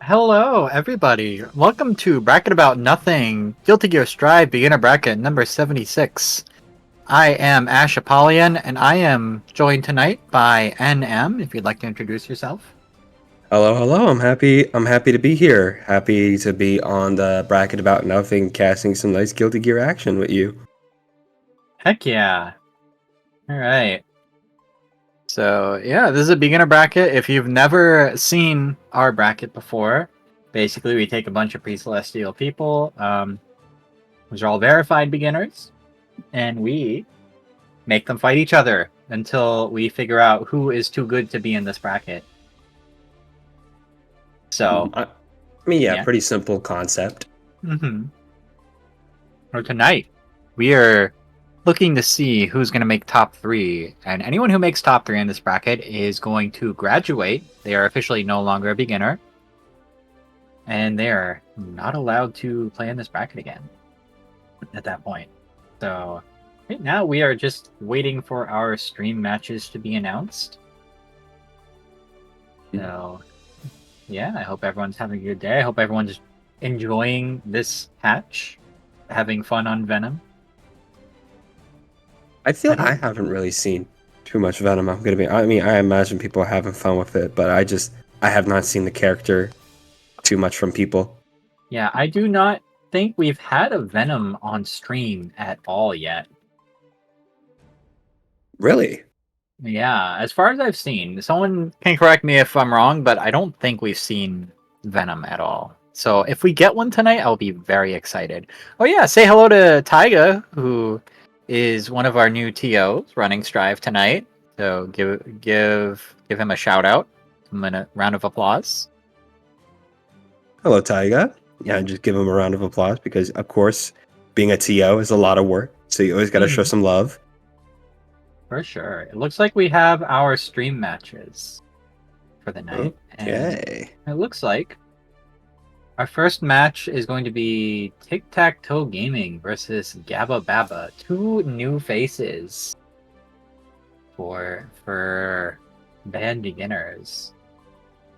Hello, everybody. Welcome to Bracket About Nothing, Guilty Gear Strive Beginner Bracket number 76. I am Ash Apollyon, and I am joined tonight by NM, if you'd like to introduce yourself. Hello. I'm happy to be here. Happy to be on the bracket about nothing, casting some nice Guilty Gear action with you. Heck yeah. Alright. So, yeah, this is a beginner bracket. If you've never seen our bracket before, basically we take a bunch of pre-celestial people, which are all verified beginners, and we make them fight each other until we figure out who is too good to be in this bracket. So, I mean, yeah, yeah. pretty simple concept. For tonight, we are looking to see who's going to make top 3. And anyone who makes top 3 in this bracket is going to graduate. They are officially no longer a beginner. And they are not allowed to play in this bracket again at that point. So, right now we are just waiting for our stream matches to be announced. So, yeah, I hope everyone's having a good day. I hope everyone's enjoying this hatch, having fun on Venom. I feel I haven't really seen too much Venom. I mean, I imagine people are having fun with it, but I have not seen the character too much from people. Yeah, I do not think we've had a Venom on stream at all yet. Really? Yeah, as far as I've seen, someone can correct me if I'm wrong, but I don't think we've seen Venom at all. So if we get one tonight, I'll be very excited. Oh yeah, say hello to Taiga, who is one of our new TOs running Strive tonight. So give him a shout out. A round of applause. Hello, Taiga. Yeah, just give him a round of applause because, of course, being a TO is a lot of work. So you always got to show some love. For sure. It looks like we have our stream matches for the night. Okay. And it looks like our first match is going to be Tic-Tac-Toe Gaming versus Gabba Baba. Two new faces for band beginners,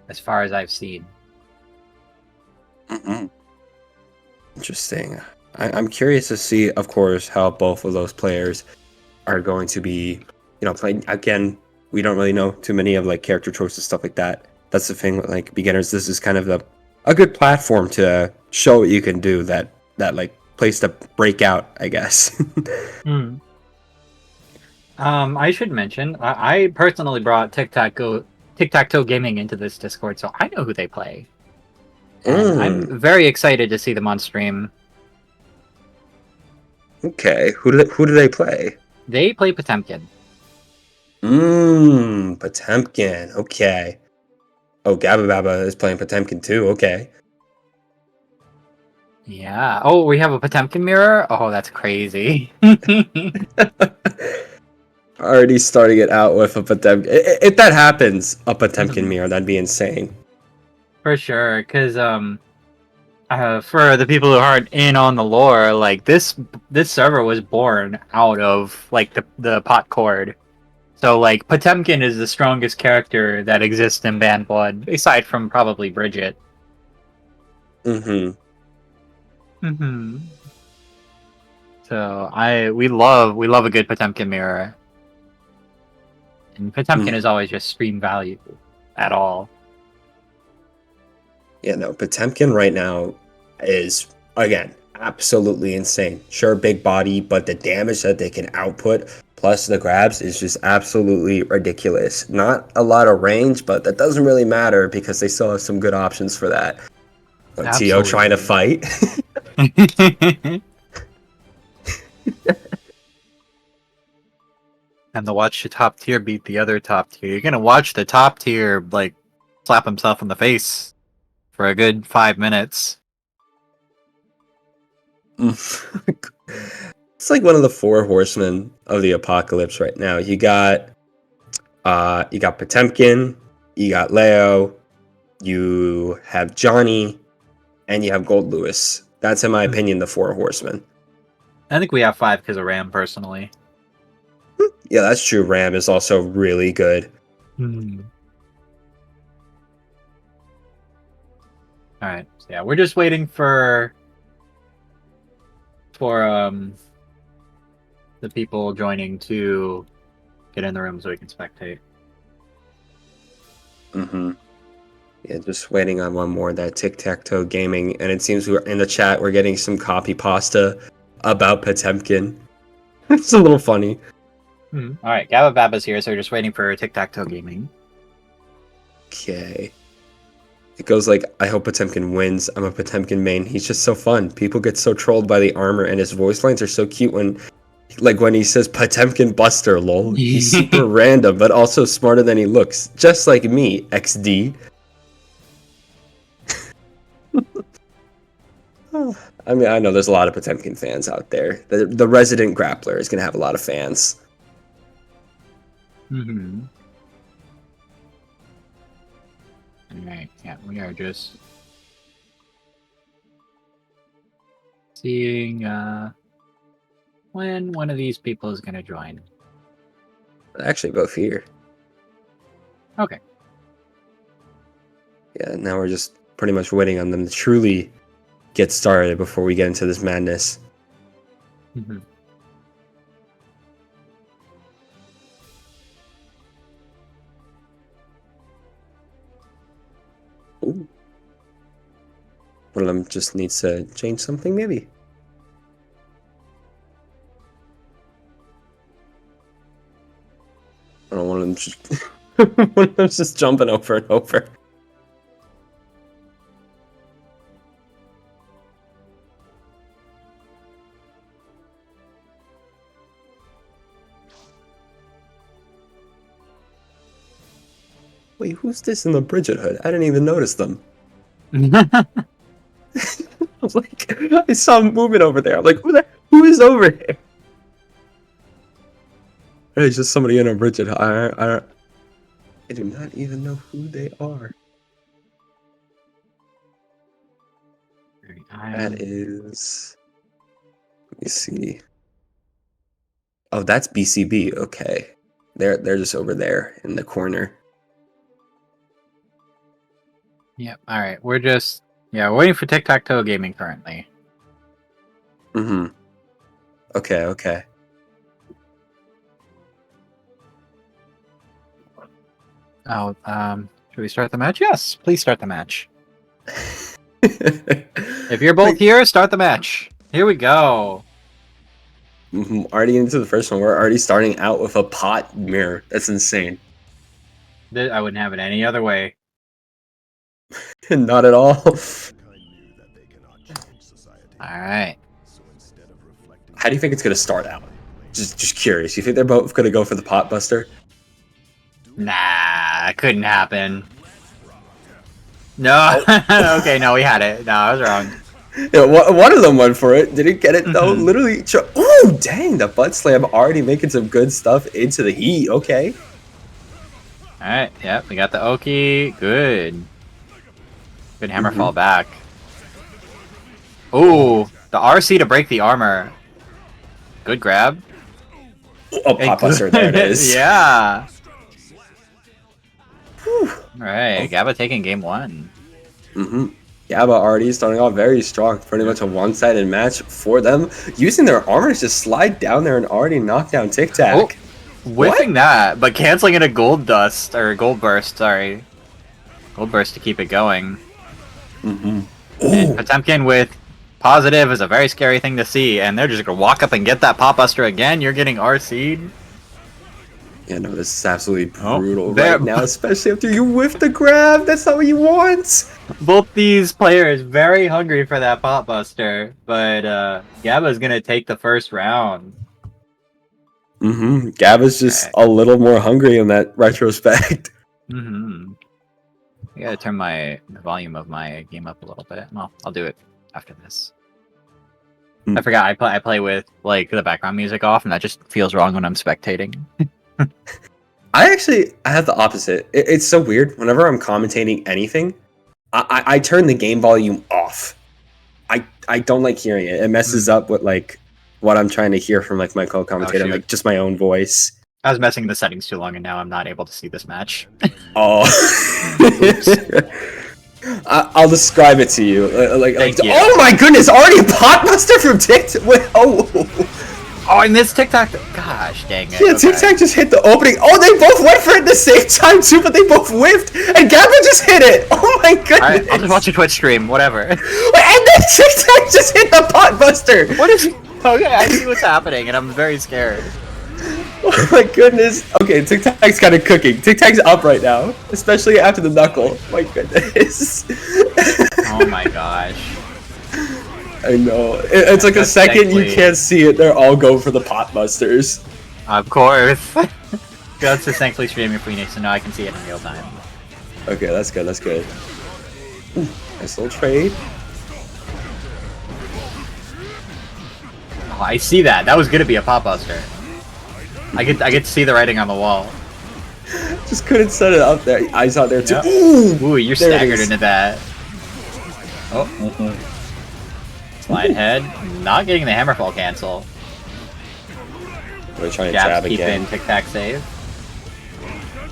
as far as I've seen. Interesting. I'm curious to see, of course, how both of those players are going to be, playing. Again, we don't really know too many of like character choices, stuff like that. That's the thing with like beginners. This is kind of a good platform to show what you can do. That like place to break out, I guess. I should mention, I personally brought Tic-Tac-Toe Gaming into this Discord, so I know who they play. And I'm very excited to see them on stream. Okay, who do they play? They play Potemkin. Potemkin. Okay. Oh, Gabba Baba is playing Potemkin too. Okay. Yeah. Oh, we have a Potemkin mirror? Oh, that's crazy. Already starting it out with a Potemkin. If that happens, a Potemkin mirror, that'd be insane. For sure, because for the people who aren't in on the lore, like this server was born out of like the pot cord. So like Potemkin is the strongest character that exists in Band Blood, aside from probably Bridget. So we love a good Potemkin mirror. And Potemkin is always just stream value at all. Yeah, no, Potemkin right now is, again, absolutely insane. Sure, big body, but the damage that they can output, plus the grabs, is just absolutely ridiculous. Not a lot of range, but that doesn't really matter because they still have some good options for that. Tio trying to fight. And to watch the top tier beat the other top tier. You're gonna watch the top tier like slap himself in the face for a good 5 minutes. It's like one of the four horsemen of the apocalypse right now. You got Potemkin, you got Leo, you have Johnny, and you have Gold Lewis. That's, in my opinion, the four horsemen. I think we have 5 because of Ram, personally. Yeah, that's true. Ram is also really good. All right. So yeah, we're just waiting for the people joining to get in the room so we can spectate. Mm-hmm. Yeah, just waiting on one more, that tic-tac-toe gaming, and it seems we're in the chat, we're getting some copy pasta about Potemkin. It's a little funny. All right, Gabba Baba's here, so we're just waiting for tic-tac-toe gaming. Okay. It goes like, I hope Potemkin wins. I'm a Potemkin main. He's just so fun. People get so trolled by the armor, and his voice lines are so cute when he says Potemkin Buster, lol. He's super random, but also smarter than he looks. Just like me, XD. I mean, I know there's a lot of Potemkin fans out there. The resident grappler is going to have a lot of fans. Mm-hmm. Alright, yeah, we are just seeing when one of these people is going to join. Actually, both here. Okay. Yeah, now we're just pretty much waiting on them to truly get started before we get into this madness. Mm-hmm. Ooh. One of them just needs to change something, maybe. I don't want them just one of them's just jumping over and over. Wait, who's this in the Bridget hood? I didn't even notice them. I was like, I saw him moving over there. I'm like, who is over here? Hey, it's just somebody in a Bridget hood. I do not even know who they are. That is... Let me see. Oh, that's BCB. Okay. They're just over there in the corner. Yep. All right. We're just we're waiting for tic-tac-toe gaming currently. Mm-hmm. Okay. Oh, should we start the match? Yes, please start the match. If you're both here, start the match. Here we go. Already into the first one. We're already starting out with a pot mirror. That's insane. I wouldn't have it any other way. Not at all. Alright. How do you think it's gonna start out? Just curious. You think they're both gonna go for the pot buster? Nah, couldn't happen. No. Okay, no, we had it. No, I was wrong. Yeah, one of them went for it. Didn't get it though. Literally. Oh, dang! The butt slam already making some good stuff into the heat. Okay. All right. Yep. We got the Oki. Good. Good hammer fall back. Ooh, the RC to break the armor. Good grab. Oh, pot buster. There it is. Yeah. All right. Gabba taking game 1. Gabba already starting off very strong. Pretty much a one-sided match for them. Using their armor to just slide down there and already knock down Tic Tac. Oh, whiffing that, but canceling it a gold dust, or gold burst, sorry. Gold burst to keep it going. And Potemkin with positive is a very scary thing to see, and they're just going to walk up and get that pop buster again. You're getting RC'd. Yeah, no, this is absolutely brutal right now, especially after you whiff the grab. That's not what you want. Both these players very hungry for that pop buster, but Gabba's going to take the first round. Gabba's just a little more hungry in that retrospect. I gotta turn the volume of my game up a little bit. Well, I'll do it after this. I forgot I play with like the background music off, and that just feels wrong when I'm spectating. I have the opposite. It's so weird. Whenever I'm commentating anything, I turn the game volume off. I don't like hearing it. It messes up with like what I'm trying to hear from like my co-commentator, like just my own voice. I was messing the settings too long, and now I'm not able to see this match. Oh. I'll describe it to you. Thank you. Oh my goodness! Already a potbuster from TikTok. Wait, oh. Oh, I missed TikTok. Gosh, dang it. Yeah, TikTok just hit the opening. Oh, they both went for it at the same time too, but they both whiffed, and Gabba just hit it. Oh my goodness! Alright, I'll just watch a Twitch stream, whatever. And then TikTok just hit the potbuster. What is? Okay, I see what's happening, and I'm very scared. Oh my goodness. Okay, TikTok's kind of cooking. TikTok's up right now, especially after the knuckle. My goodness. Oh my gosh. I know. It's like a second you can't see it, they're all going for the potbusters. Of course. God's just thankfully streaming Phoenix, so now I can see it in real time. Okay, that's good, that's good. Ooh, nice little trade. Oh, I see that. That was gonna be a potbuster. I get to see the writing on the wall. Just couldn't set it up there. Eyes out there too. Yep. Ooh, Ooh, you're staggered into that. Oh. Slide head. Not getting the hammerfall cancel. We're trying to Jabs jab keep again. in, tic-tac save.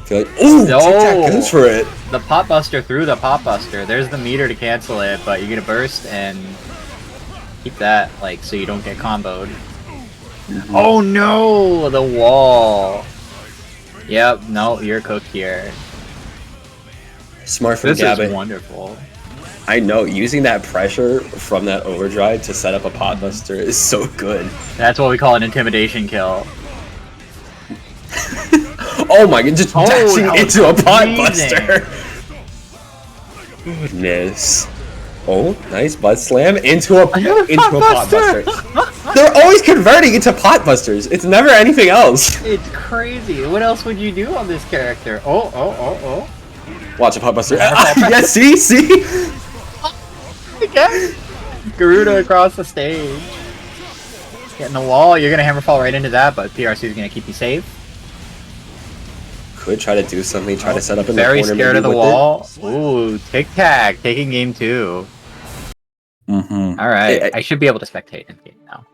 Feel like, ooh, No! TikTok goes for it. The potbuster through the potbuster. There's the meter to cancel it, but you get a burst and keep that, like, so you don't get comboed. Oh no! The wall! Yep, no, you're cooked here. Smart from This Gabba. is wonderful. I know, using that pressure from that overdrive to set up a potbuster is so good. That's what we call an intimidation kill. Oh my god, just dashing into a amazing. potbuster! Goodness. Oh, nice butt slam into a potbuster. They're always converting into potbusters. It's never anything else. It's crazy. What else would you do on this character? Oh. Watch a potbuster. Yeah, see? Okay. Garuda across the stage. Getting the wall. You're gonna hammerfall right into that, but PRC is gonna keep you safe. Could try to do something. Try to set up in Very the corner. scared of the with wall. Ooh, tic-tac. Taking game 2. Alright, I should be able to spectate in game now.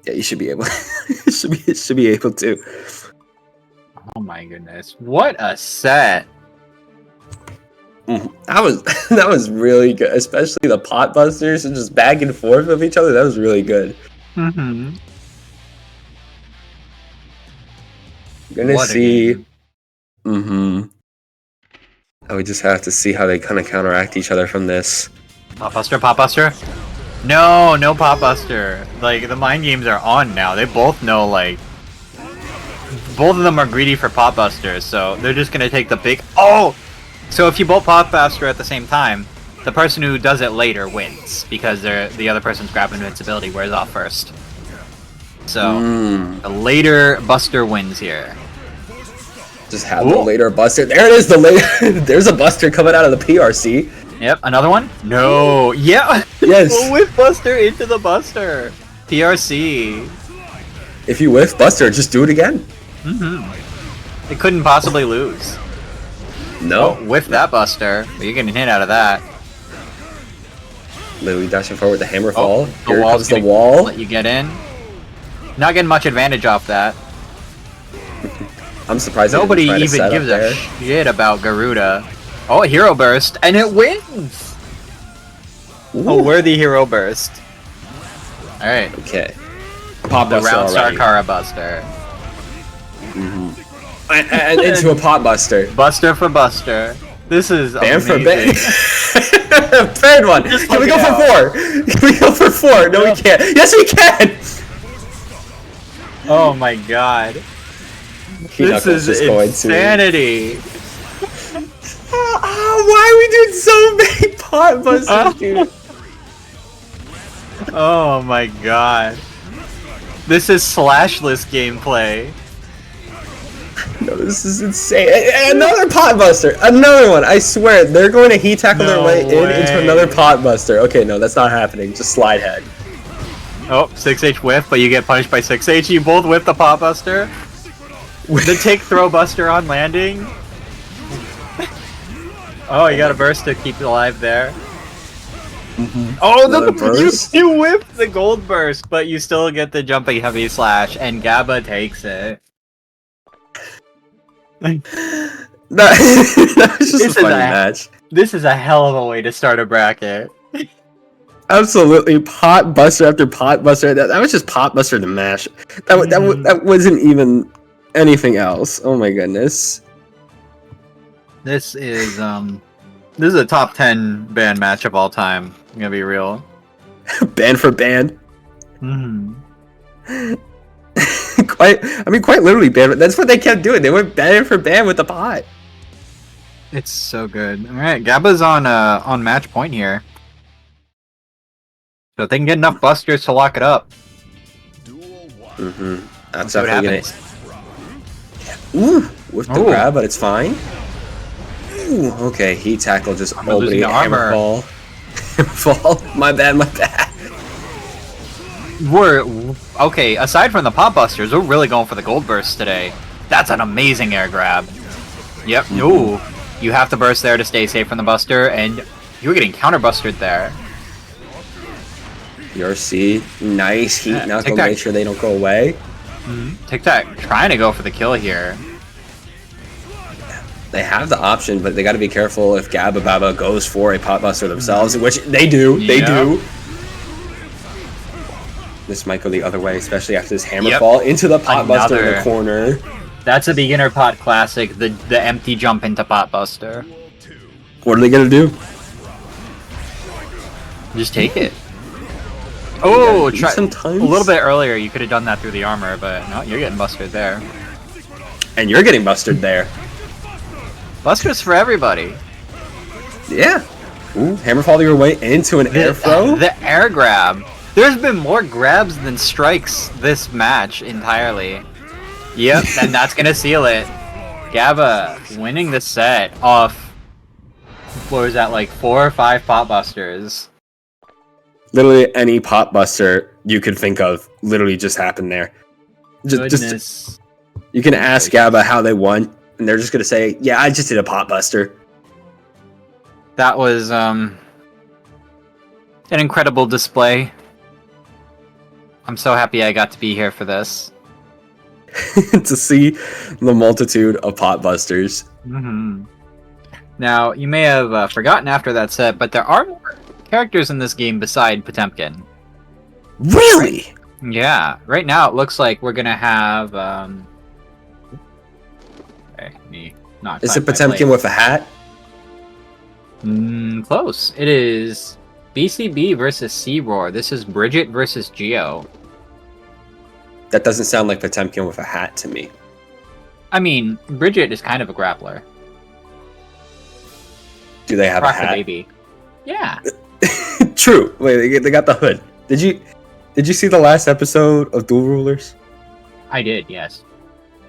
Yeah, you should be able. should be able to. Oh my goodness. What a set. That was really good, especially the potbusters and just back and forth of each other. That was really good. Mm-hmm. Gonna What a see. game. We just have to see how they kind of counteract each other from this. Potbuster? No potbuster. Like, the mind games are on now. They both know, like... Both of them are greedy for potbusters, so they're just gonna take the big... Oh! So if you both potbuster at the same time, the person who does it later wins, because the other person's grab invincibility wears off first. So, the later buster wins here. Just have the later buster. There it is, the later... There's a buster coming out of the PRC. Yep, another one? No! Yeah! Yes! Full whiff buster into the buster! PRC. If you whiff buster, just do it again. They couldn't possibly lose. No. Whiff that buster, but you're getting hit out of that. Literally dashing forward with the hammer fall. Here wall's comes the gonna wall. Let you get in. Not getting much advantage off that. I'm surprised Nobody they didn't try to even set gives up a there. shit about Garuda. Oh, a hero burst, and it wins! Ooh. A worthy hero burst. Alright, Okay. Pop the buster round star already. Kara buster. And into a pot buster. Buster for buster. This is Ban for amazing. ban. Third one. Just Can we look go it for 4? Can we go for 4? No, we can't. Yes, we can. Oh my god. This Knuckles is going insanity. Why are we doing so many pot busters, dude? Oh my god. This is slashless gameplay. No, this is insane. Another pot buster. Another one. I swear, they're going to heat tackle their way into another pot buster. Okay, no, that's not happening. Just slide head. Oh, 6H whiff, but you get punished by 6H. You both whiff the pot buster. The take throw buster on landing. Oh, you got a burst to keep you alive there. Oh, Another burst? you whipped the gold burst, but you still get the jumping heavy slash, and Gabba takes it. That was just a funny match. This is a hell of a way to start a bracket. Absolutely, pot buster after pot buster. That was just pot buster to mash. That wasn't even anything else. Oh my goodness. This is a top 10 band match of all time. I'm gonna be real. Band for band. Mm-hmm. Quite literally band. That's what they kept doing. They went band for band with the pot. It's so good. All right, Gabba's on match point here. So if they can get enough busters to lock it up. Mm-hmm. That's what definitely happens. Ooh, with the grab, but it's fine. Ooh, okay, he tackled just opening hammer fall. Fall. My bad. We're okay. Aside from the pop busters, we're really going for the gold burst today. That's an amazing air grab. Yep. Ooh, you have to burst there to stay safe from the buster, and you're getting counter bustered there. Your C, nice heat. Now to make sure they don't go away. Tic Tac trying to go for the kill here. They have the option, but they got to be careful if Gabba Baba goes for a pot buster themselves, which they do. They do. This might go the other way, especially after this hammer fall into the pot buster in the corner. That's a beginner pot classic. The empty jump into pot buster. What are they gonna do? Just take it. Oh, try sometimes a little bit earlier. You could have done that through the armor, but no, you're getting busted there. And you're getting busted there. Busters for everybody. Yeah. Ooh, hammer fall your way into an air throw. The air grab. There's been more grabs than strikes this match entirely. Yep, and that's gonna seal it. Gabba winning the set off. What was that, like 4 or 5 pot busters? Literally any pot buster you could think of literally just happened there. Just you can ask Gabba how they won, and they're just gonna say, "Yeah, I just did a pot buster." That was an incredible display. I'm so happy I got to be here for this. To see the multitude of pot busters. Now, you may have forgotten after that set, but there are more characters in this game beside Potemkin. Really? Yeah. Right now, it looks like we're gonna have. Is it Potemkin with a hat? Close. It is BCB versus C-Roar. This is Bridget versus Geo. That doesn't sound like Potemkin with a hat to me. I mean, Bridget is kind of a grappler. Do they have a hat? The baby. Yeah. True. Wait, they got the hood. Did you see the last episode of Duel Rulers? I did. Yes.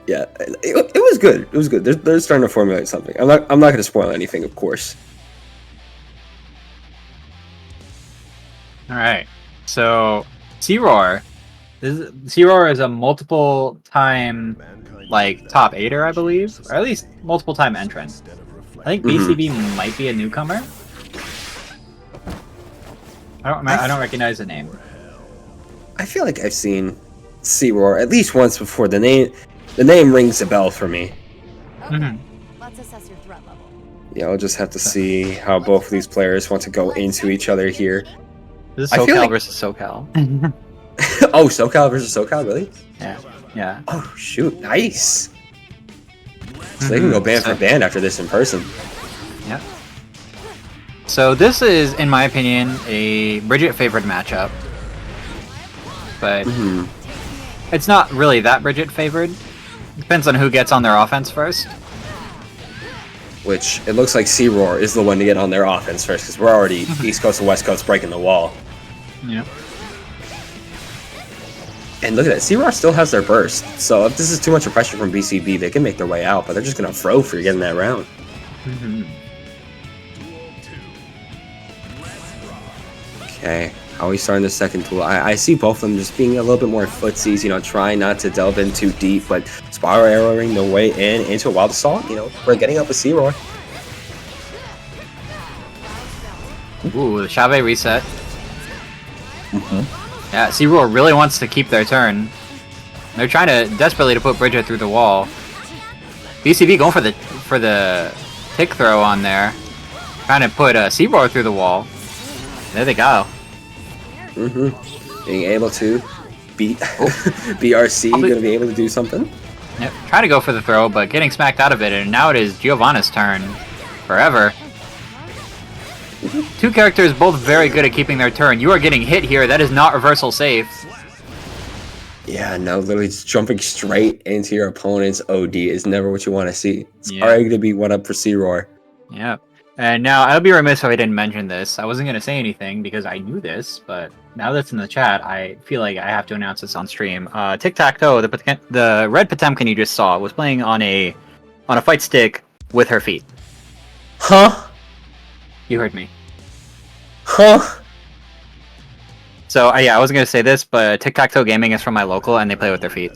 Yeah, it was good. It was good. They're starting to formulate something. I'm not going to spoil anything, of course. All right. So C-Roar. C-Roar is a multiple-time, like, top 8er, I believe, or at least multiple-time entrant. I think BCB might be a newcomer. I don't recognize the name. I feel like I've seen C-Roar at least once before. The name rings a bell for me. Okay. Let's assess your threat level. Yeah, I'll just have to see how both of these players want to go into each other here. This is SoCal versus SoCal. Oh, SoCal versus SoCal, really? Yeah. Oh, shoot, nice. So they can go band for band after this in person. Yeah. So this is, in my opinion, a Bridget favored matchup. But it's not really that Bridget favored. Depends on who gets on their offense first. Which, it looks like C-Roar is the one to get on their offense first, because we're already East Coast and West Coast breaking the wall. Yeah. And look at that, C-Roar still has their burst, so if this is too much of pressure from BCB, they can make their way out, but they're just going to throw for getting that round. Okay, how are we starting the second duel? I see both of them just being a little bit more footsies, you know, trying not to delve in too deep, but spiral arrowing their way into a wild assault, you know, we're getting up with C-Roar. Ooh, the Chave reset. Yeah, C-Roar really wants to keep their turn. They're trying to desperately to put Bridget through the wall. BCB going for the tick throw on there. Trying to put Seaboard through the wall. There they go. Being able to beat BRC, Probably- gonna be able to do something. Yep. Trying to go for the throw, but getting smacked out of it, and now it is Giovanna's turn. Forever. Two characters both very good at keeping their turn. You are getting hit here. That is not reversal safe. Yeah, no, literally just jumping straight into your opponent's OD is never what you want to see. It's Yeah. already gonna be one up for C-Roar. Yep. And now, I'd be remiss if I didn't mention this. I wasn't going to say anything because I knew this, but now that's in the chat, I feel like I have to announce this on stream. Tic-Tac-Toe, the red Potemkin you just saw, was playing on a fight stick with her feet. Huh? You heard me. Huh? So, yeah, I wasn't going to say this, but Tic-Tac-Toe Gaming is from my local, and they play with their feet.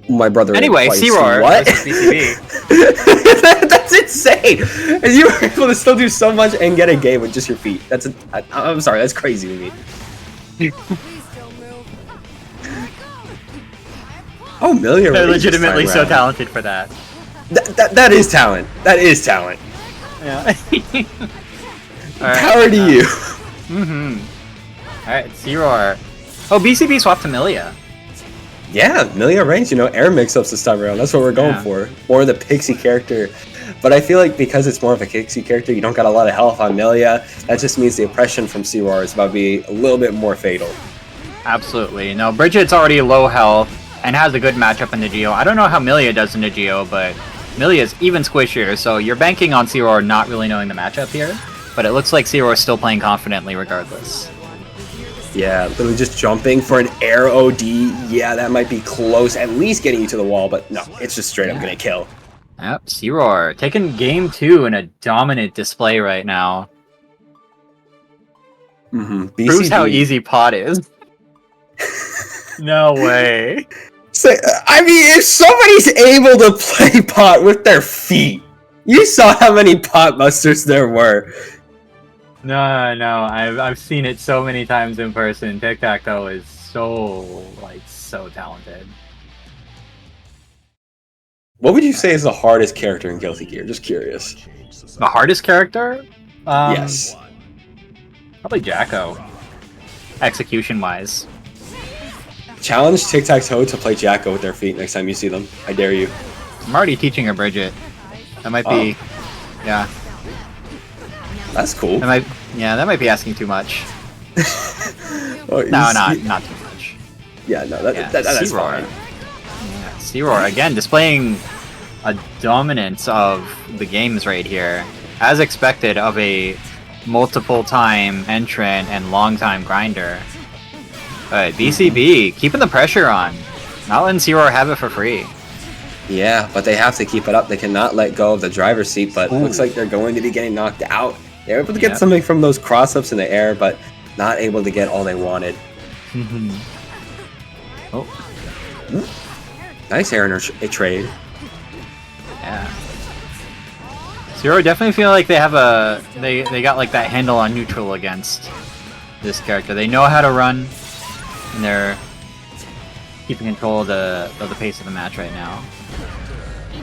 My brother. Anyway, plays C-Roar what? versus BCB. That's insane! And you were able to still do so much and get a game with just your feet. I'm sorry, that's crazy to me. Please don't move. Oh, Milia. They're Rage this legitimately time so around. talented for that. That is talent. That is talent. Yeah. Power to you. Alright, C-Roar. Oh, BCB swapped to Milia. Yeah, Milia Range, air mix-ups this time around. That's what we're going for. Or the Pixie character. But I feel like because it's more of a Pixie character, you don't got a lot of health on Milia. That just means the oppression from C-Roar is about to be a little bit more fatal. Absolutely. No, Bridget's already low health and has a good matchup in the Geo. I don't know how Milia does in the Geo, but Milia's even squishier, so you're banking on C-Roar not really knowing the matchup here. But it looks like C-Roar is still playing confidently regardless. Yeah, literally just jumping for an air OD. Yeah, that might be close, at least getting you to the wall, but no, it's just straight up gonna kill. Yep, C-Roar taking game 2 in a dominant display right now. Proves how easy pot is. No way. So, I mean, if somebody's able to play pot with their feet, you saw how many pot busters there were. No, I've seen it so many times in person. Tic-Tac-Toe is so talented. What would you say is the hardest character in Guilty Gear? Just curious. The hardest character? Yes. Probably Jacko. Execution-wise. Challenge Tic-Tac-Toe to play Jacko with their feet next time you see them. I dare you. I'm already teaching her Bridget. That might be... Yeah. That's cool. That might be asking too much. Well, No, not too much. Yeah, no, that's C-Roar. fine. Yeah, C-Roar, again, displaying a dominance of the games right here. As expected of a multiple-time entrant and long-time grinder. But BCB, keeping the pressure on. Not letting C-Roar have it for free. Yeah, but they have to keep it up. They cannot let go of the driver's seat, but it looks like they're going to be getting knocked out. They're able to get something from those cross-ups in the air, but not able to get all they wanted. Oh. Nice air trade. Yeah. C-Roar definitely feel like they have they got like that handle on neutral against this character. They know how to run, and they're keeping control of the pace of the match right now.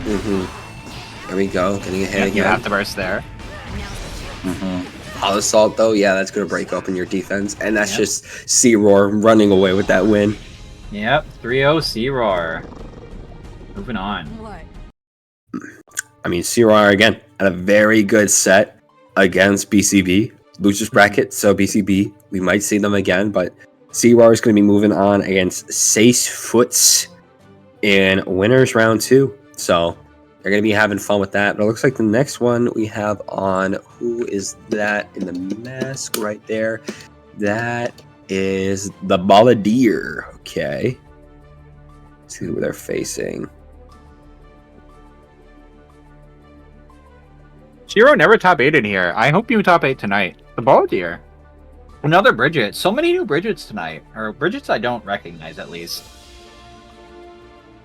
There we go, getting ahead again. You have to burst there. Hot Assault, though, yeah, that's going to break open your defense, and that's just C-Roar running away with that win. Yep, 3-0 C-Roar. Moving on. What? I mean, C-Roar, again, had a very good set against BCB. Losers bracket, so BCB, we might see them again, but C-Roar is going to be moving on against Sace Foots in winners round 2. So they're going to be having fun with that. But it looks like the next one we have on, who is that in the mask right there? That is the Balladeer. Okay. Let's see who they're facing. C-Roar never top 8 in here. I hope you top 8 tonight. The Balladeer. Another Bridget. So many new Bridgets tonight. Or Bridgets I don't recognize, at least.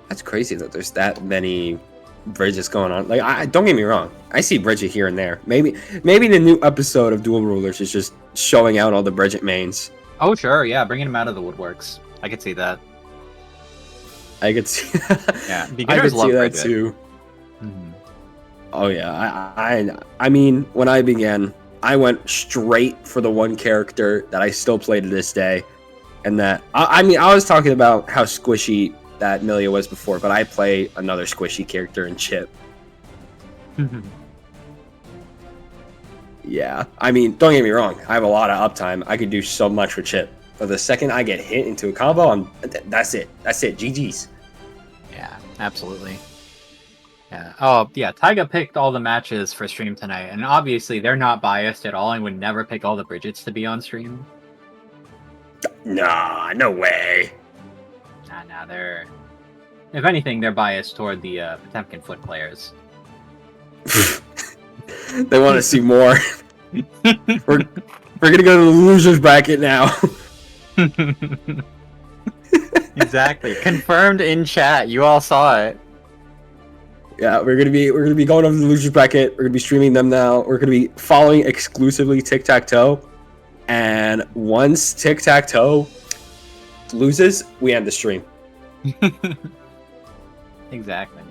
That's crazy that there's that many Bridgets going on. Like, don't get me wrong. I see Bridget here and there. Maybe the new episode of Dual Rulers is just showing out all the Bridget mains. Oh, sure. Yeah, bringing them out of the woodworks. I could see that. I could see Yeah, I beginners could love see that Bridget. too. Oh yeah, I mean, when I began, I went straight for the one character that I still play to this day, and that I mean, I was talking about how squishy that Milia was before, but I play another squishy character in Chip. Yeah, I mean, don't get me wrong, I have a lot of uptime. I could do so much with Chip, but the second I get hit into a combo, that's it. That's it. GG's. Yeah, absolutely. Yeah. Oh, yeah. Taiga picked all the matches for stream tonight, and obviously they're not biased at all and would never pick all the Bridgets to be on stream. Nah, no way. Nah, they're... If anything, they're biased toward the Potemkin foot players. They want to see more. we're gonna go to the losers bracket now. Exactly. Confirmed in chat. You all saw it. Yeah, we're gonna be going over the losers bracket. We're gonna be streaming them now. We're gonna be following exclusively tic-tac-toe, and once tic-tac-toe loses, we end the stream. Exactly.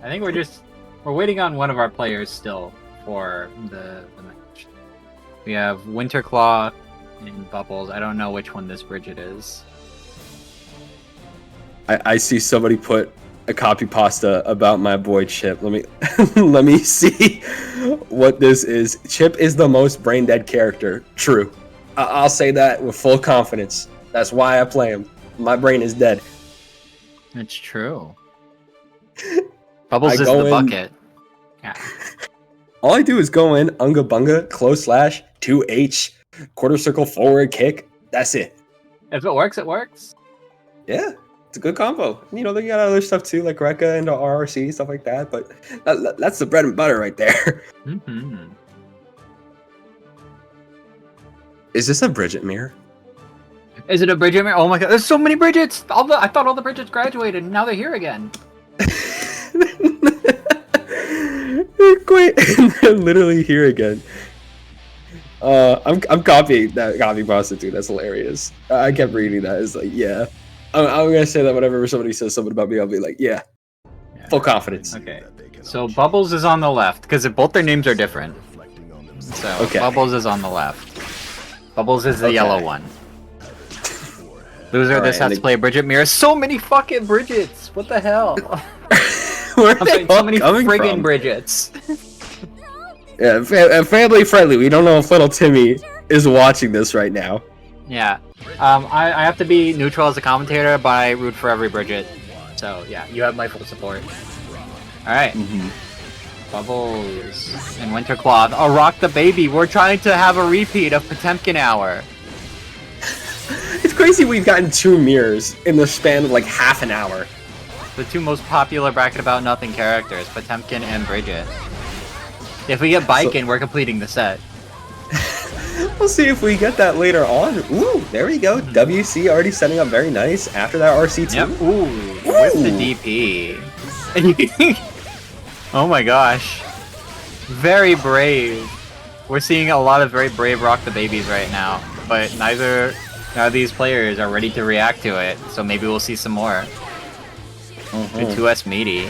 I think we're waiting on one of our players still for the match. We have Winterclaw and Bubbles. I don't know which one this Bridget is. I see somebody put a copy pasta about my boy Chip. Let me let me see what this is. Chip is the most brain dead character. True. I'll say that with full confidence. That's why I play him. My brain is dead. It's true. Bubbles is the bucket. Yeah. All I do is go in, unga bunga, close slash, 2H, quarter circle forward kick. That's it. If it works, it works. Yeah, it's a good combo. You know, they got other stuff too, like Rekka and RRC, stuff like that, but that's the bread and butter right there. Mm-hmm. Is this a Bridget mirror? Is it a Bridget mirror? Oh my god, there's so many Bridgets! I thought all the Bridgets graduated, and now they're here again. Quite, they're literally here again. I'm copying that copy prostitute. That's hilarious. I kept reading that. It's like, yeah. I'm gonna say that whenever somebody says something about me, I'll be like, yeah. Full confidence. Okay. So Bubbles is on the left because both their names are different. So okay. Bubbles is on the left. Bubbles is the yellow one. Loser, this has to play a Bridget mirror. So many fucking Bridgets. What the hell? Where are they so many friggin' from? Bridgets. Yeah, family friendly. We don't know if little Timmy is watching this right now. Yeah. I have to be neutral as a commentator, but I root for every Bridget. So yeah, you have my full support. Alright. Bubbles and Winterclaw. Oh, Rock the Baby. We're trying to have a repeat of Potemkin Hour. It's crazy we've gotten 2 mirrors in the span of like half an hour. The 2 most popular Bracket About Nothing characters, Potemkin and Bridget. If we get Baiken, we're completing the set. We'll see if we get that later on. Ooh, there we go. WC already setting up very nice after that RC2. Yep. Ooh, with the DP. Oh my gosh. Very brave. We're seeing a lot of very brave Rock the Babies right now, but neither of these players are ready to react to it, so maybe we'll see some more. Good 2S meaty.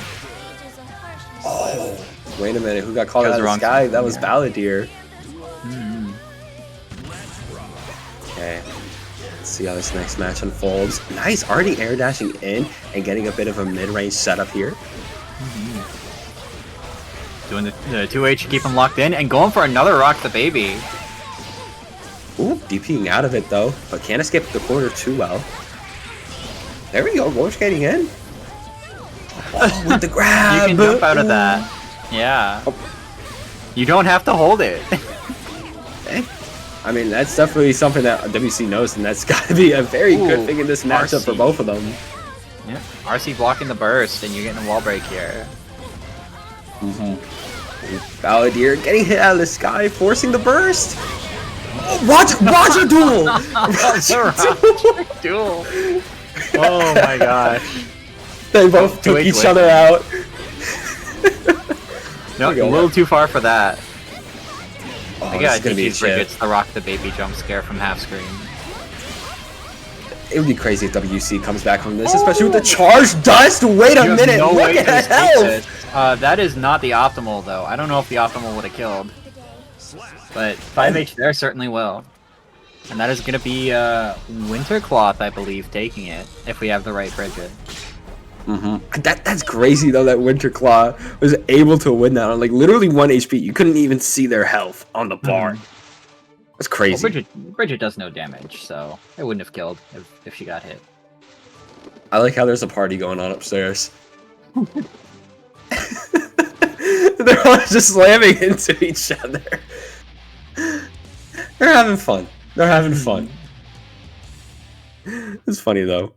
Oh, wait a minute. Who got called out of the sky? That was Balladeer. Okay. Let's see how this next match unfolds. Nice. Already air dashing in and getting a bit of a mid-range setup here. Doing the 2H to keep him locked in and going for another Rock the Baby. Ooh, DPing out of it though, but can't escape the corner too well. There we go. Roller skating in. Oh, with the grab. You can jump out of that. Yeah. You don't have to hold it. Okay. I mean, that's definitely something that WC knows, and that's got to be a very good thing in this matchup for both of them. Yeah. RC blocking the burst, and you're getting a wall break here. Balladeer getting hit out of the sky, forcing the burst. Oh, Roger duel! Roger duel! Oh my gosh. They both took each other out. No, a little too far for that. Oh, I gotta teach these Bridgets the Rock the Baby jump scare from half screen. It would be crazy if WC comes back from this, especially with the charge dust. Wait a minute, look at that health! That is not the optimal, though. I don't know if the optimal would have killed. But 5H there certainly will. And that is going to be Wintercloth, I believe, taking it, if we have the right Bridget. That's crazy, though, that Winterclaw was able to win that on, like, literally 1 HP. You couldn't even see their health on the bar. That's crazy. Well, Bridget does no damage, so it wouldn't have killed if she got hit. I like how there's a party going on upstairs. They're all just slamming into each other. They're having fun. They're having fun. It's funny, though.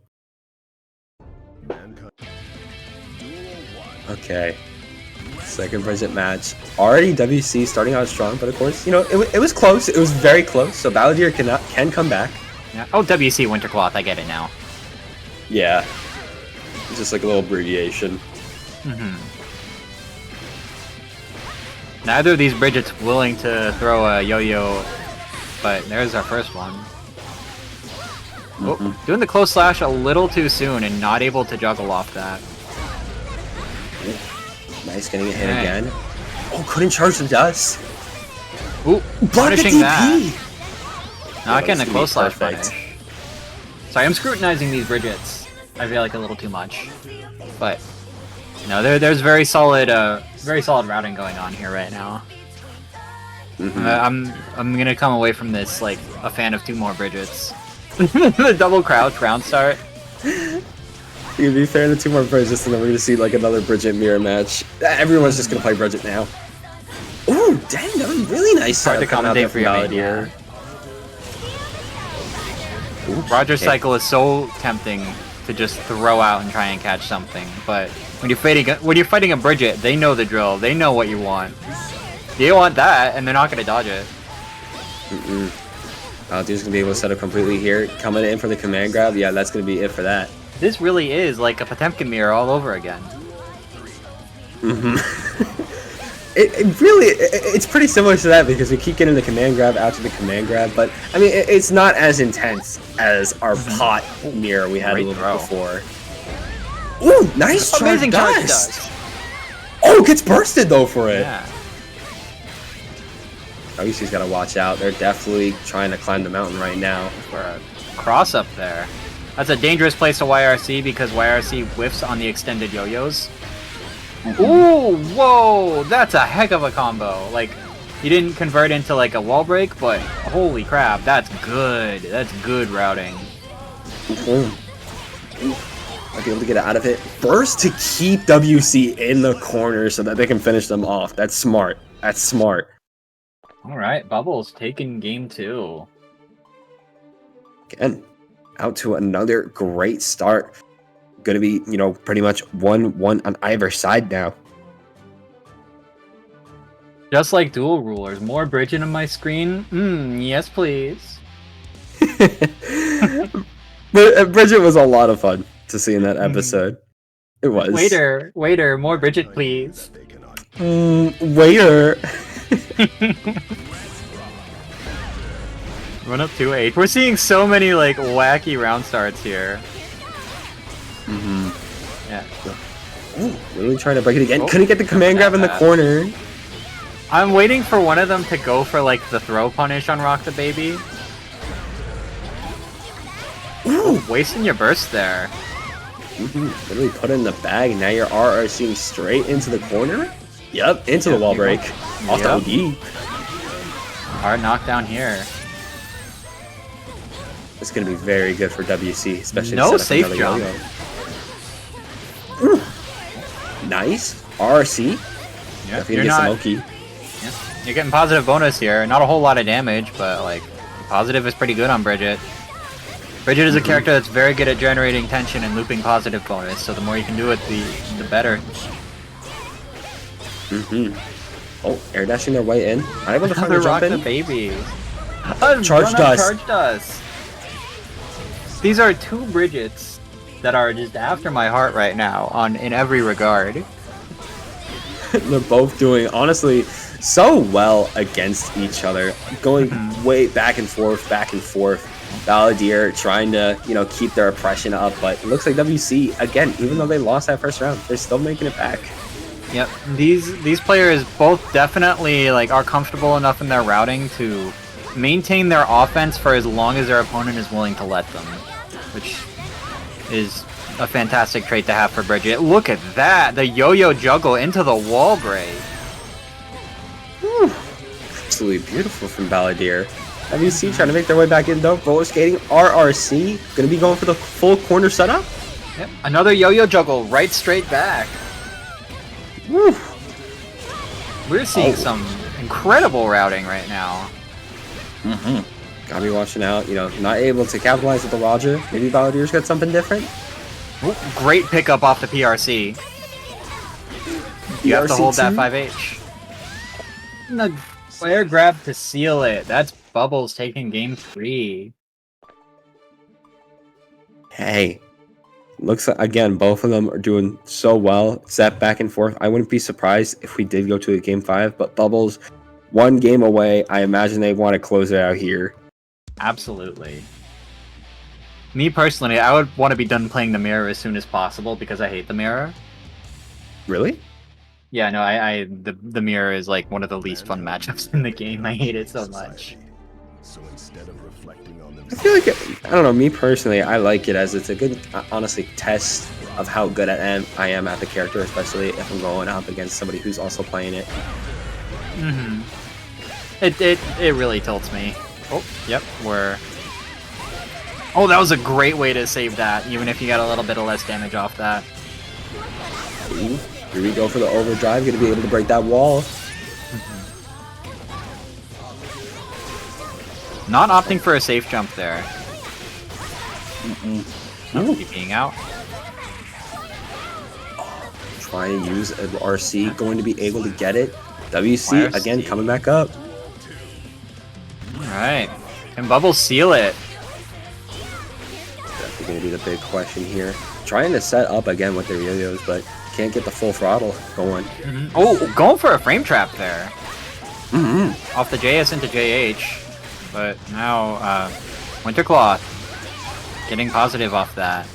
Okay. Second Bridget match. Already WC starting out strong, but of course, you know, it was close. It was very close, so Balladeer can come back. Yeah. Oh, WC Wintercloth, I get it now. Yeah. Just like a little abbreviation. Neither of these Bridget's willing to throw a yo-yo, but there's our first one. Oh, doing the close slash a little too soon and not able to juggle off that. Nice, getting a hit again. Oh, couldn't charge the dust. Ooh, punishing that. Not getting a close slash perfect. punish. Sorry, I'm scrutinizing these Bridgets. I feel like a little too much, but no, there's very solid routing going on here right now. I'm gonna come away from this like a fan of 2 more Bridgets. The double crouch round start. You'd be fair to 2 more Bridgets, and then we're gonna see like another Bridget mirror match. Everyone's just gonna play Bridget now. Ooh, dang, that was really nice. Hard to commentate for your here. Roger's cycle is so tempting to just throw out and try and catch something, but when you're fighting a Bridget, they know the drill. They know what you want. You want that, and they're not gonna dodge it. Dude's gonna be able to set up completely here. Coming in for the command grab, yeah, that's gonna be it for that. This really is like a Potemkin mirror all over again. It really, it's pretty similar to that because we keep getting the command grab after the command grab, but I mean, it's not as intense as our pot mirror we had a little bit before. Ooh, nice Amazing charge dust. Oh, gets bursted though for it. Yeah. WC's gotta watch out. They're definitely trying to climb the mountain right now. For a cross up there. That's a dangerous place to YRC because YRC whiffs on the extended yo-yos. Ooh, whoa, that's a heck of a combo. Like, he didn't convert into like a wall break, but holy crap, that's good. That's good routing. Might be able to get out of it. Burst to keep WC in the corner so that they can finish them off. That's smart. That's smart. Alright, Bubbles taking game 2. Again, out to another great start. Gonna be, you know, pretty much 1-1 on either side now. Just like dual rulers, more Bridget on my screen? Yes please. But Bridget was a lot of fun to see in that episode. It was. Waiter, more Bridget please. Waiter. Run up 2-8. We're seeing so many like wacky round starts here. Yeah. Ooh, really trying to break it again. Couldn't get the command grab in the corner. I'm waiting for one of them to go for like the throw punish on Rock the Baby. Ooh, wasting your burst there. Literally put it in the bag. Now your RRCing straight into the corner. Yep, into the wall break. Off the OD. Hard knockdown here. It's gonna be very good for WC, especially no to set up safe another jump. yo-yo. Nice RRC. Yeah, You're not. Yeah, you're getting positive bonus here. Not a whole lot of damage, but like positive is pretty good on Bridget. Bridget is a character that's very good at generating tension and looping positive bonus. So the more you can do it, the better. Oh, air dashing their way in. Not able to find the jump Rock in. the Baby. Charge dust. Charge dust. These are 2 Bridgets that are just after my heart right now in every regard. They're both doing, honestly, so well against each other. Going way back and forth, Balladeer trying to, you know, keep their oppression up, but it looks like WC, again, even though they lost that first round, they're still making it back. Yep, these players both definitely like are comfortable enough in their routing to maintain their offense for as long as their opponent is willing to let them, which is a fantastic trait to have for Bridget. Look at that, the yo-yo juggle into the wall break. Whew. Absolutely beautiful from Balladeer. WC trying to make their way back in though. Roller skating. RRC gonna be going for the full corner setup. Yep, another yo-yo juggle right straight back. Woo. We're seeing some incredible routing right now. Gotta be watching out. You know, not able to capitalize with the Roger. Maybe Balladeer's got something different. Ooh, great pickup off the PRC. You have to hold that PRC2? 5H. And the flare grab to seal it. That's Bubbles taking game 3. Hey, looks like, again, both of them are doing so well. Set back and forth. I wouldn't be surprised if we did go to a game 5, but Bubbles, one game away. I imagine they want to close it out here. Absolutely. Me personally, I would want to be done playing the mirror as soon as possible because I hate the mirror. Really? Yeah, no, the mirror is like one of the least fun matchups in the game. I hate it so much. I feel like, I don't know, me personally, I like it as it's a good, honestly, test of how good I am at the character, especially if I'm going up against somebody who's also playing it. It really tilts me. Oh, yep, we're... Oh, that was a great way to save that, even if you got a little bit of less damage off that. Ooh, here we go for the overdrive, gonna be able to break that wall. Not opting for a safe jump there. No, being out. Trying to use an RC, going to be able to get it. WC, YRC. again, coming back up. Alright. Can Bubbles seal it? Definitely going to be the big question here. Trying to set up again with their yo-yos, but can't get the full throttle going. Oh, going for a frame trap there. Off the JS into JH. But now, Wintercloth getting positive off that.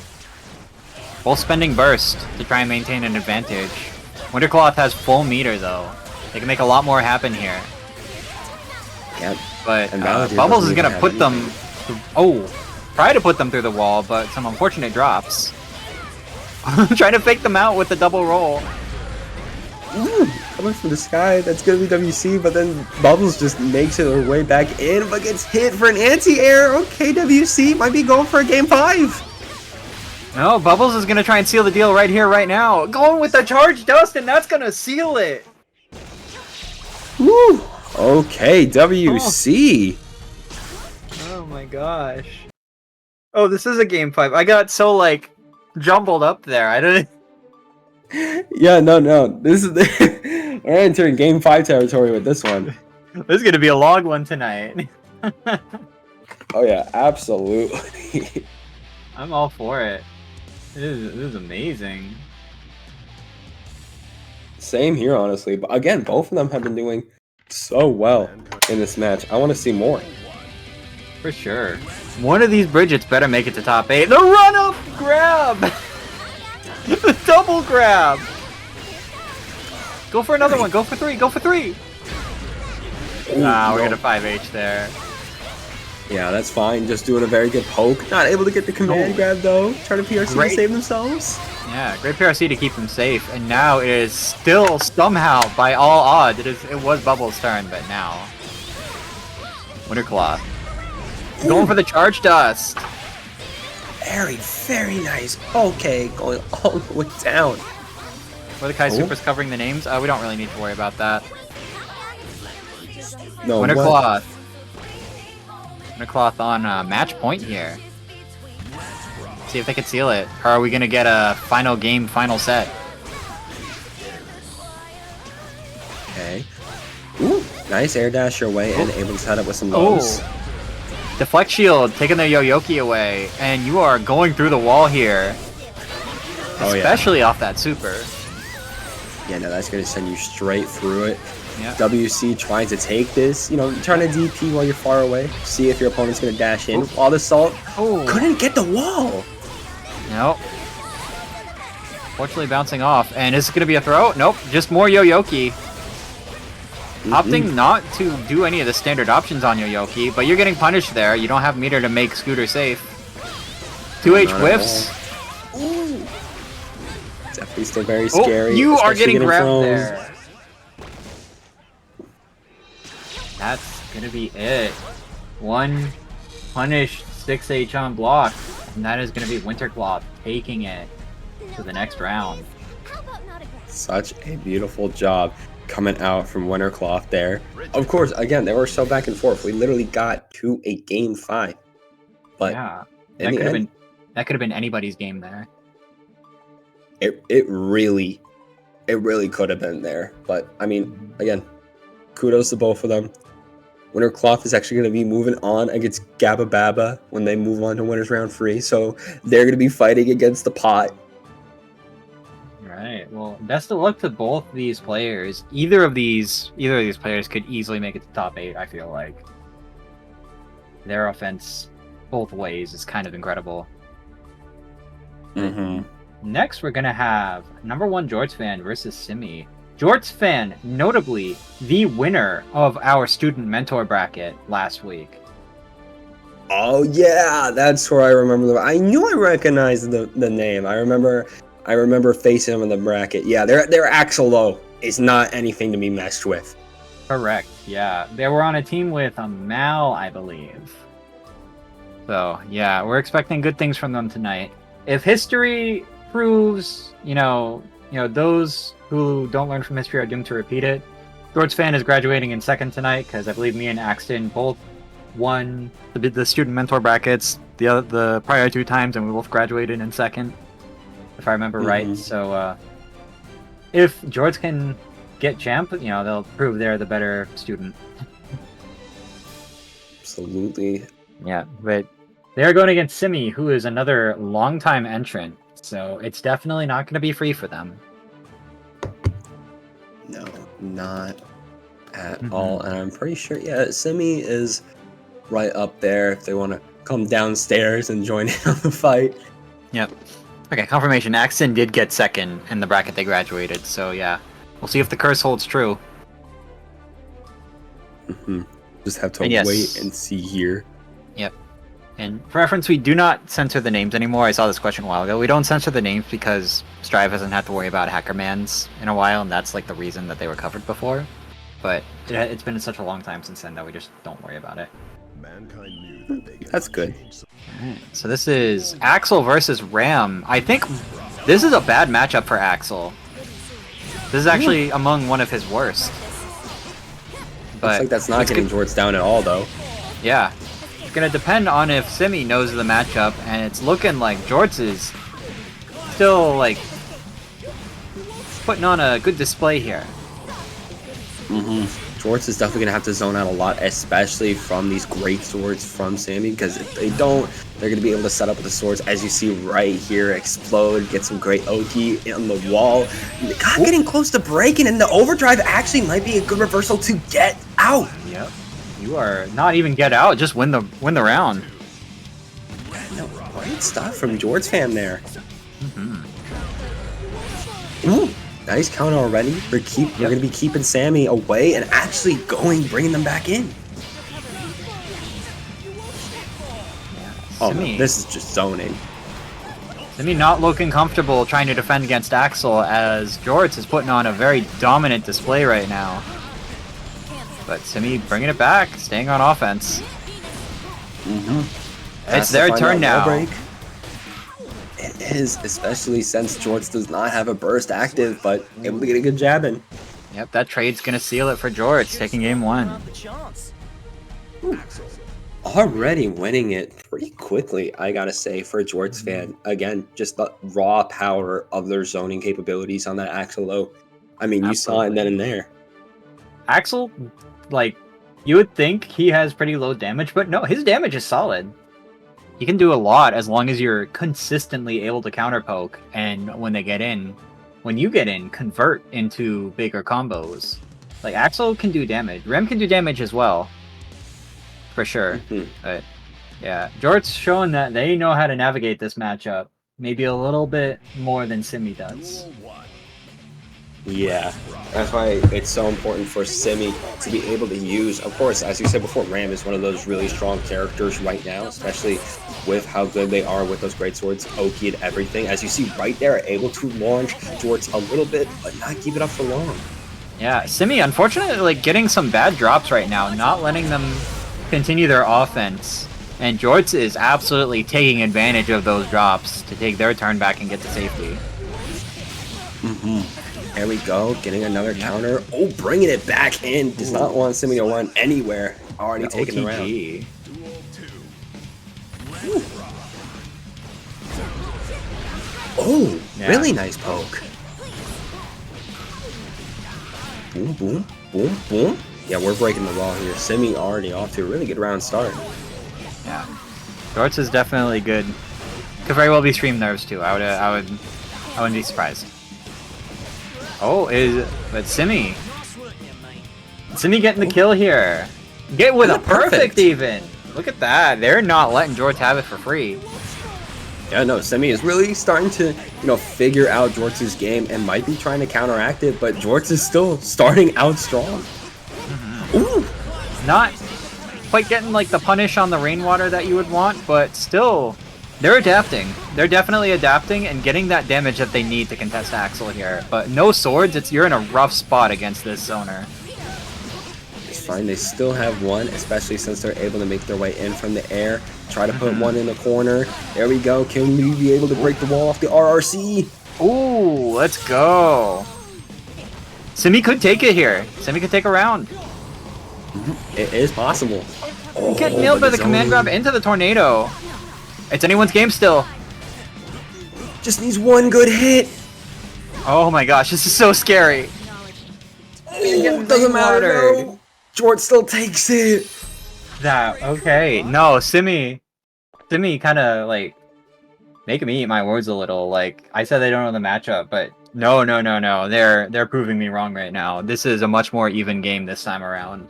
Both spending burst to try and maintain an advantage. Wintercloth has full meter though. They can make a lot more happen here. Yep. But And Balladeer Bubbles doesn't is gonna even put have them. Try to put them through the wall, but some unfortunate drops. Trying to fake them out with the double roll. Ooh, coming from the sky, that's gonna be WC, but then Bubbles just makes it her way back in, but gets hit for an anti-air. Okay, WC might be going for a game 5. No, Bubbles is gonna try and seal the deal right here, right now. Going with the charge dust, and that's gonna seal it. Woo! Okay, WC. Oh my gosh. Oh, this is a game 5. I got so like jumbled up there. I didn't. Yeah, no. This is we're entering game 5 territory with this one. This is gonna be a long one tonight. Oh yeah, absolutely. I'm all for it. This is amazing. Same here, honestly. But again, both of them have been doing so well in this match. I want to see more. For sure. One of these Bridgets better make it to top 8. The run-up grab! The double grab! Go for another one. Go for 3. Go for 3. Ooh, We're no. gonna 5H there. Yeah, that's fine. Just doing a very good poke. Not able to get the command grab though. Trying to PRC Great. to save themselves. Yeah, great PRC to keep them safe. And now it is still somehow, by all odds, it was Bubbles' turn, but now Wintercloth going for the charge dust. Very nice. Okay, going all the way down. Mordecai Super's covering the names. We don't really need to worry about that. No, what? Wintercloth. Wintercloth on match point here. See if they can seal it. Or are we gonna get a final game, final set? Okay. Ooh, nice air dash your way and able to set up with some lows. Deflect shield, taking their Yoyoki away, and you are going through the wall here. Oh, yeah. Especially off that super. Yeah, no, that's going to send you straight through it. Yeah. WC trying to take this, you know, trying to DP while you're far away. See if your opponent's going to dash in. While the salt couldn't get the wall. Nope. Unfortunately bouncing off. And is it going to be a throw? Nope, just more Yoyoki. Opting not to do any of the standard options on Yoyoki, but you're getting punished there. You don't have meter to make Scooter safe. 2H whiffs. Definitely still very scary. You are especially getting grabbed froze. there. That's gonna be it. One punished 6H on block, and that is gonna be Wintercloth taking it to the next round. How about not aggressive? Such a beautiful job coming out from Wintercloth there. Of course, again, they were so back and forth. We literally got to a game 5. But Yeah, in that the could have end, been anybody's game there. it really could have been there. But I mean, again, kudos to both of them. Wintercloth is actually going to be moving on against Gabba Baba when they move on to Winners Round 3. So they're going to be fighting against the pot. Right. Well, best of luck to both these players. Either of these players could easily make it to top 8. I feel like their offense, both ways, is kind of incredible. Mm-hmm. Next, we're gonna have number 1 Jorts fan versus Simi. Jorts fan, notably the winner of our student mentor bracket last week. Oh yeah, that's where I remember. I knew I recognized the name. I remember facing him in the bracket. Yeah, their Axel though is not anything to be messed with. Correct. Yeah, they were on a team with Mal, I believe. So yeah, we're expecting good things from them tonight. If history proves, those who don't learn from history are doomed to repeat it. Jorts fan is graduating in second tonight because I believe me and Axton both won the student mentor brackets the prior 2 times, and we both graduated in second, if I remember right. So if Jorts can get champ, they'll prove they're the better student. Absolutely. Yeah, but they're going against Simi, who is another longtime entrant. So it's definitely not going to be free for them. No, not at all. And I'm pretty sure, yeah, Simi is right up there if they want to come downstairs and join in on the fight. Yep. Okay, confirmation. Axton did get second in the bracket they graduated. So yeah, we'll see if the curse holds true. Just have to And yes. wait and see here. Yep. And for reference, we do not censor the names anymore. I saw this question a while ago. We don't censor the names because Strive hasn't had to worry about Hackermans in a while, and that's like the reason that they were covered before. But it's been such a long time since then that we just don't worry about it. That's good. Alright, so this is Axel versus Ram. I think this is a bad matchup for Axel. This is actually among one of his worst. But Looks like that's not getting Jorts down at all, though. yeah. It's gonna depend on if Simi knows the matchup, and it's looking like Jorts is still like putting on a good display here. Jorts is definitely going to have to zone out a lot, especially from these great swords from Sammy, because if they don't, they're going to be able to set up with the swords, as you see right here, explode, get some great Oki on the wall. God, getting close to breaking, and the overdrive actually might be a good reversal to get out. Yep. You are not even get out, just win the round. No, great stuff from Jorts fan there. Ooh, nice counter already. We're going to be keeping Sammy away and actually bringing them back in. Oh, no, Simi. this is just zoning. Simi not looking comfortable trying to defend against Axel, as Jorts is putting on a very dominant display right now. But Simi bringing it back, staying on offense. It's their turn now. Break. It is, especially since Jorts does not have a burst active, but able to get a good jab in. Yep, that trade's gonna seal it for Jorts, taking game 1. Already winning it pretty quickly, I gotta say, for a Jorts fan. Again, just the raw power of their zoning capabilities on that Axel low. I mean, you saw it then and there. Axel, like, you would think he has pretty low damage, but no, his damage is solid. He can do a lot as long as you're consistently able to counter poke, and when you get in, convert into bigger combos. Like, Axel can do damage. Rem can do damage as well, for sure. But yeah, Jort's showing that they know how to navigate this matchup. maybe a little bit more than Simi does. Yeah, that's why it's so important for Simi to be able to use. Of course, as you said before, Ram is one of those really strong characters right now, especially with how good they are with those great swords, Oki and everything. As you see right there, able to launch towards a little bit, but not keep it up for long. Yeah, Simi, unfortunately, like getting some bad drops right now, not letting them continue their offense. And Jorts is absolutely taking advantage of those drops to take their turn back and get to safety. There we go, getting another counter. Oh, bringing it back in. Does not want Simi to run anywhere. Already taking the round. OTG. Oh, Yeah. really nice poke. Boom, boom, boom, boom. Yeah, we're breaking the wall here. Simi already off to a really good round start. Yeah. Jorts is definitely good. Could very well be stream nerves too. I wouldn't be surprised. Oh, but Simi getting the kill here. Get with a perfect even. Look at that. They're not letting Jorts have it for free. Yeah, no, Simi is really starting to, figure out Jorts' game and might be trying to counteract it, but Jorts is still starting out strong. Ooh! Not quite getting like the punish on the rainwater that you would want, but still, they're adapting. They're definitely adapting and getting that damage that they need to contest Axel here. But no swords, you're in a rough spot against this owner. It's fine, they still have one, especially since they're able to make their way in from the air. Try to put one in the corner. There we go. Can we be able to break the wall off the RRC? Ooh, let's go. Simi could take it here. Simi could take a round. It is possible. Get nailed by the command grab into the tornado. It's anyone's game still. Just needs one good hit. Oh my gosh, this is so scary. Oh, doesn't matter. No. Jorts still takes it. Okay. No, Simi kind of like making me eat my words a little. Like I said, they don't know the matchup, but no. They're proving me wrong right now. This is a much more even game this time around.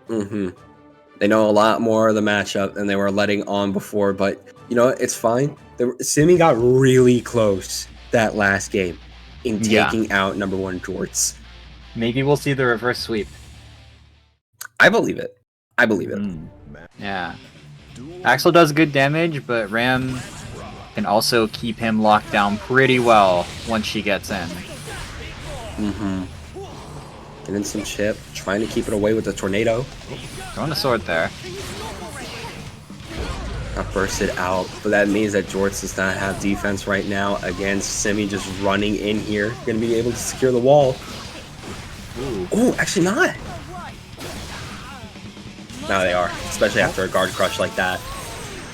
They know a lot more of the matchup than they were letting on before, but it's fine. Simi got really close that last game in taking out number 1 Jorts. Maybe we'll see the reverse sweep. I believe it. Yeah. Axel does good damage, but Ram can also keep him locked down pretty well once she gets in. Getting some chip, trying to keep it away with the tornado. Throwing a sword there. Not bursted out, but that means that Jorts does not have defense right now against Simi just running in here. Gonna be able to secure the wall. Ooh, actually not. Now they are, especially after a guard crush like that.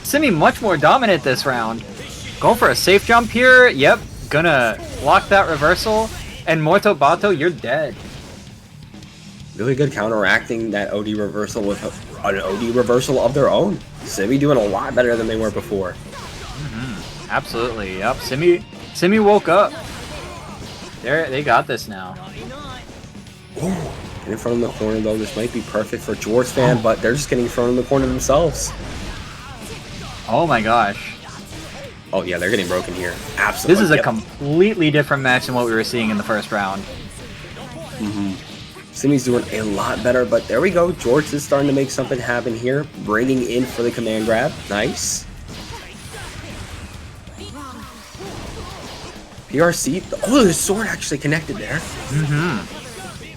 Simi much more dominant this round. Going for a safe jump here. Yep, gonna block that reversal. And Morto Bato, you're dead. Really good counteracting that OD reversal with an OD reversal of their own. Simi doing a lot better than they were before. Absolutely, yep. Simi woke up. They got this now. In front of the corner though, this might be perfect for Jorts fan, but they're just getting thrown in the corner themselves. Oh my gosh. Oh yeah, they're getting broken here. Absolutely. This is a completely different match than what we were seeing in the first round. Simi's doing a lot better, but there we go. Jorts is starting to make something happen here. Bringing in for the command grab. Nice. PRC. Oh, the sword actually connected there.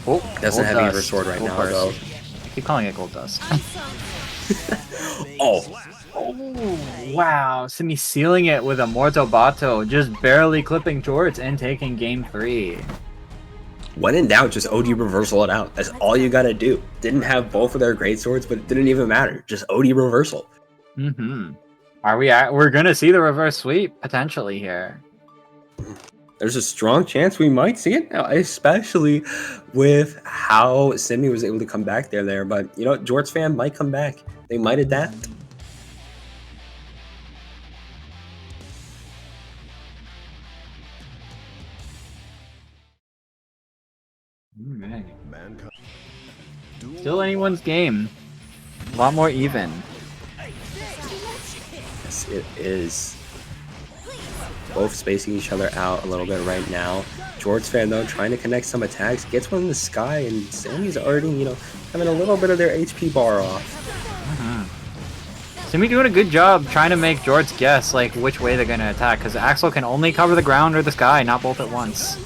Oh, Doesn't gold have either dust. sword right Gold now, burst. though. I keep calling it gold dust. Oh. Oh, wow. Simi sealing it with a Morto Bato, just barely clipping Jorts and taking game 3. When in doubt, just OD reversal it out. That's all you gotta do. Didn't have both of their great swords, but it didn't even matter. Just OD reversal. We're gonna see the reverse sweep potentially here. There's a strong chance we might see it now, especially with how Simi was able to come back there. But Jorts fan might come back. They might adapt. Still anyone's game. A lot more even. Yes, it is. both spacing each other out a little bit right now. George fan though trying to connect some attacks, gets one in the sky, and Sammy's already, you know, having a little bit of their HP bar off. Simi doing a good job trying to make George guess like which way they're gonna attack, because Axel can only cover the ground or the sky, not both at once.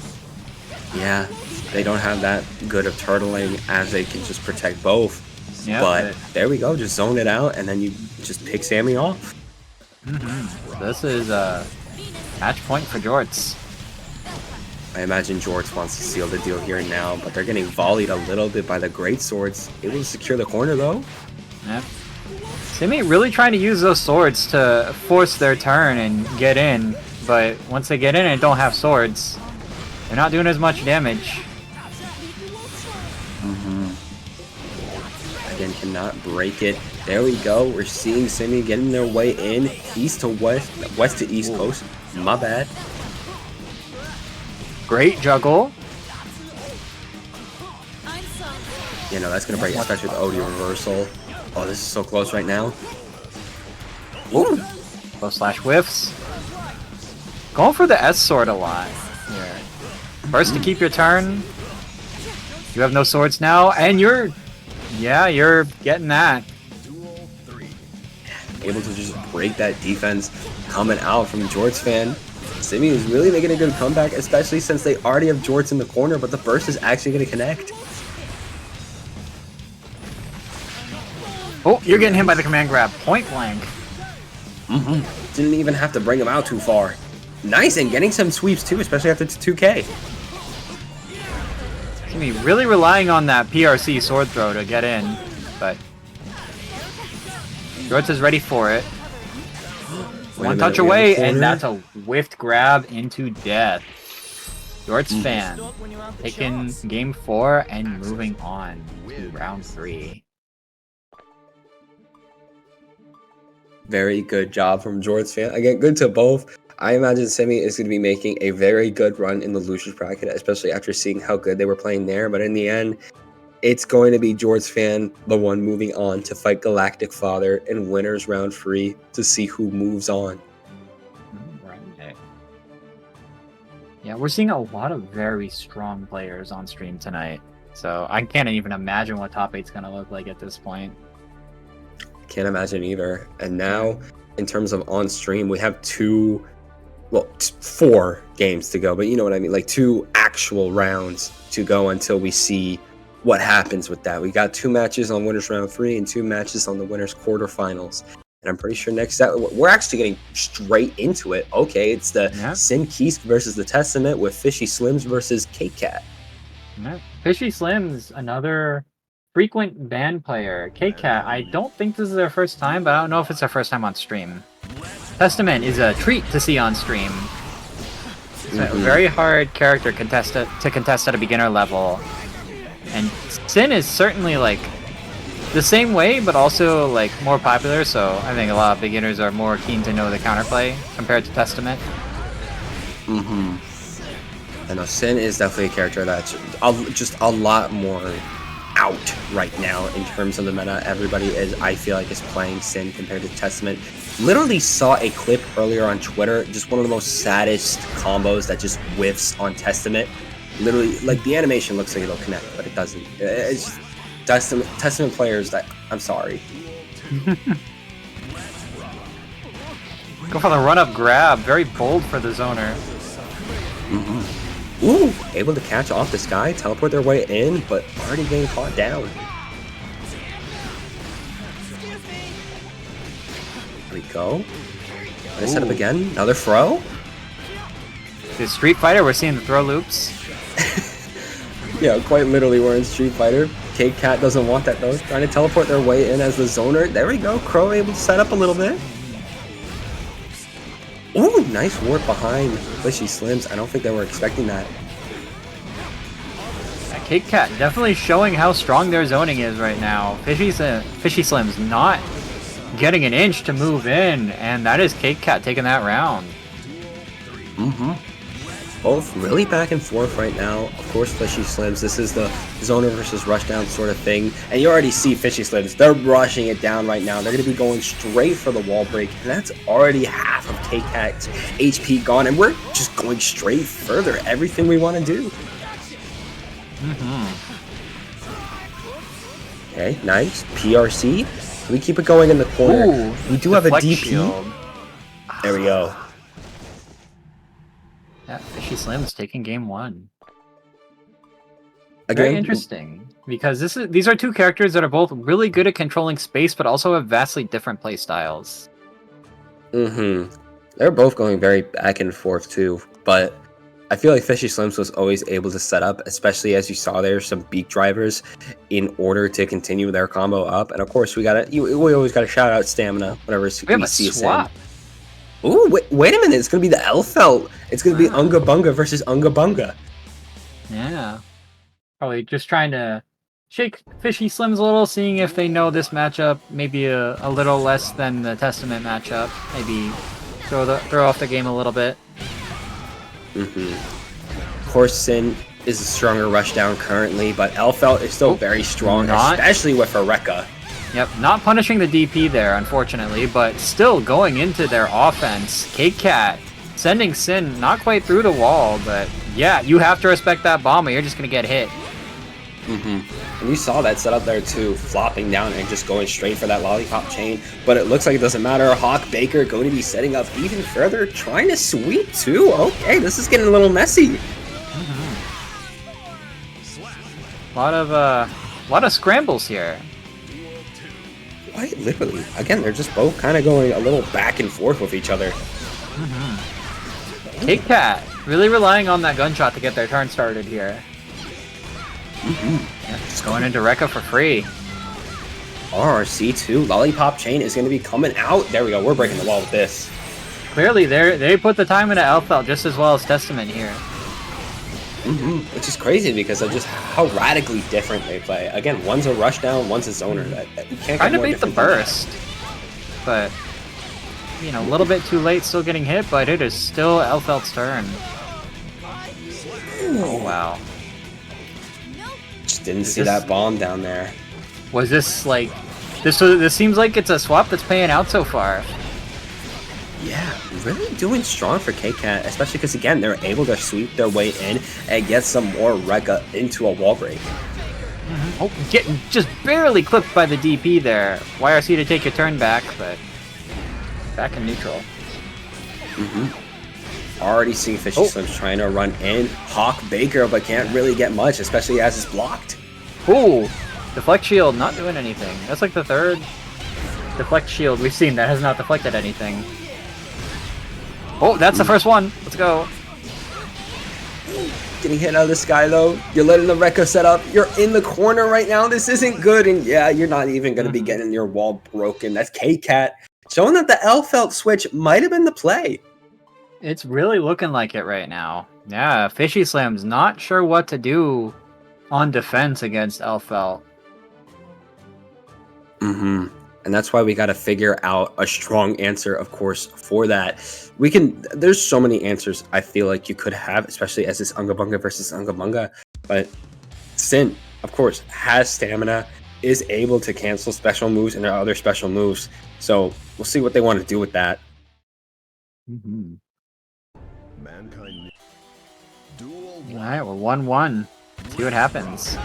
Yeah, they don't have that good of turtling as they can just protect both. Yeah, but there we go, just zone it out, and then you just pick Sammy off. This is a match point for Jorts. I imagine Jorts wants to seal the deal here and now, but they're getting volleyed a little bit by the great swords. Able to secure the corner though. Yep. Simi really trying to use those swords to force their turn and get in, but once they get in and don't have swords, they're not doing as much damage. Again, cannot break it. There we go. We're seeing Simi getting their way in, east to west, west to east coast. My bad. Great juggle. You know, that's going to break, especially with the OD reversal. Oh, this is so close right now. Ooh. Bow slash whiffs. Going for the S sword a lot here. First to keep your turn. You have no swords now, and you're getting that. Able to just break that defense coming out from Jorts fan. Simi is really making a good comeback, especially since they already have Jorts in the corner, but the burst is actually going to connect. Oh, you're getting hit by the command grab. Point blank. Didn't even have to bring him out too far. Nice, and getting some sweeps too, especially after 2K. Simi really relying on that PRC sword throw to get in, but Jorts is ready for it. One touch away, and that's a whiffed grab into death. Jorts fan taking game 4 and moving on to round 3. Very good job from Jorts fan. Again, good to both. I imagine Simi is going to be making a very good run in the losers bracket, especially after seeing how good they were playing there. But in the end, it's going to be Jorts fan, the one moving on to fight Galactic Father in winners round 3 to see who moves on. Right. Yeah, we're seeing a lot of very strong players on stream tonight. So I can't even imagine what top 8's going to look like at this point. Can't imagine either. And now, in terms of on stream, we have 4 games to go, but you know what I mean, like 2 actual rounds to go until we see what happens with that. We got 2 matches on winners round 3 and 2 matches on the winners quarterfinals. And I'm pretty sure next out we're actually getting straight into it. Okay, it's the Sin Keys versus the Testament with Fishy Slims versus Cake Cat. Yeah. Fishy Slims, another frequent band player. Cake Cat, I don't think this is their first time, but I don't know if it's their first time on stream. Testament is a treat to see on stream. It's a very hard character to contest at a beginner level. And Sin is certainly like the same way, but also like more popular, so I think a lot of beginners are more keen to know the counterplay compared to Testament. I know Sin is definitely a character that's just a lot more out right now in terms of the meta. Everybody is, I feel like, is playing Sin compared to Testament. Literally saw a clip earlier on Twitter, just one of the most saddest combos that just whiffs on Testament. Literally, like, the animation looks like it'll connect, but it doesn't. It's just Testament players that, I'm sorry. Go for the run-up grab, very bold for the zoner. Ooh, able to catch off this guy, teleport their way in, but already getting caught down. There we go. They set up again, another throw. The Street Fighter, we're seeing the throw loops. Yeah, quite literally we're in Street Fighter. Cake Cat doesn't want that though. Trying to teleport their way in as the zoner. There we go, Crow able to set up a little bit. Ooh, nice warp behind Fishy Slims. I don't think they were expecting that. Yeah, Cake Cat definitely showing how strong their zoning is right now. Fishy Slims not getting an inch to move in, and that is Cake Cat taking that round. both really back and forth right now. Of course, Fishy Slims, this is the zoner versus rushdown sort of thing. And you already see Fishy Slims, they're rushing it down right now. They're going to be going straight for the wall break. And that's already half of K-Cat's HP gone. And we're just going straight further. Everything we want to do. Okay, nice. PRC. We keep it going in the corner. Ooh, we do have a deflect DP. shield. There we go. Yeah, Fishy Slim's taking game 1. Again, Very interesting, because these are two characters that are both really good at controlling space, but also have vastly different play styles. They're both going very back and forth too, but I feel like Fishy Slims was always able to set up, especially as you saw there, some beak drivers in order to continue their combo up. And of course, we always gotta shout out stamina whenever We have a see swap. Ooh, wait a minute! It's gonna be the Elfelt. It's gonna be Unga Bunga versus Unga Bunga. Yeah. Probably just trying to shake Fishy Slims a little, seeing if they know this matchup maybe a little less than the Testament matchup. Maybe throw off the game a little bit. Of course, Sin is a stronger rushdown currently, but Elfelt is still very strong, especially with Eureka. Yep, not punishing the DP there, unfortunately, but still going into their offense. K-Cat sending Sin not quite through the wall, but yeah, you have to respect that bomb or you're just going to get hit. And you saw that setup there too, flopping down and just going straight for that lollipop chain, but it looks like it doesn't matter. Hawk Baker going to be setting up even further, trying to sweep too. Okay, this is getting a little messy. A lot of scrambles here. Quite literally. Again, they're just both kind of going a little back and forth with each other. K-Cat really relying on that gunshot to get their turn started here. Yeah, just going into Rekka for free. RRC2, Lollipop Chain is going to be coming out. There we go, we're breaking the wall with this. Clearly, they put the time into Elfelt just as well as Testament here. Which is crazy because of just how radically different they play. Again, one's a rushdown, one's a zoner. That you can't Trying get to more beat the different than that. burst, but you know, a little bit too late, still getting hit, but it is still Elfelt's turn. Oh wow. Just didn't see that bomb down there. Was this like this seems like it's a swap that's paying out so far. Yeah, really doing strong for K-Cat, especially because, again, they're able to sweep their way in and get some more Rekka into a wall break. Oh, getting just barely clipped by the DP there. YRC to take your turn back, but back in neutral. Already seeing Fishy Slims trying to run in. Hawk Baker, but can't really get much, especially as it's blocked. Ooh, deflect shield not doing anything. That's like the third deflect shield we've seen that has not deflected anything. Oh, that's the first one. Let's go. Getting hit out of the sky, though. You're letting the Rekka set up. You're in the corner right now. This isn't good. And yeah, you're not even going to be getting your wall broken. That's K-Cat. Showing that the Elfelt switch might have been the play. It's really looking like it right now. Yeah, Fishy Slim's not sure what to do on defense against Elfelt. And that's why we got to figure out a strong answer, of course, for that. There's so many answers I feel like you could have, especially as this Unga Bunga versus Unga Bunga. But Sin, of course, has stamina, is able to cancel special moves and their other special moves. So we'll see what they want to do with that. Alright, we're 1-1. See what happens.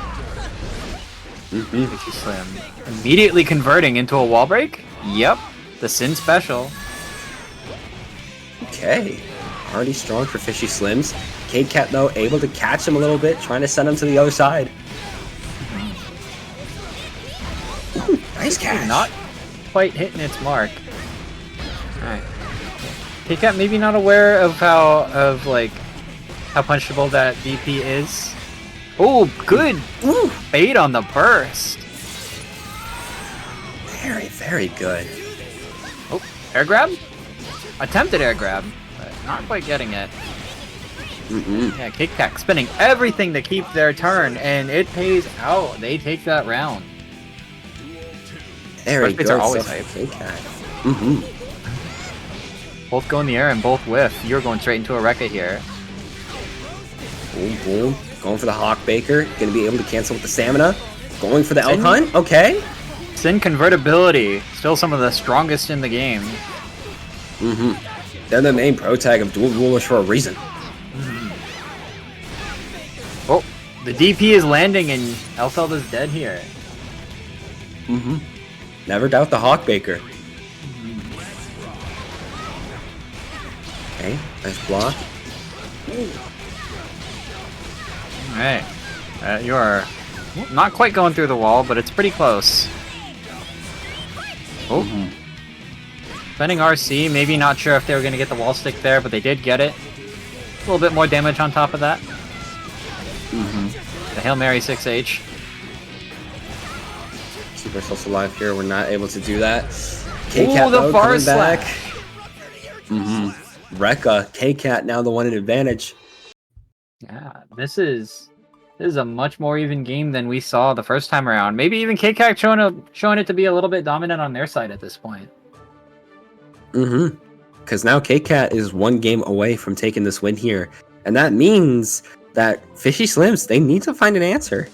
Fishy Slim immediately converting into a wall break? Yep, the Sin special. Okay, already strong for Fishy Slims. K-Cat, though, able to catch him a little bit, trying to send him to the other side. Ooh, nice catch. Not quite hitting its mark. Alright. K-Cat maybe not aware of how punishable that DP is. Oh, good! Ooh, bait on the burst. Very, very good. Oh, air grab? Attempted air grab, but not quite getting it. Yeah, K-Cat spending everything to keep their turn, and it pays out. They take that round. Very good. Are always hype. K-Cat. Both go in the air and both whiff. You're going straight into a Rekka here. Boom, boom. Going for the Hawk Baker. Going to be able to cancel with the stamina. Going for the Elk Sin- Hunt. Okay. Sin convertibility, still some of the strongest in the game. They're the main pro tag of dual rulers for a reason. Oh, the DP is landing and Elfelda's dead here. Never doubt the Hawk Baker. Okay, nice block. Alright. You are not quite going through the wall, but it's pretty close. Oh. Spending RC, maybe not sure if they were going to get the wall stick there, but they did get it. A little bit more damage on top of that. The Hail Mary 6H. Keep ourselves alive here. We're not able to do that. Ooh, K-Cat the though, bar coming back. slash. Rekka, K-Cat now the one in advantage. Yeah, this is a much more even game than we saw the first time around. Maybe even KCAC showing it to be a little bit dominant on their side at this point. Because now K-Cat is one game away from taking this win here. And that means that Fishy Slims, they need to find an answer.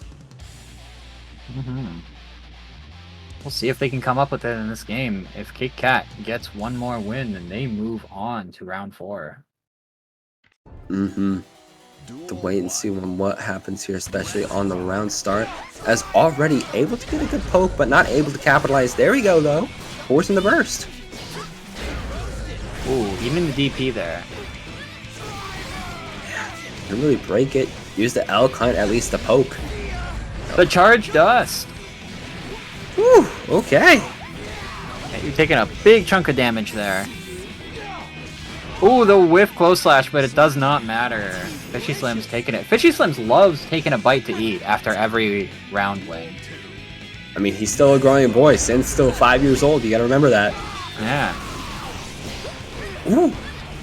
We'll see if they can come up with it in this game. If KCAT gets one more win, then they move on to round 4. To wait and see what happens here, especially on the round start. As already able to get a good poke, but not able to capitalize. There we go, though. Forcing the burst. Ooh, even the DP there. Can really break it. Use the L Hunt at least to poke. The charge dust! Whew, okay. Yeah, you're taking a big chunk of damage there. Ooh, the whiff close slash, but it does not matter. Fishy Slim's taking it. Fishy Slims loves taking a bite to eat after every round win. I mean, he's still a growing boy. Sin's still 5 years old. You gotta remember that. Yeah. Ooh,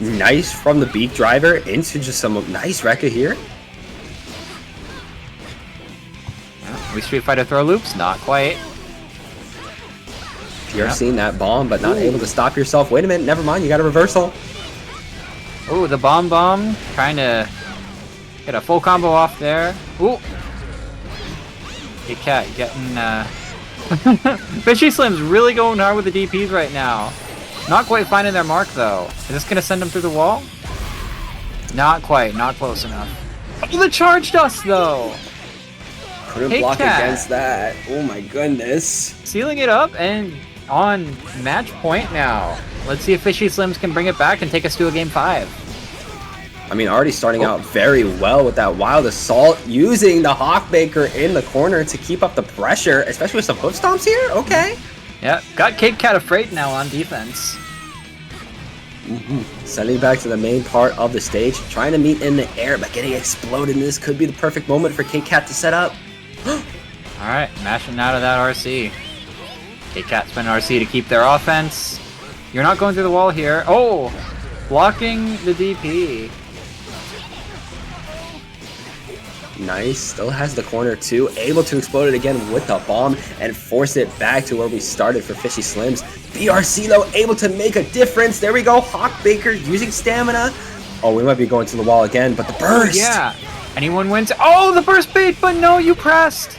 nice from the beak driver into just some nice Rekka here. We Street Fighter throw loops? Not quite. You're seeing that bomb, but not able to stop yourself. Wait a minute, never mind. You got a reversal. Ooh, the bomb trying to get a full combo off there. Ooh. Hey, Cat getting Fishy Slim's really going hard with the DPs right now. Not quite finding their mark though. Is this gonna send them through the wall? Not quite, not close enough. Oh, the charge dust though! Couldn't Hey, block Cat. against that. Oh my goodness. Sealing it up and on match point now. Let's see if Fishy Slims can bring it back and take us to a game 5. I mean, already starting out very well with that wild assault, using the Hawkbaker in the corner to keep up the pressure, especially with some hoof stomps here. Okay. Yeah, got Kid Cat afraid now on defense. Sending back to the main part of the stage, trying to meet in the air, but getting exploded. This could be the perfect moment for K-Cat to set up. Alright, mashing out of that RC. K-Cat spending RC to keep their offense. You're not going through the wall here. Oh! Blocking the DP. Nice, still has the corner too, able to explode it again with the bomb and force it back to where we started for Fishy Slims. BRC though, able to make a difference. There we go, Hawkbaker using stamina. Oh, we might be going to the wall again, but the burst! Yeah! Anyone wins? Oh, the burst bait, but no, you pressed!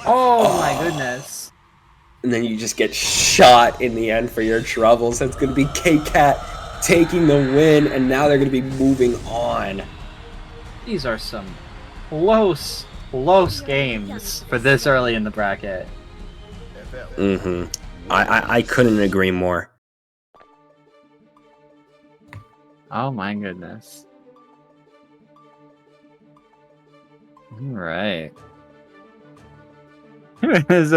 Oh my goodness. And then you just get shot in the end for your troubles. That's going to be K-Cat taking the win, and now they're going to be moving on. These are some close games for this early in the bracket. I couldn't agree more. Oh my goodness. Alright. There's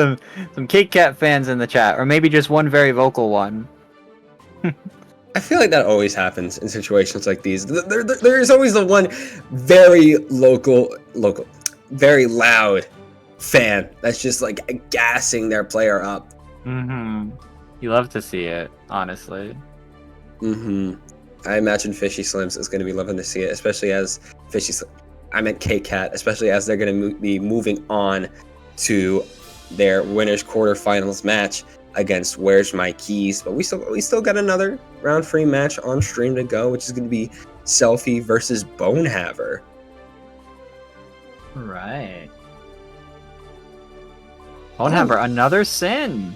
some Kit Kat fans in the chat, or maybe just one very vocal one. I feel like that always happens in situations like these. There's always the one very local, very loud fan that's just like gassing their player up. You love to see it, honestly. I imagine Fishy Slims is going to be loving to see it, especially as I meant K-Cat, especially as they're going to be moving on to their winners quarterfinals match against Where's My Keys. But we still got another round 3 match on stream to go, which is going to be Selfie versus Bonehaver. Right. Bonehammer, another sin.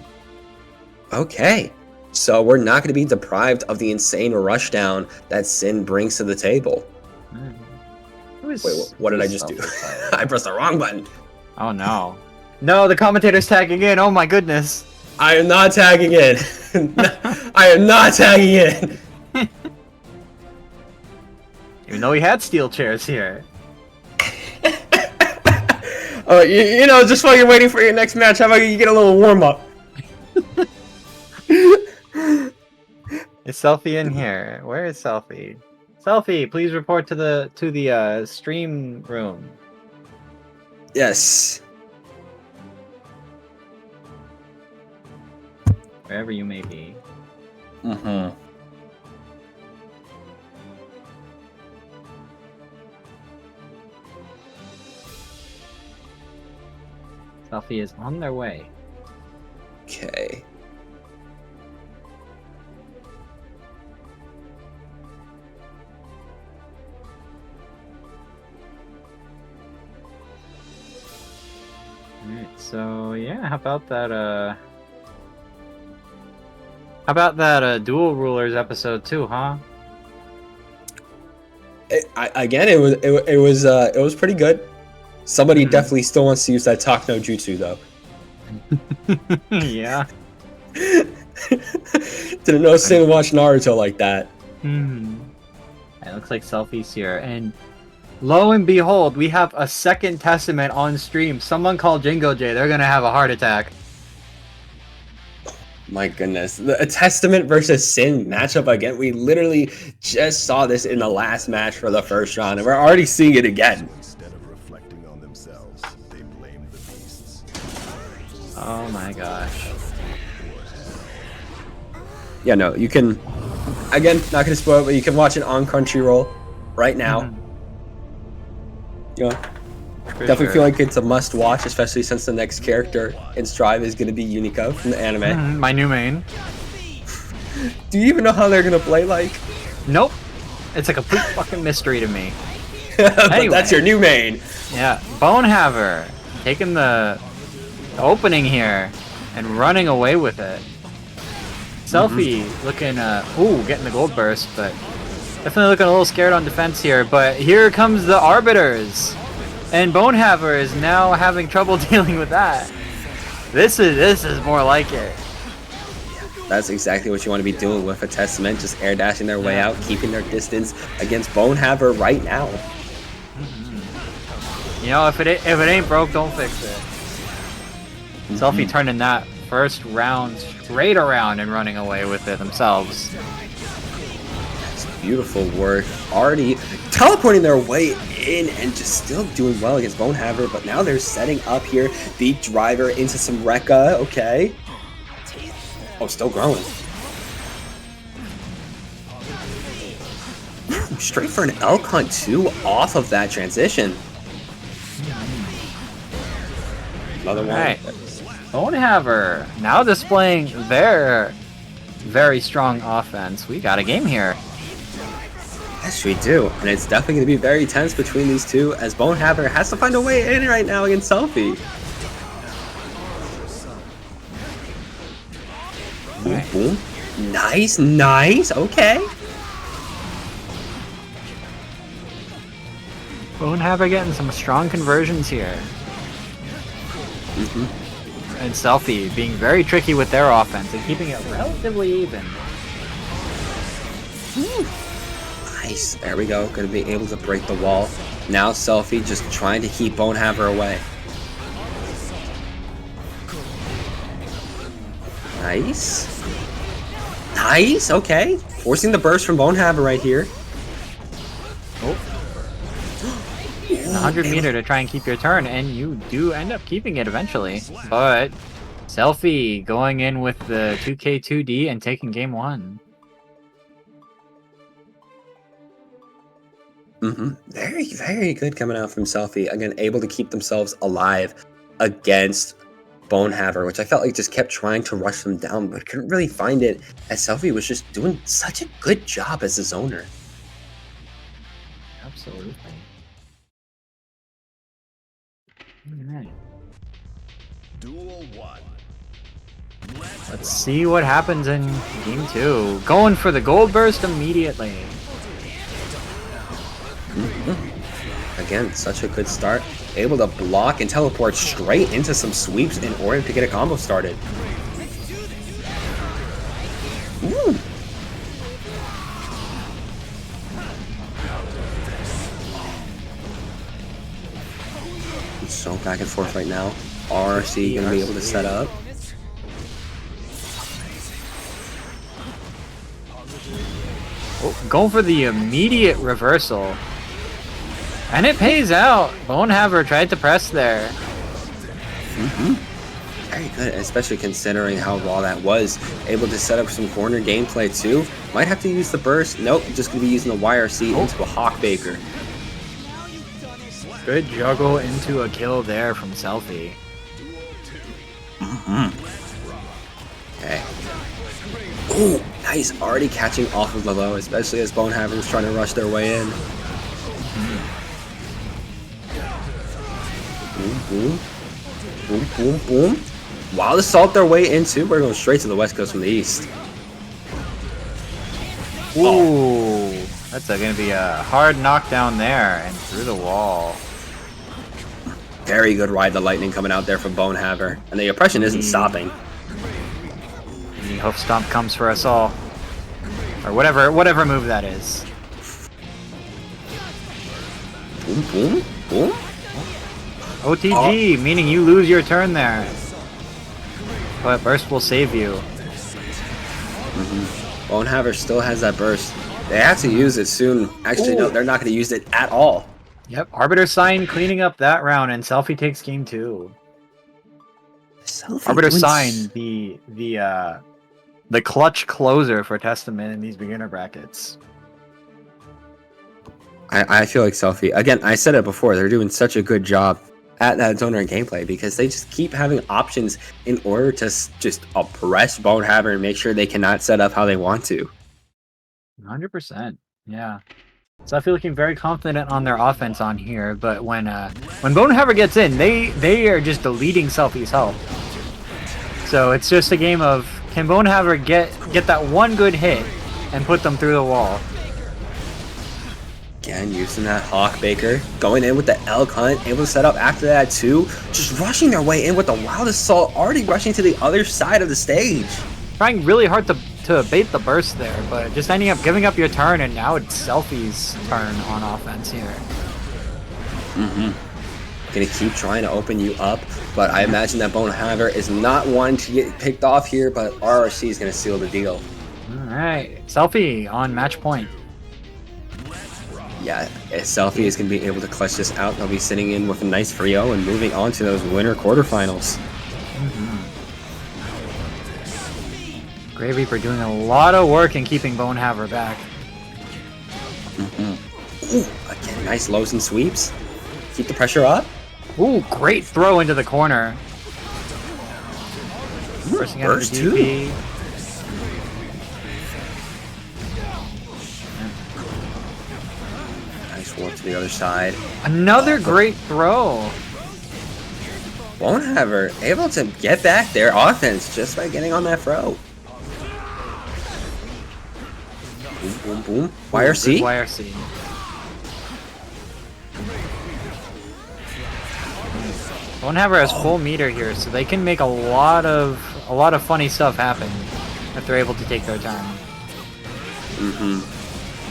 Okay. So we're not going to be deprived of the insane rushdown that Sin brings to the table. Wait, what did I just do? I pressed the wrong button. Oh no. No, the commentator's tagging in. Oh my goodness. I am not tagging in. I am not tagging in. Even though we had steel chairs here. Oh, you know, just while you're waiting for your next match, how about you get a little warm up? Is Selfie in here? Where is Selfie? Selfie, please report to the stream room. Yes. Wherever you may be. Mm-hmm. Selfie is on their way. Okay. Alright, so yeah, how about that Dual Rulers episode 2, huh? It was pretty good. Somebody definitely still wants to use that talk no jutsu though. Yeah. Didn't know Sin watched Naruto like that. It looks like Selfie's here, and lo and behold, we have a second testament on stream. Someone called Jingo J. They're gonna have a heart attack. My goodness. A Testament versus Sin matchup again. We literally just saw this in the last match for the first round, and we're already seeing it again. Instead of reflecting on themselves, they blame the beasts. Oh my gosh. Yeah, no, you can, again, not gonna spoil it, but you can watch it on Crunchyroll right now. You know, definitely feel like it's a must watch, especially since the next character in Strive is gonna be Unico from the anime. My new main. Do you even know how they're gonna play like? Nope. It's a complete fucking mystery to me. But Anyway. that's your new main. Yeah, Bonehaver taking the opening here and running away with it. Selfie looking, getting the gold burst, but definitely looking a little scared on defense here. But here comes the Arbiters, and Bonehaver is now having trouble dealing with that. This is more like it. That's exactly what you want to be doing with a Testament, just air dashing their way out, keeping their distance against Bonehaver right now. You know, if it ain't broke, don't fix it. Selfie turning that first round straight around and running away with it themselves. It's beautiful work. Already teleporting their way in and just still doing well against Bonehaver, but now they're setting up here the driver into some Rekka. Okay. Oh, still growing. Straight for an Elk Hunt too off of that transition. Another one. Alright. Bonehaver now displaying their very strong offense. We got a game here. Yes, we do. And it's definitely going to be very tense between these two as Bonehaver has to find a way in right now against Selfie. Boom, boom. Nice, nice. Okay. Bonehaver getting some strong conversions here. And Selfie being very tricky with their offense and keeping it relatively even. Nice. There we go. Going to be able to break the wall. Now Selfie just trying to keep Bonehaver away. Nice. Nice. Okay. Forcing the burst from Bonehaver right here. 100 meter to try and keep your turn, and you do end up keeping it eventually. But Selfie going in with the 2K2D and taking game 1. Very, very good coming out from Selfie. Again, able to keep themselves alive against Bonehaver, which I felt like just kept trying to rush them down, but couldn't really find it as Selfie was just doing such a good job as a zoner. Absolutely. Alright. Duel 1. Let's see what happens in game 2. Going for the gold burst immediately. Again, such a good start. Able to block and teleport straight into some sweeps in order to get a combo started. Ooh. It's so back and forth right now. RC gonna be able to set up. Oh, going for the immediate reversal. And it pays out. Bonehaver tried to press there. Very good, especially considering how raw that was. Able to set up some corner gameplay too. Might have to use the burst. Nope, just gonna be using the YRC into a Hawkbaker. Good juggle into a kill there from Selfie. Okay. Ooh, nice. Already catching off of the low, especially as Bonehaver is trying to rush their way in. Boom, boom. Boom, boom, boom. Wild Assault their way into. We're going straight to the west coast from the east. Ooh, that's going to be a hard knockdown there and through the wall. Very good ride the lightning coming out there from Bonehaver. And the oppression isn't stopping. The hoof stomp comes for us all. Or whatever move that is. Boom, boom, boom. OTG, meaning you lose your turn there. But burst will save you. Bonehaver still has that burst. They have to use it soon. Actually, no, they're not going to use it at all. Yep, Arbiter Sign cleaning up that round, and Selfie takes game 2. Arbiter Sign, the clutch closer for Testament in these beginner brackets. I feel like Selfie, again, I said it before, they're doing such a good job at that zoner and gameplay because they just keep having options in order to just oppress Bonehaver and make sure they cannot set up how they want to. 100%, yeah. Selfie looking very confident on their offense on here, but when Bonehaver gets in, they are just deleting Selfie's health. So it's just a game of, can Bonehaver get that one good hit and put them through the wall? Again, using that Hawkbaker, going in with the Elk Hunt, able to set up after that too. Just rushing their way in with the Wild Assault, already rushing to the other side of the stage. Trying really hard to bait the burst there, but just ending up giving up your turn, and now it's Selfie's turn on offense here. Gonna keep trying to open you up, but I imagine that Bonehaver is not one to get picked off here, but RRC is gonna seal the deal. Alright, Selfie on match point. Yeah, Selfie is going to be able to clutch this out. They'll be sitting in with a nice 3-0 and moving on to those winter quarterfinals. Grey Reaper doing a lot of work in keeping Bonehaver back. Ooh, again, nice lows and sweeps. Keep the pressure up. Ooh, great throw into the corner. Bursting out of burst the too. DP. Nice walk to the other side. Another great throw. Bonehaver able to get back their offense just by getting on that throw. Boom, boom, boom. YRC. YRC. Bonehaver has full meter here, so they can make a lot of funny stuff happen if they're able to take their time.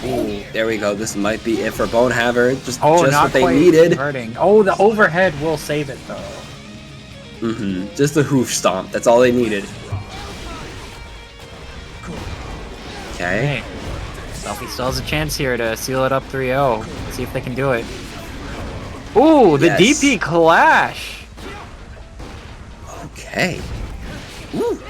Ooh, there we go. This might be it for Bonehaver. Just not what they quite needed. converting. Oh, the overhead will save it though. Just the hoof stomp. That's all they needed. Okay. Hey, Selfie still has a chance here to seal it up 3-0. Let's see if they can do it. Ooh, the Yes. DP clash. Okay. Ooh.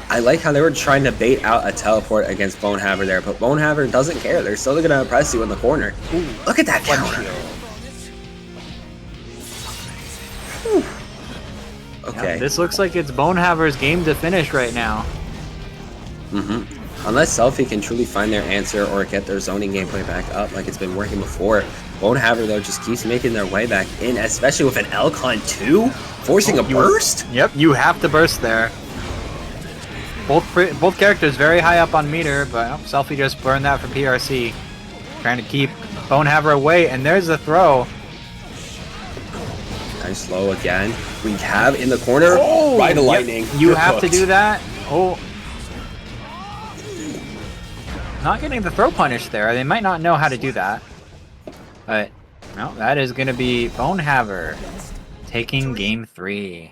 I like how they were trying to bait out a teleport against Bonehaver there, but Bonehaver doesn't care. They're still going to oppress you in the corner. Ooh, look at that counter. Ooh. Okay. Yeah, this looks like it's Bonehaver's game to finish right now. Unless Selfie can truly find their answer or get their zoning gameplay back up like it's been working before, Bonehaver, though, just keeps making their way back in, especially with an Elcon 2, forcing a burst. Yep, you have to burst there. Both characters very high up on meter, but Selfie just burned that for PRC. Trying to keep Bonehaver away, and there's the throw. Nice low again. We have in the corner, Ride the Yep, Lightning. you You're have to hooked. do that. Oh. Not getting the throw punish there. They might not know how to do that. But, no, that is going to be Bonehaver taking game 3. Here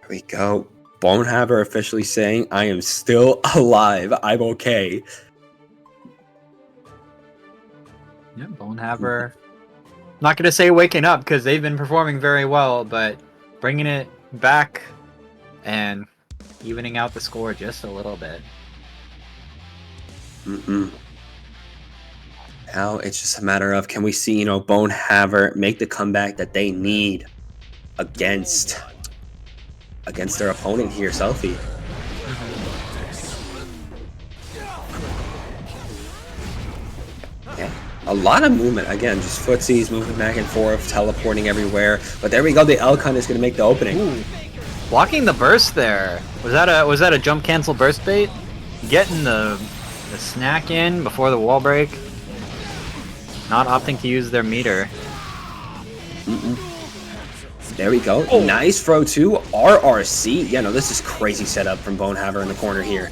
we go. Bonehaver officially saying, I am still alive. I'm okay. Yep, Bonehaver. Not going to say waking up because they've been performing very well, but bringing it back and evening out the score just a little bit. Now it's just a matter of, can we see, Bonehaver make the comeback that they need against their opponent here, Selfie. Yeah, a lot of movement. Again, just footsies moving back and forth, teleporting everywhere. But there we go. The Elcon is going to make the opening. Ooh. Blocking the burst there. Was that a jump cancel burst bait? Getting the snack in before the wall break. Not opting to use their meter. There we go. Oh. Nice throw to RRC. Yeah, no, this is crazy setup from Bonehaver in the corner here.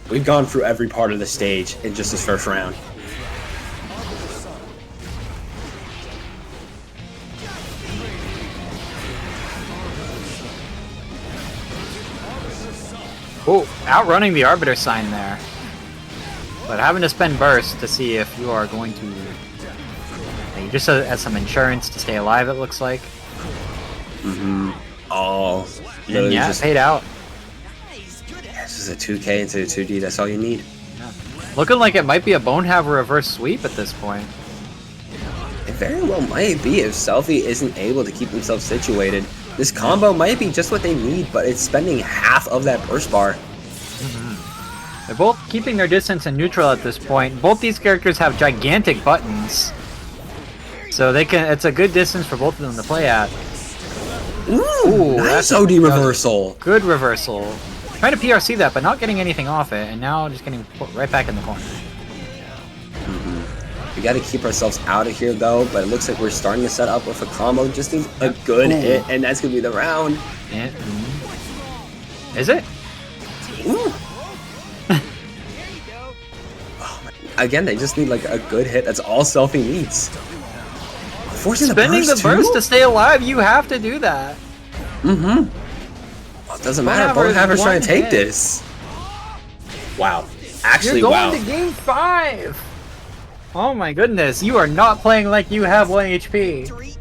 We've gone through every part of the stage in just this first round. Oh, outrunning the Arbiter sign there. But having to spend burst to see if you are going to... He just has some insurance to stay alive, it looks like. Oh, And literally yeah, just, paid out. this is a 2K into a 2D. That's all you need. Yeah. Looking like it might be a Bonehaver reverse sweep at this point. It very well might be if Selfie isn't able to keep himself situated. This combo might be just what they need, but it's spending half of that burst bar. They're both keeping their distance in neutral at this point. Both these characters have gigantic buttons. So it's a good distance for both of them to play at. Ooh, nice OD reversal. Good reversal. Trying to PRC that, but not getting anything off it, and now just getting put right back in the corner. We got to keep ourselves out of here, though, but it looks like we're starting to set up with a combo. Just needs a good hit, and that's going to be the round. And, is it? Ooh. Again, they just need like a good hit. That's all Selfie needs. Forcing Spending the burst to stay alive, you have to do that. Well, it doesn't matter. Bonehaver's trying to take this. Wow. Actually, You're wow. going to game 5. Oh my goodness, you are not playing like you have 1 HP.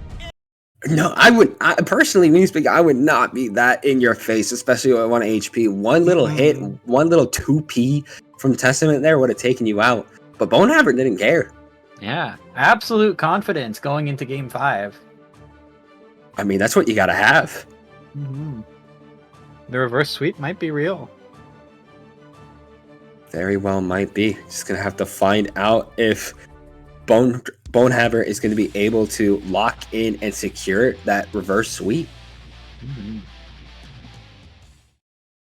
No, I personally, when you speak, I would not be that in your face, especially with 1 HP. One little hit, one little 2P from Testament there would have taken you out. But Bonehaver didn't care. Yeah, absolute confidence going into game 5. I mean, that's what you gotta have. The reverse sweep might be real. Very well might be. Just gonna have to find out if Bonehaver is gonna be able to lock in and secure that reverse sweep.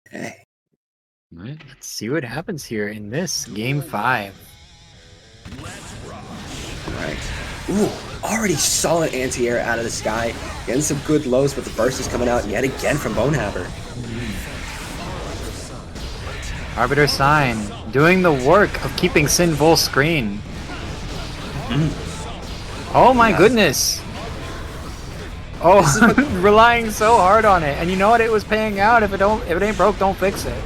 Okay. Right, let's see what happens here in this game 5. Alright. Ooh, already solid anti-air out of the sky. Getting some good lows, but the burst is coming out yet again from Bonehaver. Arbiter sign doing the work of keeping Sin full screen. Oh my goodness. Oh, relying so hard on it, and you know what? It was paying out. If it ain't broke, don't fix it.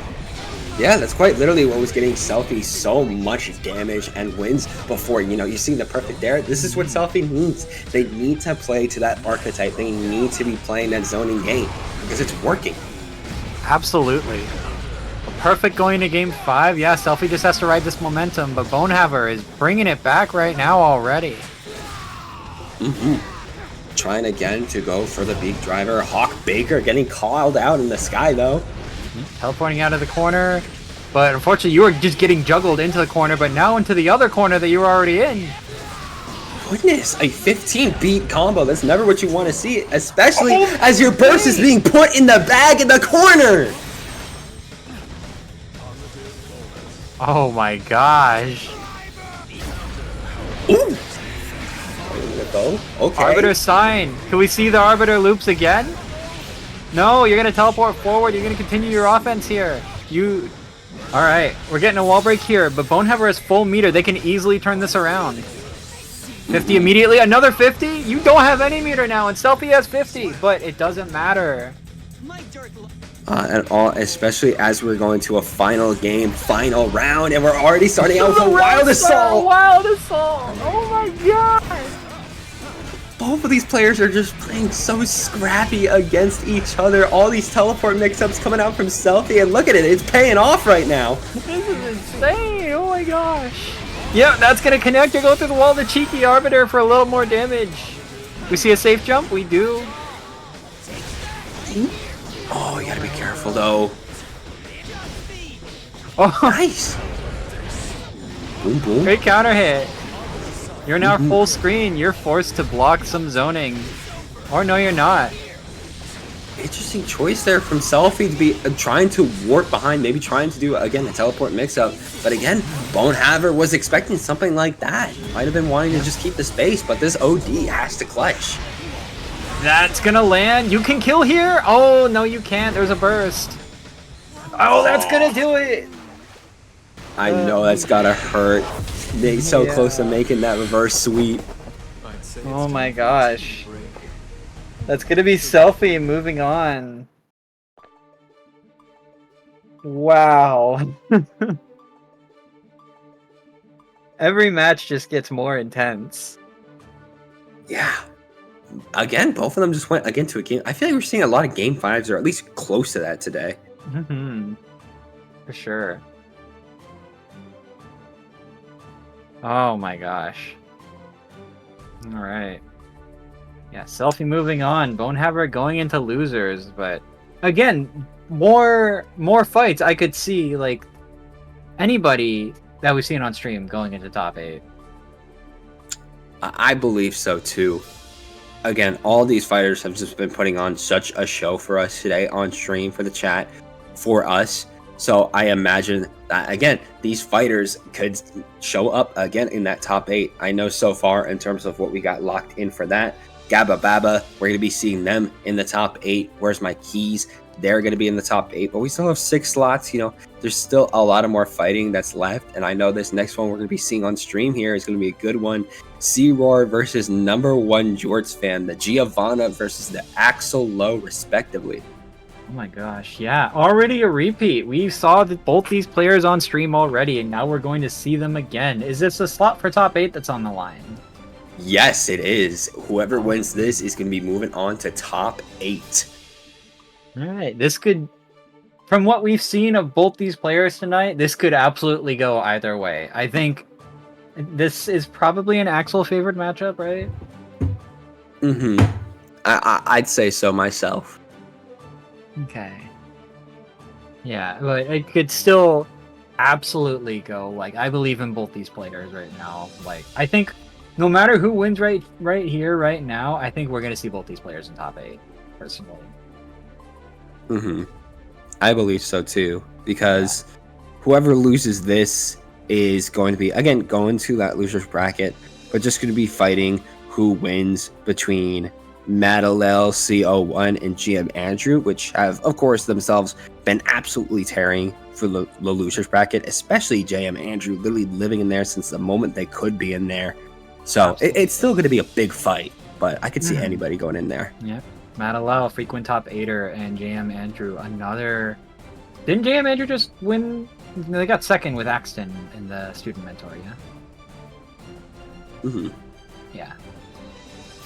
Yeah, that's quite literally what was getting Selfie so much damage and wins before, you see the perfect there. This is what Selfie needs. They need to play to that archetype. They need to be playing that zoning game because it's working. Absolutely. Perfect going to game 5. Yeah, Selfie just has to ride this momentum, but Bonehaver is bringing it back right now already. Trying again to go for the big driver. Hawk Baker getting called out in the sky, though. Teleporting out of the corner. But unfortunately, you were just getting juggled into the corner, but now into the other corner that you were already in. Goodness, a 15-beat combo. That's never what you want to see, especially Oh, as your burst is being put in the bag in the corner. Oh my gosh. Ooh. Go. Okay. Arbiter sign. Can we see the Arbiter loops again? No, you're gonna teleport forward. You're gonna continue your offense here. Alright, we're getting a wall break here, but Bonehaver has full meter. They can easily turn this around. 50 immediately. Another 50? You don't have any meter now, and Selfie has 50, but it doesn't matter. And all, especially as we're going to a final game, final round, and we're already starting out with a Wild Assault! Wild Assault! Oh my god! Both of these players are just playing so scrappy against each other. All these teleport mix-ups coming out from Selfie, and look at it, it's paying off right now. This is insane! Oh my gosh! Yep, that's gonna connect or go through the wall. The cheeky Arbiter for a little more damage. We see a safe jump? We do. Oh, you gotta be careful though. Oh, Nice! Boom, boom. great counter hit. You're now full screen. You're forced to block some zoning. Or no, you're not. Interesting choice there from Selfie to be trying to warp behind, maybe trying to do, again, a teleport mix-up. But again, Bonehaver was expecting something like that. Might have been wanting to just keep the space, but this OD has to clutch. That's gonna land. You can kill here? Oh, no, you can't. There's a burst. Oh, that's gonna do it. I know that's gotta hurt. They so Yeah. close to making that reverse sweep. Oh my gosh. That's gonna be Selfie moving on. Wow. Every match just gets more intense. Yeah. Again, both of them just went again to a game. I feel like we're seeing a lot of game fives, or at least close to that today. For sure. Oh my gosh. Alright. Yeah, Selfie moving on. Bonehaver going into losers, but again, more fights. I could see like anybody that we've seen on stream going into top 8. I believe so too. Again, all these fighters have just been putting on such a show for us today on stream for the chat, for us. So I imagine that, again, these fighters could show up again in that top 8. I know so far in terms of what we got locked in for that. Gabba Baba, we're going to be seeing them in the top 8. Where's my keys? They're going to be in the top 8, but we still have 6 slots. You know, there's still a lot of more fighting that's left. And I know this next one we're going to be seeing on stream here is going to be a good one. C-Roar versus #1 Jorts fan, the Giovanna versus the Axel Low, respectively. Oh my gosh, yeah, already a repeat. We saw both these players on stream already, and now we're going to see them again. Is this a slot for top 8 that's on the line? Yes, it is. Whoever wins this is going to be moving on to top 8. Alright, this could, from what we've seen of both these players tonight, this could absolutely go either way. I think this is probably an Axel favored matchup, right? Mm-hmm. I'd say so myself. Okay. Yeah, but it could still absolutely go. Like, I believe in both these players right now. Like, I think no matter who wins right here, right now, I think we're going to see both these players in top 8, personally. Mm-hmm. I believe so too, because whoever loses this is going to be, again, going to that loser's bracket, but just going to be fighting who wins between Madalel, CO1, and GM Andrew, which have, of course, themselves been absolutely tearing for the losers bracket, especially JM Andrew, literally living in there since the moment they could be in there. So it's still going to be a big fight, but I could see anybody going in there. Yep. Madalel, frequent top 8er, and JM Andrew, another... Didn't JM Andrew just win? They got second with Axton in the student mentor, yeah? Mm-hmm. Yeah.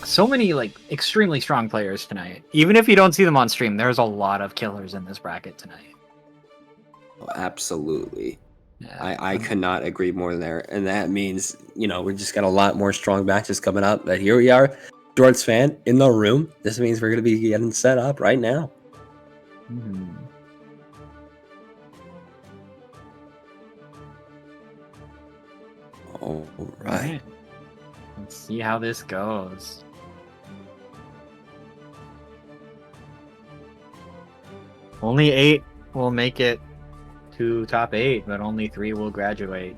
So many, like, extremely strong players tonight. Even if you don't see them on stream, there's a lot of killers in this bracket tonight. Oh, absolutely. Yeah. I could not agree more there. And that means, you know, we just got a lot more strong matches coming up. But here we are, Jorts fan in the room. This means we're going to be getting set up right now. All right. Let's see how this goes. Only 8 will make it to top 8, but only 3 will graduate.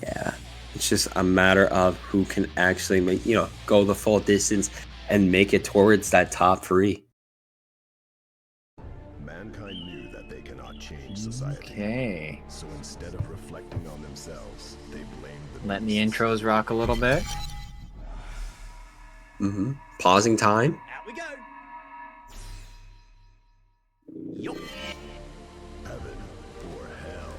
Yeah. It's just a matter of who can actually make, go the full distance and make it towards that top 3. Mankind knew that they cannot change society. Okay. So instead of reflecting on themselves, they blamed the Letting the beasts. intros rock a little bit. Pausing time. Out we go. Heaven or hell.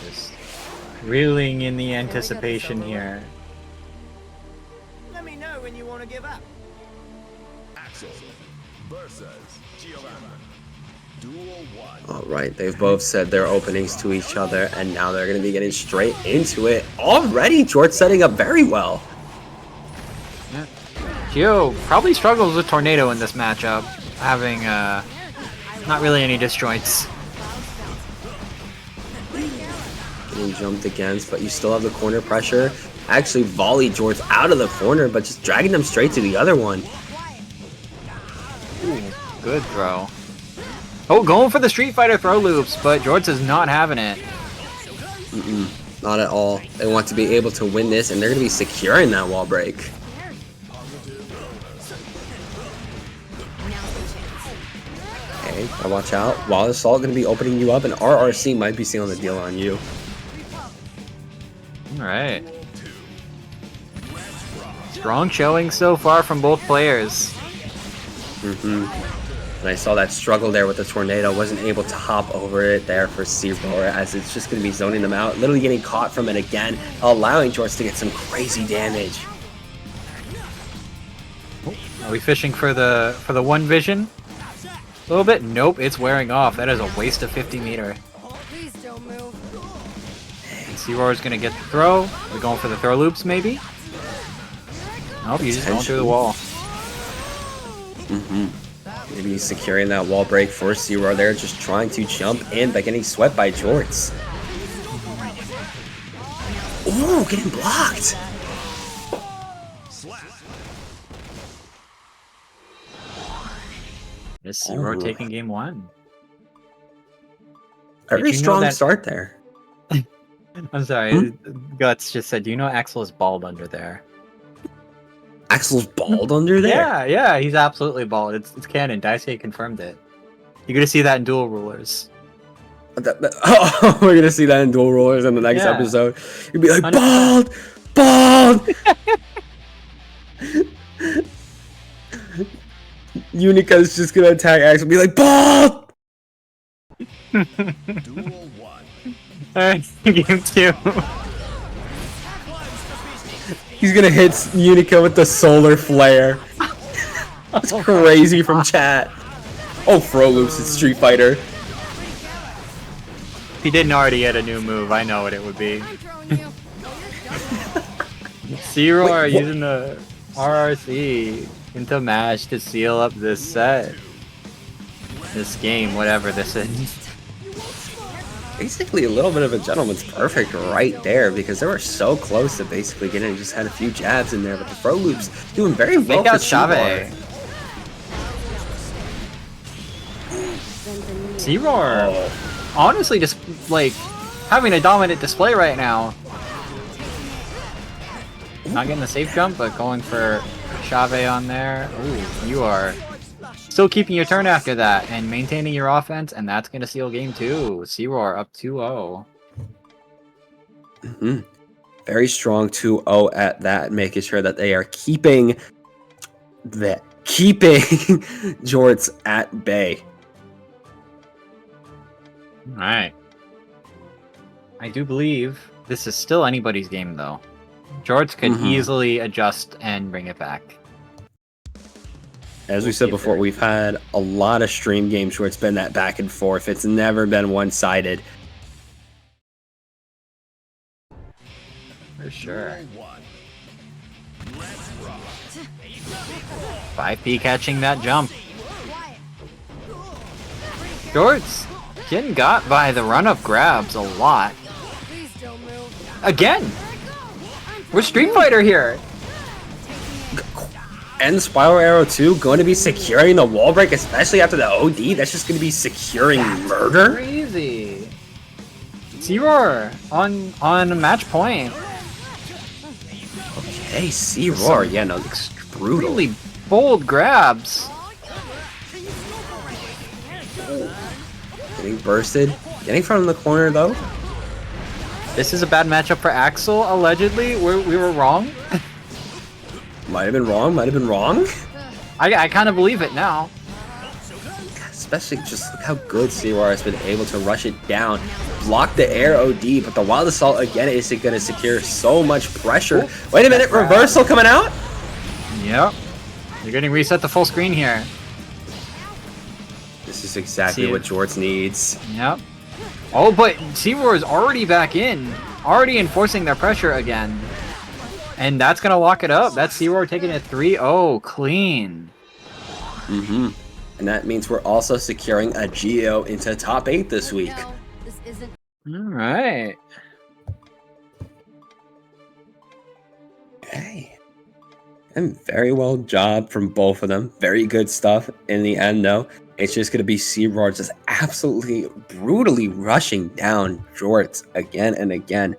Just reeling in the anticipation here. Let me know when you want to give up. Axel versus Giovanna. Duel 1. All right, they've both said their openings to each other, and now they're going to be getting straight into it. Already, George setting up very well. Yeah. Gio probably struggles with Tornado in this matchup, having not really any disjoints. Getting jumped against, but you still have the corner pressure. Actually volleyed George out of the corner, but just dragging them straight to the other one. Ooh, good throw. Oh, going for the Street Fighter throw loops, but George is not having it. Not at all. They want to be able to win this, and they're going to be securing that wall break. Okay, now watch out. Wall Assault going to be opening you up, and RRC might be sealing the deal on you. Alright. Strong showing so far from both players. And I saw that struggle there with the Tornado. Wasn't able to hop over it there for Zero, as it's just going to be zoning them out. Literally getting caught from it again, allowing George to get some crazy damage. Are we fishing for the one vision? A little bit? Nope, it's wearing off. That is a waste of 50 meter. Please don't move. Zero is gonna get the throw. We're going for the throw loops, maybe? Nope, you just going through the wall. Maybe he's securing that wall break for Zero there, just trying to jump in by getting swept by Jorts. Ooh, getting blocked. Is Zero Oh. taking game 1? Very Did you know strong that- start there. I'm sorry, Guts just said, do you know Axel is bald under there? Axel's bald under there. Yeah, he's absolutely bald. It's canon. Daisuke confirmed it. You're gonna see that in Dual Rulers. Oh, we're gonna see that in Dual Rollers in the next Yeah. episode. You'd be like, 100%. bald! Unica's just gonna attack Axel and be like, bald! Duel 1. Alright, game 2. He's gonna hit Unica with the solar flare. That's crazy from chat. Oh, Fro loops, it's Street Fighter. If he didn't already get a new move, I know what it would be. I'm throwing you. Zero Wait, are what? using the RRC into MASH to seal up this set. This game, whatever this is. Basically a little bit of a gentleman's perfect right there, because they were so close to basically getting it. Just had a few jabs in there, but the Fro loops doing very well Make out for Chave. Chave. Zero, Oh. honestly, just like having a dominant display right now. Not getting the safe jump, but going for Chave on there. Ooh, you are still keeping your turn after that and maintaining your offense, and that's going to seal game 2. Zero up 2-0. Very strong 2-0 at that, making sure that they are keeping Jorts at bay. Alright. I do believe this is still anybody's game, though. George could easily adjust and bring it back. As we said before, we've had a lot of stream games where it's been that back and forth. It's never been one-sided. For sure. Duel 1. 5P catching that jump. George Getting got by the run-up grabs a lot. Please don't move. Again! We're Street Fighter here! And the spiral arrow too, going to be securing the wall break, especially after the OD. That's just going to be securing murder. Crazy. Zero on match point. Okay, C-Roar. Yeah, no, brutal. Really bold grabs. Getting bursted. Getting from the corner though. This is a bad matchup for Axel, allegedly. We were wrong. Might have been wrong, might have been wrong. I kind of believe it now. Especially just look how good C-Roar has been able to rush it down. Block the air OD, but the Wild Assault again is going to secure so much pressure. Ooh. Wait a minute, reversal coming out? Yep. You're getting reset to full screen here. This is exactly what Jorts needs. Yep. Oh, but C-Roar is already back in. Already enforcing their pressure again. And that's going to lock it up. That's C-Roar taking it 3-0 clean. Mm-hmm. And that means we're also securing a Geo into top 8 this week. No, this isn't. All right. Okay. And very well job from both of them. Very good stuff in the end, though. It's just going to be C-Roar just absolutely brutally rushing down Jorts again and again.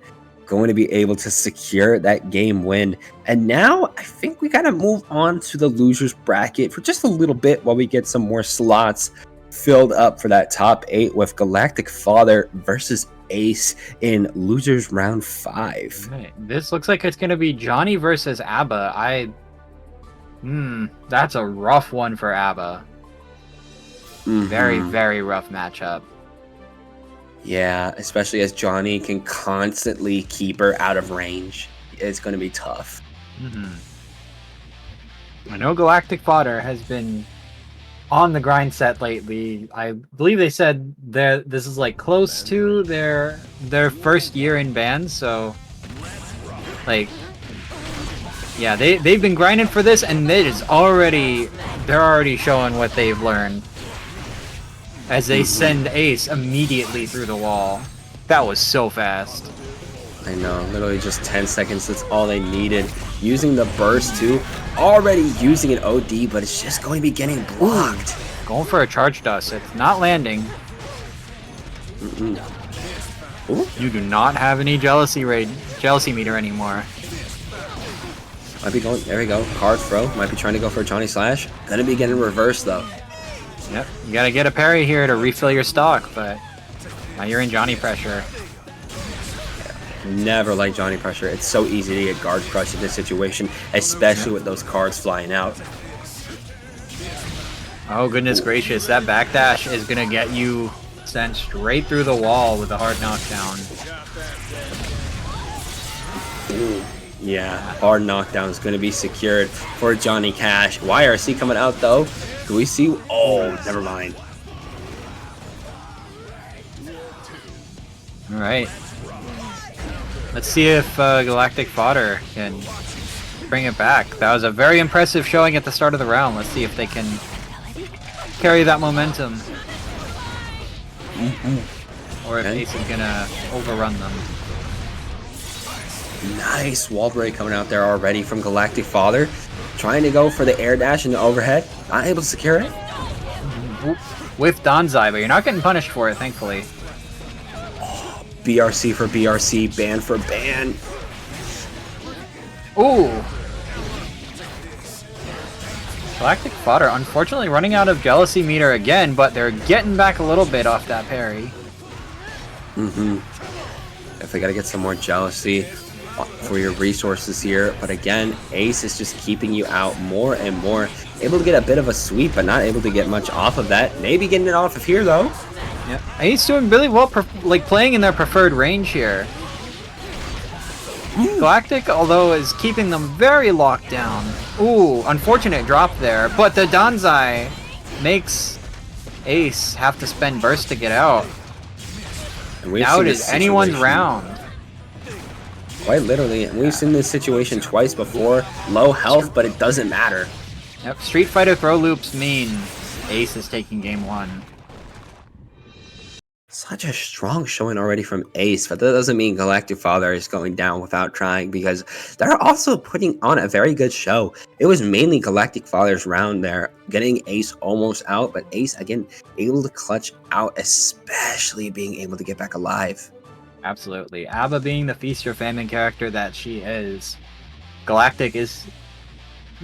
Going to be able to secure that game win. And now I think we got to move on to the losers bracket for just a little bit while we get some more slots filled up for that top 8 with Galactic Father versus Ace in losers round 5. Right. This looks like it's going to be Johnny versus ABBA. That's a rough one for ABBA. Very, very rough matchup. Yeah, especially as Johnny can constantly keep her out of range. It's going to be tough. I know Galactic Fodder has been on the grind set lately. I believe they said that this is like close to their first year in band, so like yeah, they've been grinding for this, and they're already showing what they've learned. As they send Ace immediately through the wall. That was so fast. I know, literally just 10 seconds, that's all they needed. Using the burst too, already using an OD, but it's just going to be getting blocked. Going for a charge dust, it's not landing. Ooh. You do not have any jealousy meter anymore. Might be going, there we go, card throw, might be trying to go for a Johnny Slash. Gonna be getting reversed though. Yep, you gotta get a parry here to refill your stock, but now you're in Johnny pressure. Never like Johnny pressure. It's so easy to get guard crushed in this situation, especially with those cards flying out. Oh goodness gracious, that backdash is gonna get you sent straight through the wall with a hard knockdown. Ooh. Yeah, hard knockdown is going to be secured for Johnny Cash. YRC coming out though. Do we see? Oh, never mind. All right. Let's see if Galactic Fodder can bring it back. That was a very impressive showing at the start of the round. Let's see if they can carry that momentum. Or if Ace is going to overrun them. Nice wall break coming out there already from Galactic Father. Trying to go for the air dash and the overhead. Not able to secure it. With Danzai, but you're not getting punished for it, thankfully. Oh, BRC for BRC, ban for ban. Ooh! Galactic Fodder, unfortunately running out of jealousy meter again, but they're getting back a little bit off that parry. Definitely gotta get some more jealousy for your resources here, but again, Ace is just keeping you out more and more. Able to get a bit of a sweep, but not able to get much off of that. Maybe getting it off of here though. Yeah, Ace doing really well, like playing in their preferred range here. Galactic, although, is keeping them very locked down. Ooh, unfortunate drop there, but the Danzai makes Ace have to spend burst to get out. And we've Now seen it this is anyone's situation- round. Quite literally, and we've seen this situation twice before. Low health, but it doesn't matter. Yep, Street Fighter throw loops mean Ace is taking game 1. Such a strong showing already from Ace, but that doesn't mean Galactic Father is going down without trying, because they're also putting on a very good show. It was mainly Galactic Father's round there, getting Ace almost out, but Ace, again, able to clutch out, especially being able to get back alive. Absolutely. Abba being the feast your famine character that she is, Galactic is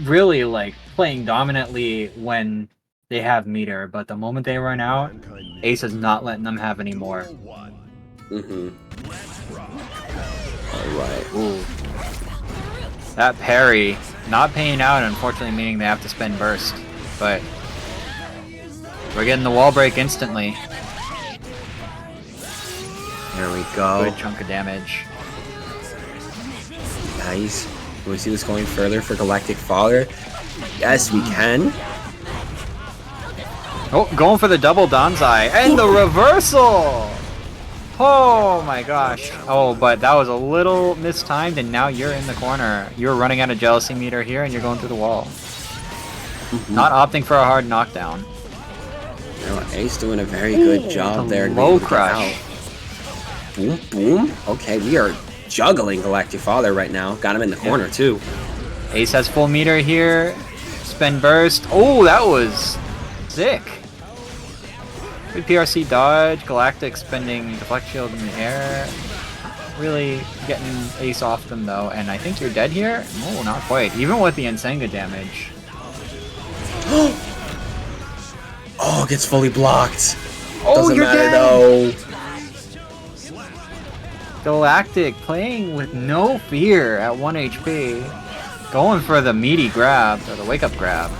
really like playing dominantly when they have meter, but the moment they run out, Ace is not letting them have any more. Mm-hmm. Alright. Ooh. That parry, not paying out, unfortunately meaning they have to spend burst. But we're getting the wall break instantly. There we go. Good chunk of damage. Nice. Can we see this going further for Galactic Father? Yes, we can. Oh, going for the double Danzai. And the reversal! Oh my gosh. Oh, but that was a little mistimed, and now you're in the corner. You're running out of jealousy meter here, and you're going through the wall. Not opting for a hard knockdown. You know, Ace doing a very good job there. Low to get crush. out. Boom, boom. Okay, we are juggling Galactic Father right now. Got him in the corner, too. Ace has full meter here. Spin burst. Oh, that was sick. Good PRC dodge. Galactic spending deflect shield in the air. Really getting Ace off them though. And I think you're dead here? No, not quite. Even with the Ensenga damage. Oh, gets fully blocked. Oh, Doesn't you're matter dead. though. Galactic playing with no fear at 1 HP. Going for the meaty grab, or the wake up grab.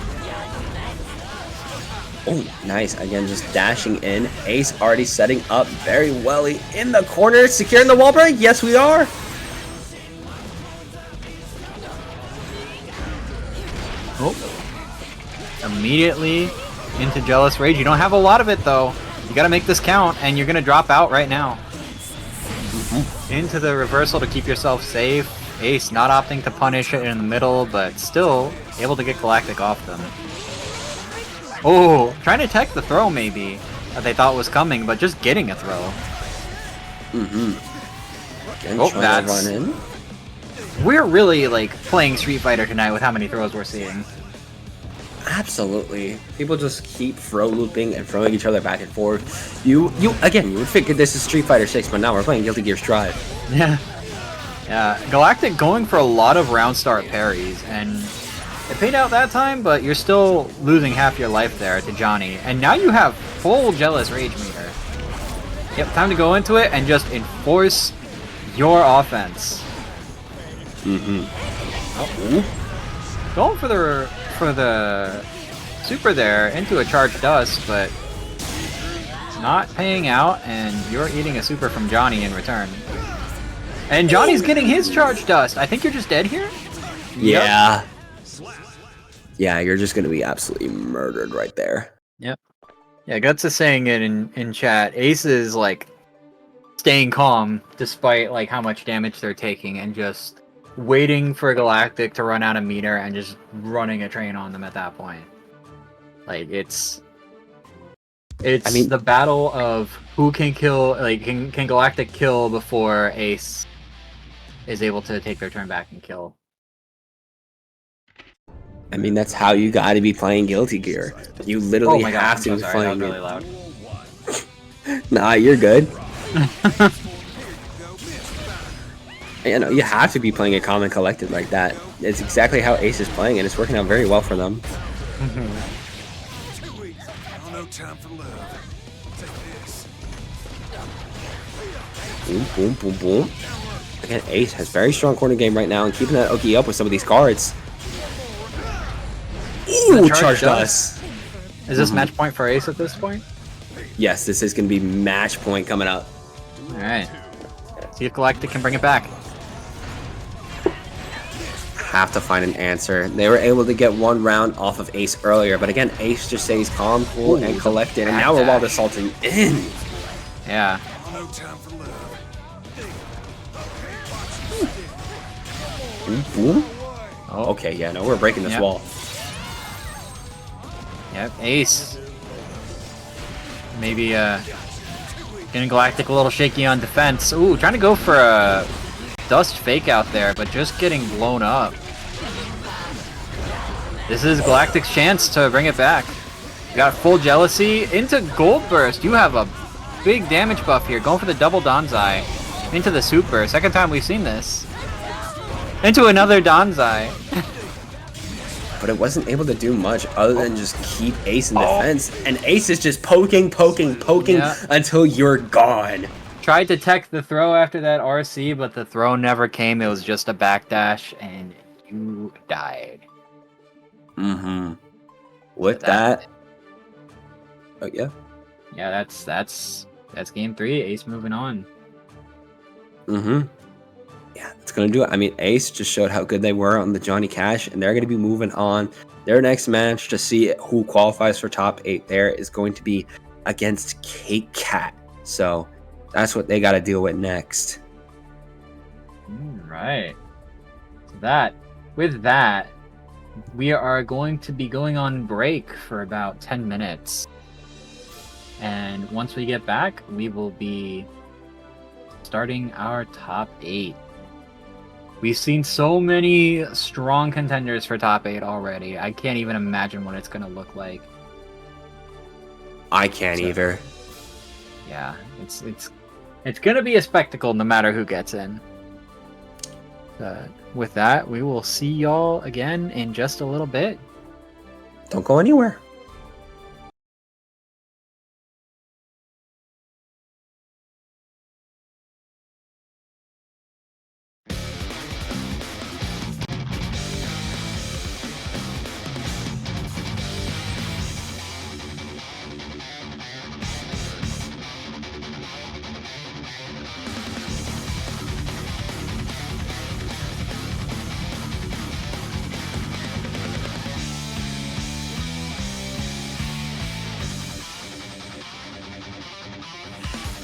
Oh, nice. Again, just dashing in. Ace already setting up very well in the corner. Securing the wall break. Yes, we are. Oh. Immediately into Jealous Rage. You don't have a lot of it though. You gotta make this count, and you're gonna drop out right now. Into the reversal to keep yourself safe. Ace not opting to punish it in the middle, but still able to get Galactic off them. Oh, trying to tech the throw maybe that they thought was coming, but just getting a throw. Again, Oh, trying that's- to run in. We're really like playing Street Fighter tonight with how many throws we're seeing. Absolutely. People just keep throw looping and throwing each other back and forth. You again, you would figure this is Street Fighter 6, but now we're playing Guilty Gear Strive. Yeah. Yeah, Galactic going for a lot of round start parries, and it paid out that time, but you're still losing half your life there to Johnny. And now you have full Jealous Rage meter. Yep, time to go into it and just enforce your offense. Oh, going for the super there into a charged dust, but it's not paying out, and you're eating a super from Johnny in return. And Johnny's getting his charged dust. I think you're just dead here? Yeah. Yeah, you're just gonna be absolutely murdered right there. Yep. Yeah, Guts is saying it in chat. Ace is like staying calm despite like how much damage they're taking, and just waiting for Galactic to run out of meter and just running a train on them at that point. Like it's I mean, the battle of who can kill, like can Galactic kill before Ace is able to take their turn back and kill. I mean, that's how you gotta be playing Guilty Gear. You literally have to be playing really loud. Nah, you're good. You know, you have to be playing it calm and collected like that. It's exactly how Ace is playing, and it's working out very well for them. Boom, boom, boom, boom. Again, Ace has very strong corner game right now, and keeping that Oki up with some of these cards. Ooh, charged us. Is this match point for Ace at this point? Yes, this is going to be match point coming up. Alright. See if Galactic can bring it back. Have to find an answer. They were able to get one round off of Ace earlier, but again, Ace just stays calm, cool, and collected, and now we're wall assaulting in. Yeah. Boom, boom. Oh. Okay, yeah, no, we're breaking this wall. Yep, Ace. Maybe Getting Galactic a little shaky on defense. Ooh, trying to go for a dust fake out there, but just getting blown up. This is Galactic's chance to bring it back. You got full jealousy into Gold Burst. You have a big damage buff here. Going for the double Danzai into the super. Second time we've seen this. Into another Danzai. But it wasn't able to do much other than just keep Ace in defense. And Ace is just poking Yeah. until you're gone. Tried to tech the throw after that RC, but the throw never came. It was just a backdash, and you died. Mm-hmm. With that. Oh, yeah. Yeah, that's game 3. Ace moving on. Mm-hmm. Yeah, it's going to do it. I mean, Ace just showed how good they were on the Johnny Cash, and they're going to be moving on. Their next match to see who qualifies for top 8 there is going to be against Kate Cat. So that's what they got to deal with next. Right. So with that, we are going to be going on break for about 10 minutes. And once we get back, we will be starting our top 8. We've seen so many strong contenders for top 8 already. I can't even imagine what it's going to look like. I can't either. Yeah, it's going to be a spectacle no matter who gets in. With that, we will see y'all again in just a little bit. Don't go anywhere.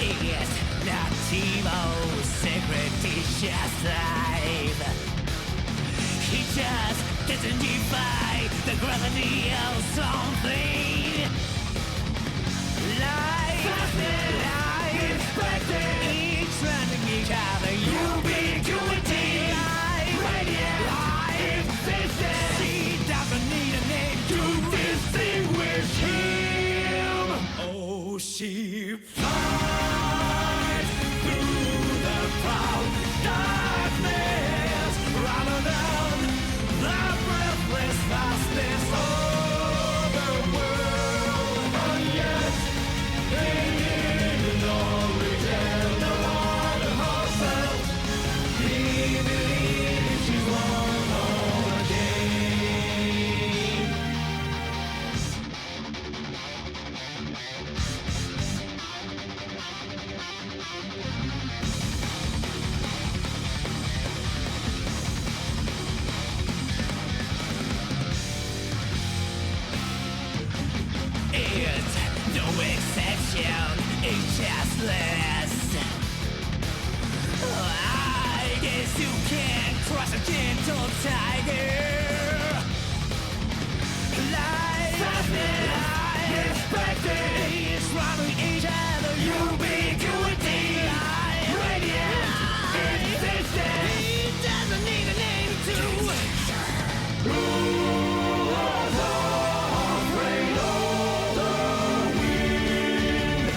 It's not Timo's secret dishes life. He just doesn't defy the gravity of something. Life, each running each other, ubiquity. Life, she doesn't need a name to distinguish him. Oh, she flies through the proud darkness, rather than the breathless vastness of the world. And yet, in knowledge and the one herself, he believes she's won all the game. It's no exception, it's just less. I guess you can't trust a gentle tiger. Life, is running each other, ubiquity. Radiant, existence. He doesn't need a name to rule us all. Afraid of the wind,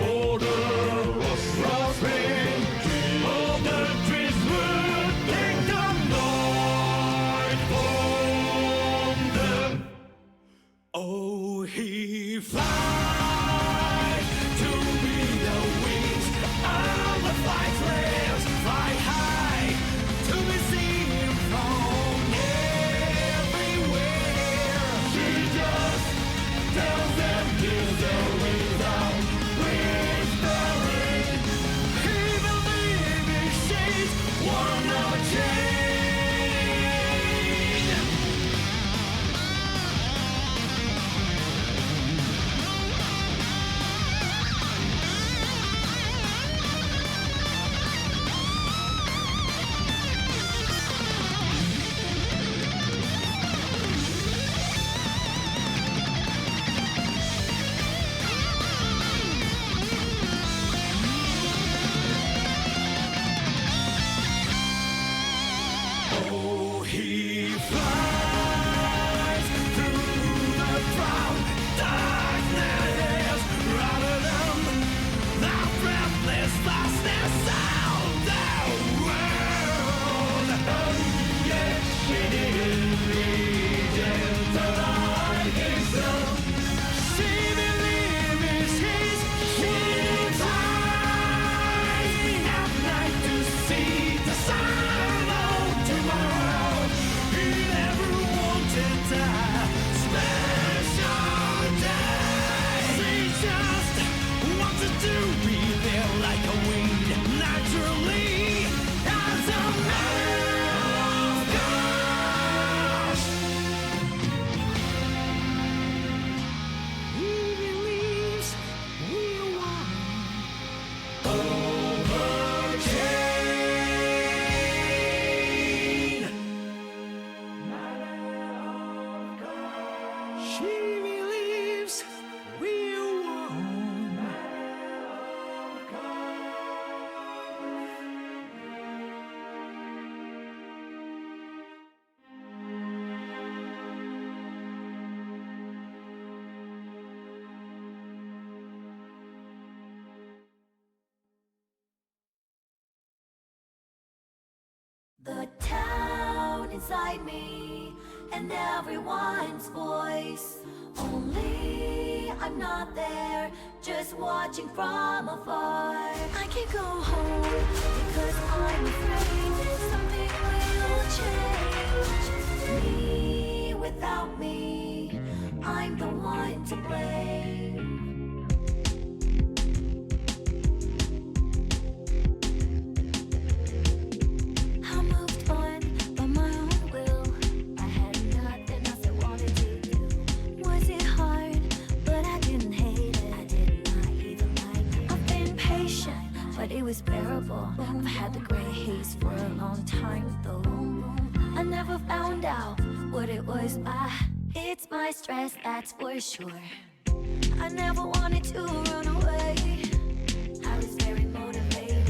or the rustling of the driftwood kingdom night. She believes we won. The town inside me and everyone's voice. Only I'm not there, just watching from afar. I can't go home because I'm afraid something will change. Me without me, I'm the one to blame. I moved on by my own will. I had nothing else I wanted to do. Was it hard? But I didn't hate it. I did not even like it. I've been patient, but it was bearable. I've had the gray haze for a long time though. I never found out what it was. It's my stress, that's for sure. I never wanted to run away. I was very motivated.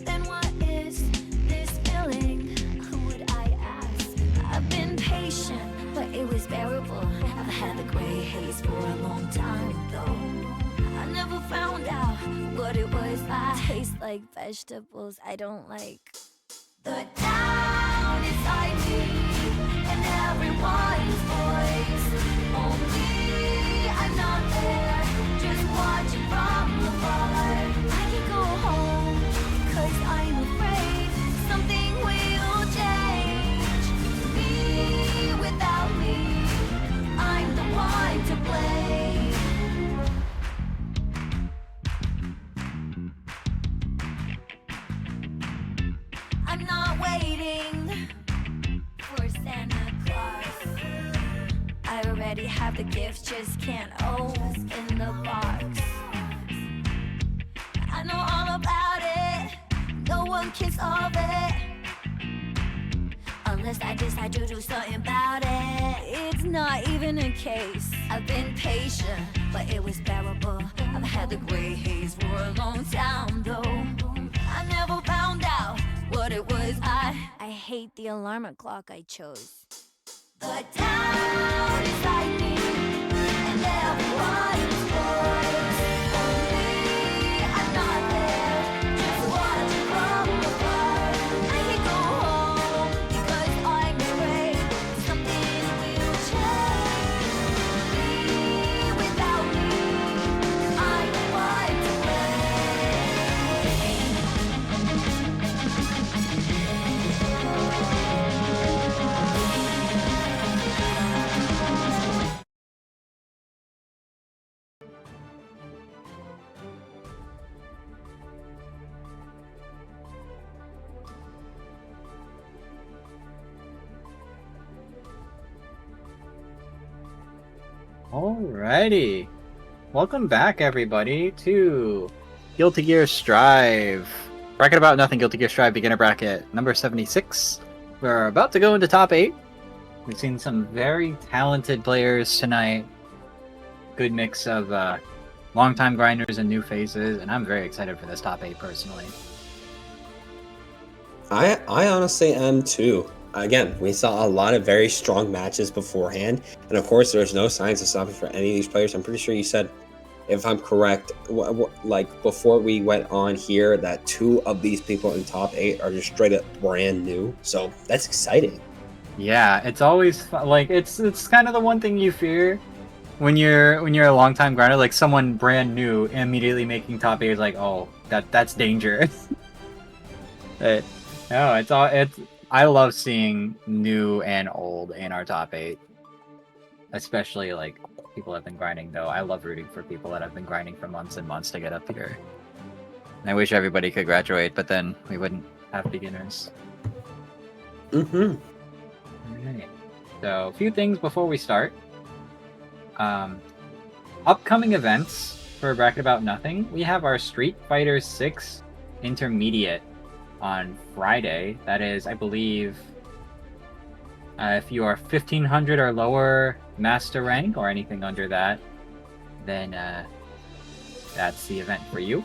Then what is this feeling? Who would I ask? I've been patient, but it was bearable. I've had the gray haze for a long time though. I never found out what it was. I taste like vegetables I don't like. The town inside me and everyone's voice. Only I'm not there, just watching from afar. I can go home, cause I'm afraid something will change. Me without me, I'm the one to blame. I'm not waiting for Santa Claus. I already have the gift, just can't open the box. I know all about it, no one can solve it unless I decide to do something about it. It's not even a case. I've been patient, but it was bearable. I've had the gray haze for a long time though. I never found out what it was. I hate the alarm clock I chose. The town inside me and everyone's voice. Only I'm not there, just watching from afar. I can't go home because I'm afraid something will change. Me without me, I'm the one to Alrighty. Welcome back, everybody, to Guilty Gear Strive. Bracket About Nothing Guilty Gear Strive beginner bracket number 76. We're about to go into top 8. We've seen some very talented players tonight. Good mix of longtime grinders and new faces, and I'm very excited for this top 8 personally. I honestly am too. Again, we saw a lot of very strong matches beforehand, and of course, there's no signs of stopping for any of these players. I'm pretty sure you said, if I'm correct, like before we went on here, that 2 of these people in top 8 are just straight up brand new. So that's exciting. Yeah, it's always like it's kind of the one thing you fear when you're a longtime grinder, like someone brand new immediately making top 8 is like, oh, that's dangerous. But no, it's I love seeing new and old in our top 8. Especially like people have been grinding though. I love rooting for people that have been grinding for months and months to get up here. And I wish everybody could graduate, but then we wouldn't have beginners. Mm-hmm. Alright. So a few things before we start. Upcoming events for Bracket About Nothing. We have our Street Fighter 6 Intermediate on Friday. That is, I believe, if you are 1500 or lower master rank or anything under that, then that's the event for you.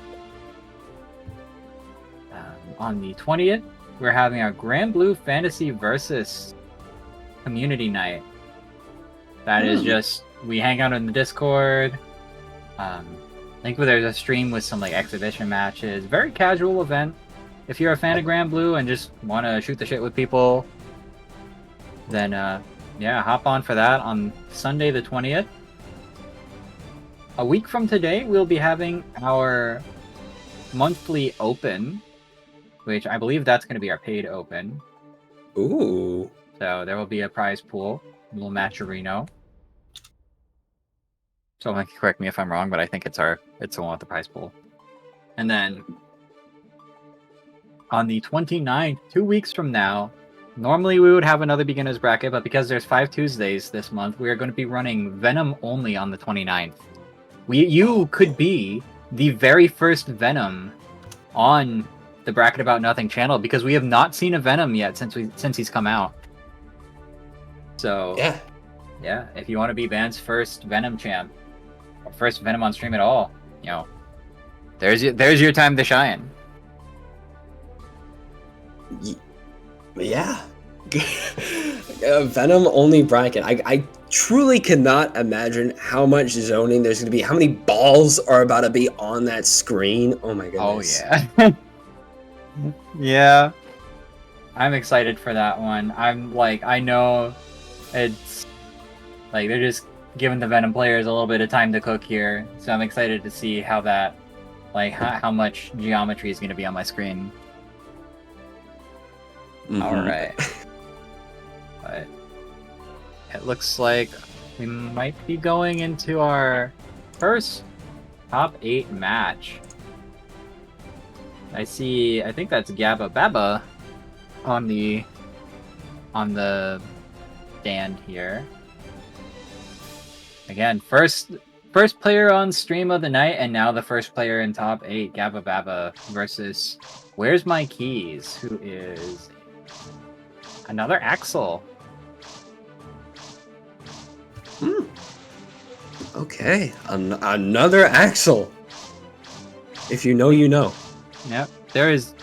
On the 20th, we're having our Grand Blue Fantasy Versus Community Night. That is just, we hang out in the Discord. I think there's a stream with some like exhibition matches. Very casual event. If you're a fan of Grand Blue and just want to shoot the shit with people, then yeah, hop on for that on Sunday the 20th. A week from today, we'll be having our monthly open, which I believe that's going to be our paid open. Ooh. So there will be a prize pool, a little matcherino. Someone can correct me if I'm wrong, but I think it's the one with the prize pool. And then on the 29th, 2 weeks from now, normally we would have another beginner's bracket, but because there's 5 Tuesdays this month, we are going to be running Venom only on the 29th. You could be the very first Venom on the Bracket About Nothing channel because we have not seen a Venom yet since he's come out. So yeah, if you want to be Van's first Venom champ, or first Venom on stream at all, you know, there's your time to shine. Yeah. Venom only bracket. I truly cannot imagine how much zoning there's going to be. How many balls are about to be on that screen? Oh my goodness. Oh yeah. Yeah. I'm excited for that one. I know it's like they're just giving the Venom players a little bit of time to cook here. So I'm excited to see how that, like how much geometry is going to be on my screen. Alright. But it looks like we might be going into our first top 8 match. I think that's Gabba Baba on the stand here. Again, first player on stream of the night, and now the first player in top 8, Gabba Baba versus Where's My Keys, who is another Axel. Okay, another Axel. If you know, you know. Yep, there is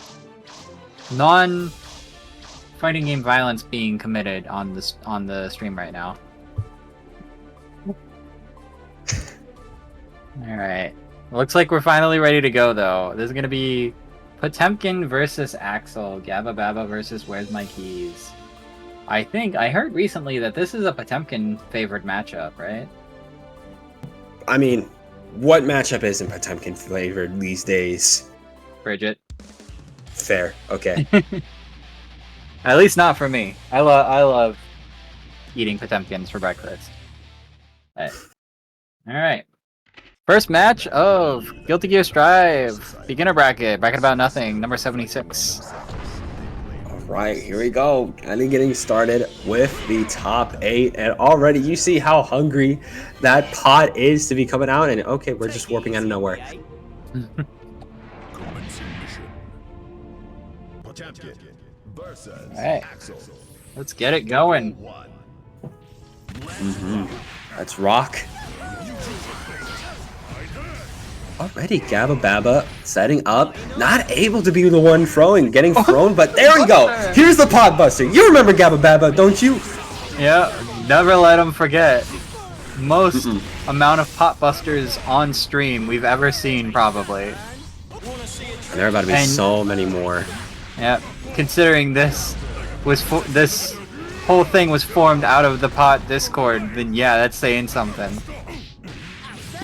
non-fighting game violence being committed on the stream right now. All right, looks like we're finally ready to go though. This is gonna be Potemkin versus Axel, Gabba Baba versus Where's My Keys. I heard recently that this is a Potemkin favored matchup, right? I mean, what matchup isn't Potemkin flavored these days? Bridget. Fair. Okay. At least not for me. I love eating Potemkins for breakfast. All right. First match of Guilty Gear Strive beginner bracket about nothing, number 76. All right, here we go. Kinda getting started with the top 8, and already you see how hungry that pot is to be coming out. And okay, we're just warping out of nowhere. Potemkin versus Alright. Axel. Let's get it going. Let's rock. Already Gabba Baba setting up, not able to be the one throwing, getting thrown, but there we go. Here's the pot buster. You remember Gabba Baba, don't you? Yeah, never let them forget. Most amount of pot busters on stream we've ever seen, probably. And there are about to be And- so many more. Yeah, considering this whole thing was formed out of the pot Discord, then yeah, that's saying something.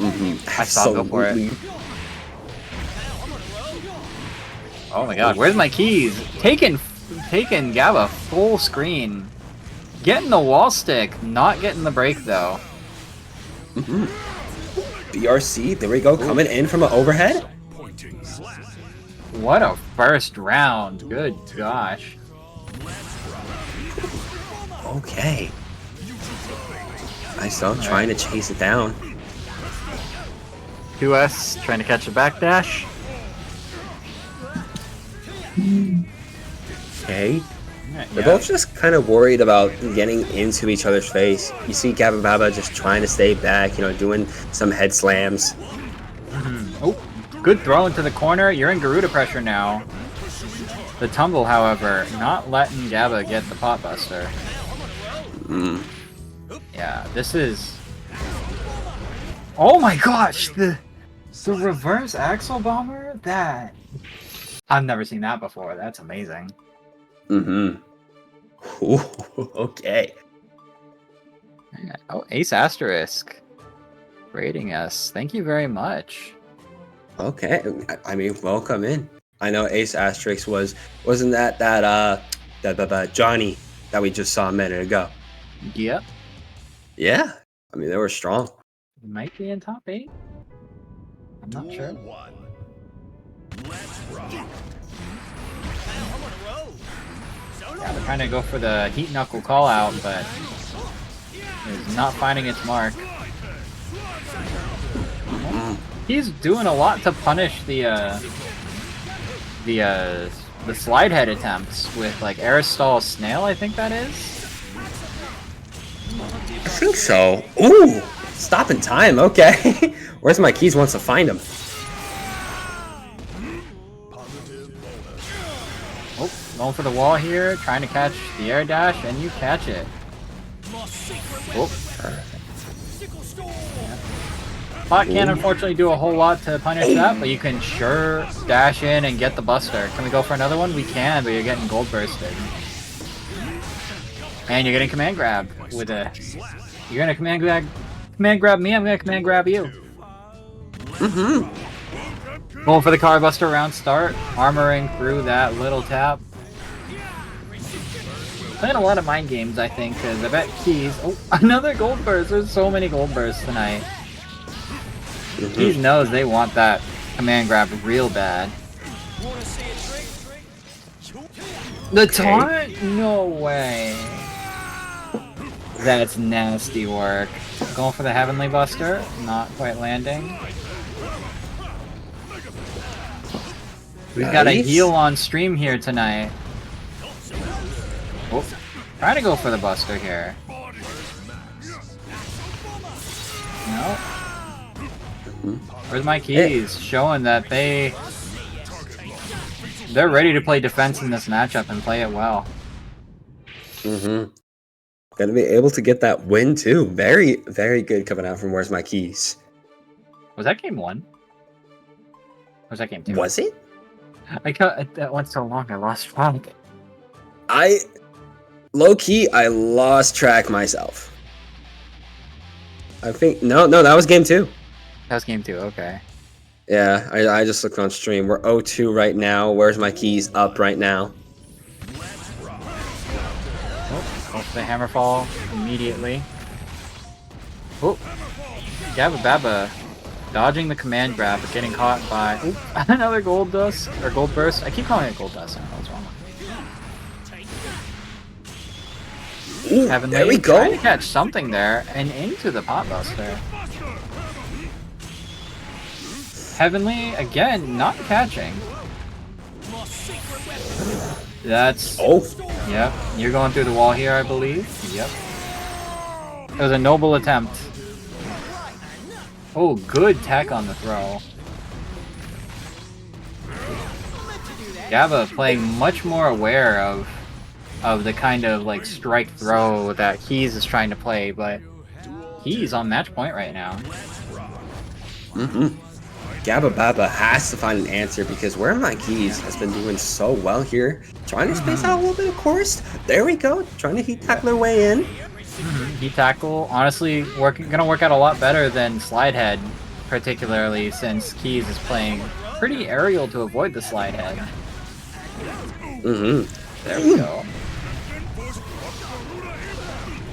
I saw go for it. Absolutely. Oh my god, where's my keys? Taking Gabba full screen. Getting the wall stick, not getting the break though. BRC, there we go, coming in from an overhead. What a first round, good gosh. Okay. Nice though, trying to chase it down. 2S trying to catch a backdash. Okay. Alright. They're Yeah. both just kind of worried about getting into each other's face. You see Gabba Baba just trying to stay back, you know, doing some head slams. Oh, good throw into the corner. You're in Garuda pressure now. The tumble, however, not letting Gabba get the pot buster. Mm. Yeah, this is... Oh my gosh! The reverse axle bomber? That... I've never seen that before. That's amazing. Mm-hmm. Ooh, okay. Oh, Ace Asterisk. Rating us. Thank you very much. Okay. I mean, welcome in. I know Ace Asterix wasn't that Johnny that we just saw a minute ago. Yep. Yeah. I mean, they were strong. Might be in top 8. I'm not sure. Duel 1. Let's rock. Yeah, they're trying to go for the heat knuckle call out, but is not finding its mark. He's doing a lot to punish the slide head attempts with like Aristol Snail, I think that is. I think so. Ooh, stop in time. Okay. Where's my keys? Wants to find him. Oh, going for the wall here, trying to catch the air dash, and you catch it. Oh. Pot can't unfortunately do a whole lot to punish that, but you can sure dash in and get the buster. Can we go for another one? We can, but you're getting gold bursted. And you're getting command grab with a... You're gonna command grab me, I'm gonna command grab you. Mm-hmm. Going for the car buster round start, armoring through that little tap. Playing a lot of mind games, I think, because I bet Keys... Oh, another gold burst! There's so many gold bursts tonight. Keys knows they want that command grab real bad. The taunt? No way. That's nasty work. Going for the Heavenly Buster, not quite landing. We've got a Nice. heal on stream here tonight. Oh, trying to go for the Buster here. No. Where's my keys? Showing that they're ready to play defense in this matchup and play it well. Mm-hmm. Gonna be able to get that win too. Very, very good coming out from Where's My Keys. Was that game 1? Or was that game 2? Was it? I got that went so long I lost track. Low key, I lost track myself. I think no, that was game 2. That was game 2, okay. Yeah, I just looked on stream. We're 0-2 right now. Where's My Keys up right now? Oh, off the hammer fall immediately. Oh, Gabba Baba dodging the command grab but getting caught by another gold dust or gold burst. I keep calling it gold dust. I don't know what's wrong. Ooh, Heavenly there we trying to go. catch something there and into the pot buster. Heavenly again not catching. That's yep. You're going through the wall here, I believe. Yep. It was a noble attempt. Oh, good tech on the throw. Gabba playing much more aware of the kind of like strike throw that Keys is trying to play, but he's on match point right now. Mm-hmm. Gabba Baba has to find an answer because Where Are My Keys has been doing so well here. Trying to space out a little bit, of course. There we go. Trying to heat tackle their way in. Heat tackle, honestly, gonna work out a lot better than slide head, particularly since Keys is playing pretty aerial to avoid the slide head. Mm-hmm. There we go.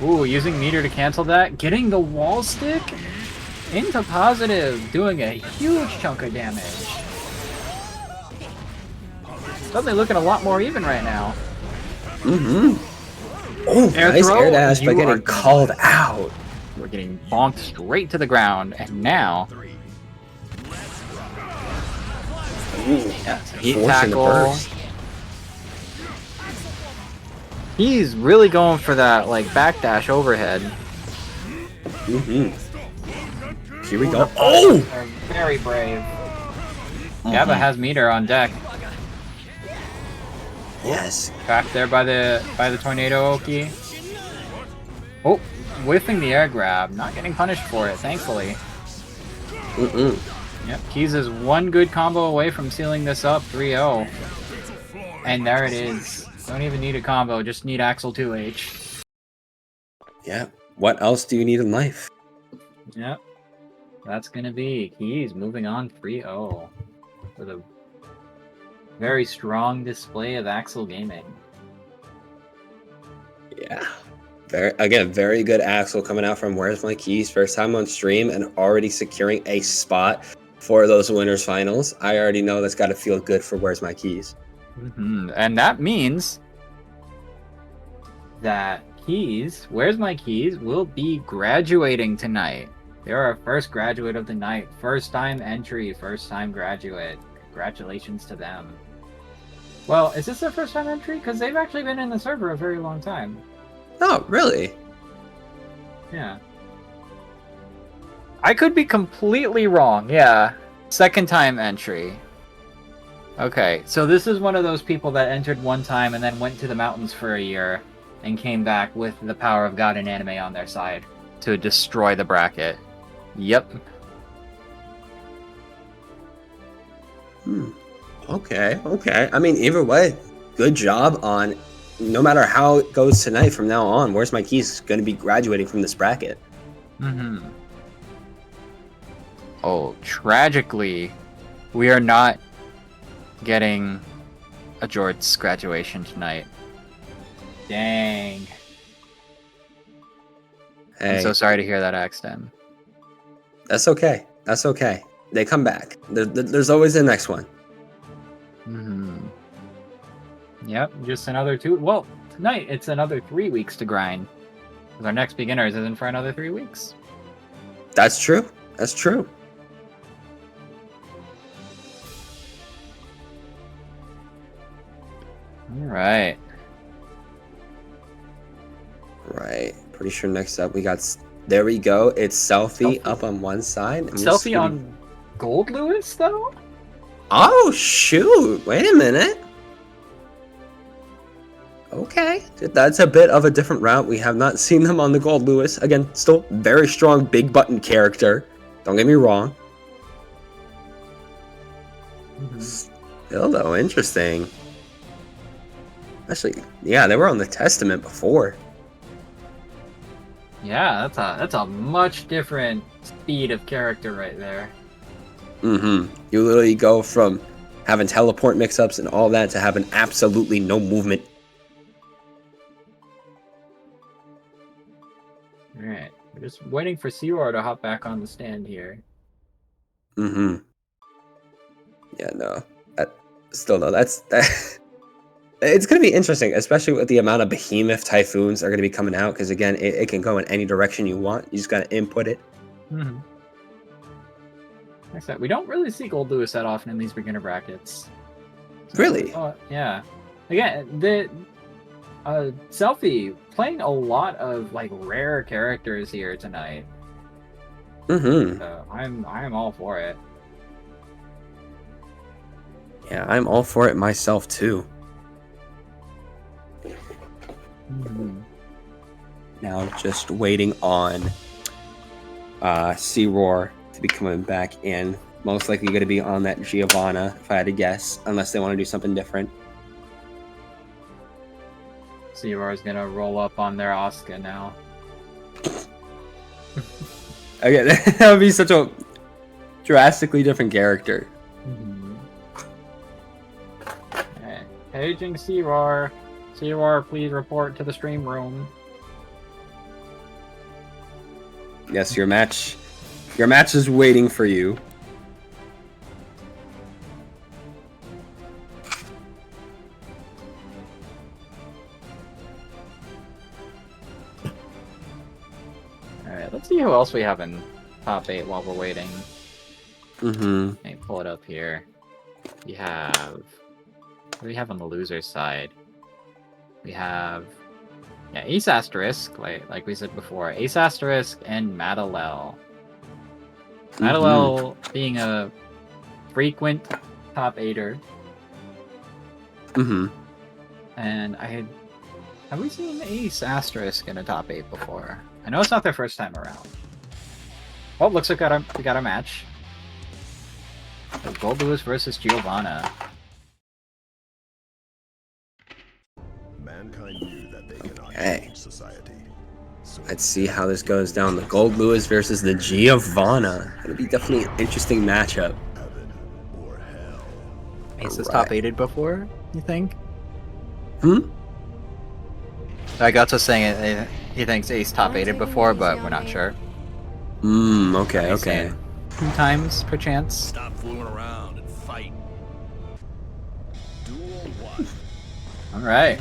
Ooh, using meter to cancel that, getting the wall stick into positive, doing a huge chunk of damage. Suddenly looking a lot more even right now. Mm-hmm. Oh, Air nice throw, air dash by you getting are- called out. We're getting bonked straight to the ground, and now... Ooh, Yeah, so heat forcing the tackle. burst. He's really going for that like backdash overhead. Here we go. Oh! They're very brave. Gabba has meter on deck. Yes. Back there by the tornado Oki. Oh, whiffing the air grab. Not getting punished for it, thankfully. Yep, Keys is one good combo away from sealing this up 3-0. And there it is. Don't even need a combo, just need Axel 2H. Yeah. What else do you need in life? Yep. That's gonna be Keys moving on 3-0. With a very strong display of Axel gaming. Yeah. Very good Axel coming out from Where's My Keys, first time on stream and already securing a spot for those winners finals. I already know that's got to feel good for Where's My Keys. And that means that Keys, Where's My Keys, will be graduating tonight. They're our first graduate of the night. First time entry, first time graduate. Congratulations to them. Well, is this their first time entry? Because they've actually been in the server a very long time. Oh, really? Yeah. I could be completely wrong. Yeah. Second time entry. Okay, so this is one of those people that entered one time and then went to the mountains for a year and came back with the power of God and anime on their side to destroy the bracket. Yep. Okay. I mean, either way, good job on, no matter how it goes tonight from now on, Where's My Keys going to be graduating from this bracket. Oh, tragically, we are not getting a Jort's graduation tonight. Dang. Hey, I'm so sorry to hear that, Axton. that's okay. They come back. There's always the next one. Yep, just another 2. Well, tonight it's another 3 weeks to grind. Because our next beginners isn't for another 3 weeks. That's true. Alright. Right. Pretty sure next up we got. There we go. It's Selfie up on one side. I'm just Selfie gonna- on Gold Lewis, though? Oh shoot! Wait a minute. Okay, that's a bit of a different route. We have not seen them on the Gold Lewis. Again, still very strong big button character. Don't get me wrong. Still though, interesting. Actually, yeah, they were on the Testament before. Yeah, that's a much different speed of character right there. You literally go from having teleport mix-ups and all that to having absolutely no movement. Alright, we're just waiting for Seawar to hop back on the stand here. Yeah, no. That's it's gonna be interesting, especially with the amount of behemoth typhoons are gonna be coming out, because again, it can go in any direction you want. You just gotta input it. Next up, we don't really see Gold Lewis that often in these beginner brackets. So, Really? Yeah. Again, the Selfie playing a lot of like rare characters here tonight. So I'm all for it. Yeah, I'm all for it myself too. Now just waiting on C-Roar to be coming back in. Most likely going to be on that Giovanna, if I had to guess, unless they want to do something different. Seawar is gonna roll up on their Asuka now. Again, that would be such a drastically different character. Okay. Paging Seawar. Seawar, please report to the stream room. Yes, your match is waiting for you. Alright, let's see who else we have in top 8 while we're waiting. Let me pull it up here. We have... What do we have on the loser's side? We have Yeah, Ace Asterisk, like we said before, Ace Asterisk and Madalel. Madalel being a frequent top 8er. Mm-hmm. And have we seen Ace Asterisk in a top 8 before? I know it's not their first time around. Oh, looks like we got a match. So Gold Lewis versus Giovanna. Mankind knew that they cannot Okay. change society. So Let's see how this goes down. The Gold Lewis versus the Giovanna. It'll be definitely an interesting matchup. heaven or hell. Ace has Alright. top 8'd before, you think? Hmm? I got to saying it. He thinks Ace top 8'd before, but we're not sure. Okay, He's okay. saying 2 times, perchance. Stop fooling around and fight. Duel 1. Alright.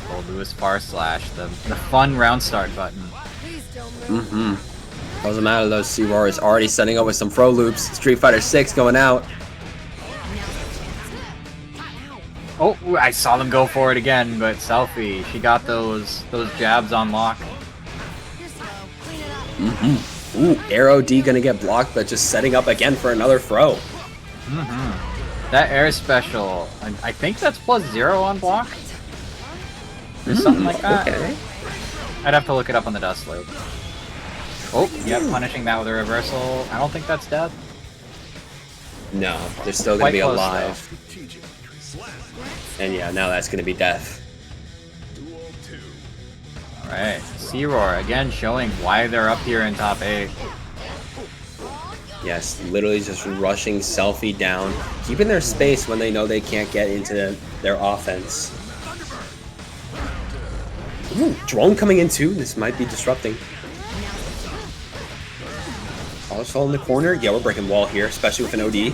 Gold Lewis Far Slash, the fun round start button. Doesn't matter though, C-Roar is already setting up with some throw loops. Street Fighter 6 going out. Oh, I saw them go for it again, but Selfie, she got those jabs on lock. Ooh, Arrow D gonna get blocked, but just setting up again for another throw. That air special, I think that's +0 on block? Or something like that. Okay. I'd have to look it up on the dust loop. Oh, yeah, punishing that with a reversal. I don't think that's death. No, they're still gonna Quite be close, alive. And yeah, now that's gonna be death. Duel 2. Alright, C-Roar, again showing why they're up here in top 8. Yes, literally just rushing Selfie down, keeping their space when they know they can't get into their offense. Ooh, drone coming in too. This might be disrupting. Also in the corner. Yeah, we're breaking wall here, especially with an OD.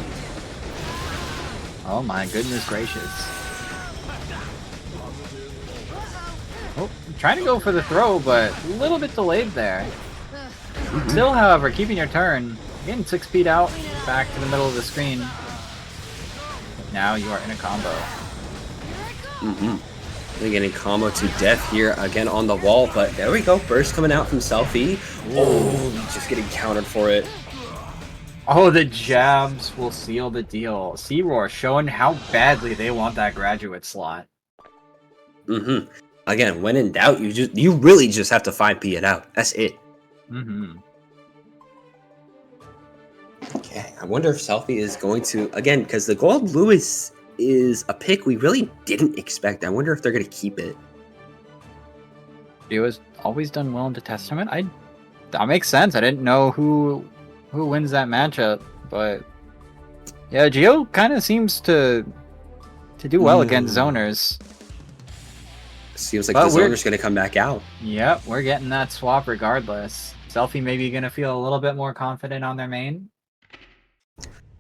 Oh my goodness gracious. Oh, trying to go for the throw, but a little bit delayed there. Still, however, keeping your turn. Getting 6 feet out, back to the middle of the screen. Now you are in a combo. They're getting combo to death here again on the wall, but there we go. Burst coming out from Selfie. Oh, just getting countered for it. Oh, the jabs will seal the deal. C-Roar showing how badly they want that graduate slot. Again, when in doubt, you really just have to 5P it out. That's it. Okay, I wonder if Selfie is going to, again, because the Gold Lewis is a pick we really didn't expect. I wonder if they're going to keep it. Geo has always done well into Testament. That makes sense. I didn't know who wins that matchup, but yeah, Geo kind of seems to do well against zoners. Seems like But the we're- zoner's going to come back out. Yep, we're getting that swap regardless. Selfie maybe gonna feel a little bit more confident on their main.